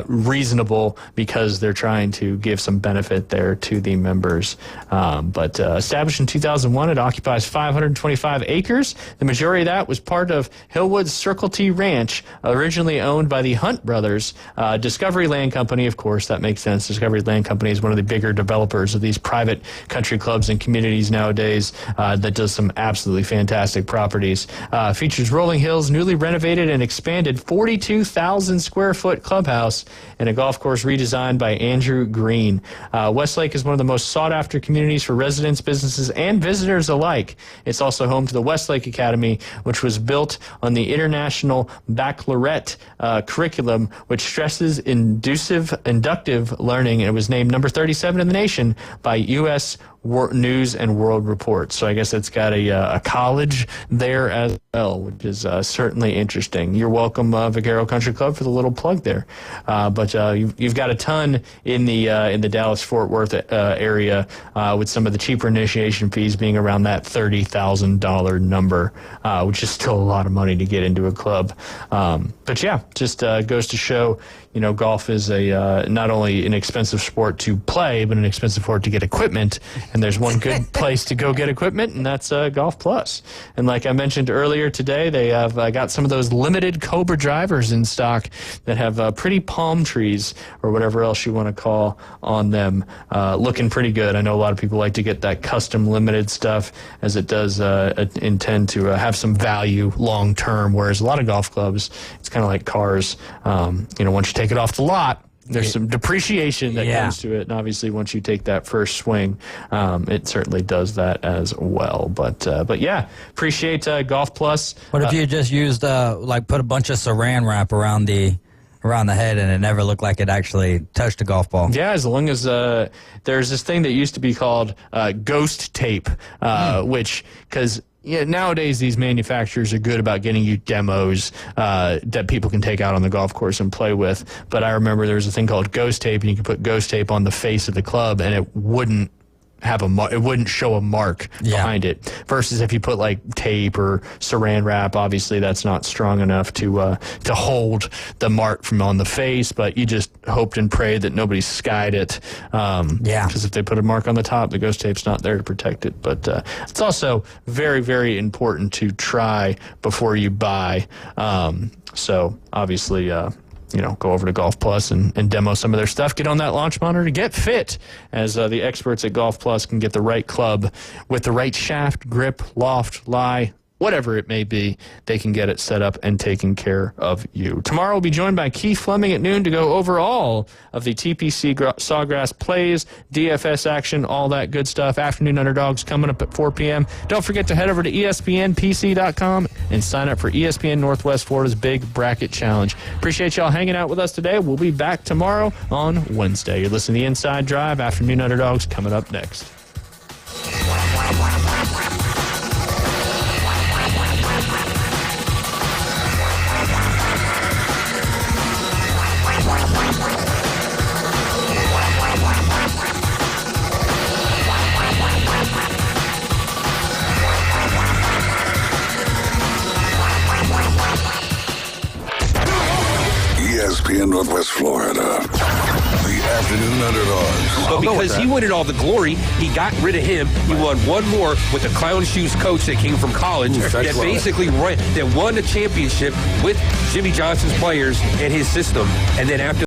reasonable, because they're trying to give some benefit there to the members. But established in 2001, it occupies 525 acres. The majority of that was part of Hillwood's Circle T Ranch, originally owned by the Hunt brothers. Discovery Land Company, of course, that makes sense. Discovery Land Company is one of the bigger developers of these private country clubs and communities nowadays, that does some absolutely fantastic properties. Features rolling hills, newly renovated and expanded 42,000 square foot clubhouse, and a golf course redesigned by Andrew Green. Westlake is one of the most sought after communities for residents, businesses, and visitors alike. It's also home to the Westlake Academy, which was built on the International Baccalaureate curriculum, which stresses inductive learning, and it was named number 37 in the nation by U.S. News and World Report. So I guess it's got a college there as well, which is certainly interesting. You're welcome, Vaquero Country Club, for the little plug there. But you've got a ton in the Dallas-Fort Worth area, with some of the cheaper initiation fees being around that $30,000 number, which is still a lot of money to get into a club. But yeah, just goes to show, golf is not only an expensive sport to play, but an expensive sport to get equipment. And there's one good place to go get equipment, and that's Golf Plus. And like I mentioned earlier today, they have got some of those limited Cobra drivers in stock that have pretty palm trees, or whatever else you want to call on them, looking pretty good. I know a lot of people like to get that custom limited stuff, as it does intend to have some value long term, whereas a lot of golf clubs, it's kind of like cars. Once you take it off the lot, there's some depreciation that comes to it, and obviously once you take that first swing, it certainly does that as well. But yeah, appreciate Golf Plus. What if you just used put a bunch of saran wrap around the head, and it never looked like it actually touched a golf ball? Yeah, as long as there's this thing that used to be called ghost tape, because nowadays these manufacturers are good about getting you demos that people can take out on the golf course and play with. But I remember there was a thing called ghost tape, and you could put ghost tape on the face of the club, and it wouldn't have it wouldn't show a mark behind it. Versus if you put like tape or saran wrap, obviously that's not strong enough to hold the mark from on the face. But you just hoped and prayed that nobody skied it. Because if they put a mark on the top, the ghost tape's not there to protect it. But it's also very, very important to try before you buy. So obviously, go over to Golf Plus and demo some of their stuff. Get on that launch monitor to get fit, as the experts at Golf Plus can get the right club with the right shaft, grip, loft, lie, whatever it may be. They can get it set up and taken care of you. Tomorrow we'll be joined by Keith Fleming at noon to go over all of the TPC Sawgrass plays, DFS action, all that good stuff. Afternoon Underdogs coming up at 4 p.m. Don't forget to head over to ESPNPC.com and sign up for ESPN Northwest Florida's Big Bracket Challenge. Appreciate y'all hanging out with us today. We'll be back tomorrow on Wednesday. You're listening to The Inside Drive. Afternoon Underdogs coming up next. ESPN Northwest Florida. The Afternoon Underdogs. But because he wanted all the glory, he got rid of him. He won one more with the Clown Shoes coach that came from college that won the championship with Jimmy Johnson's players and his system. And then after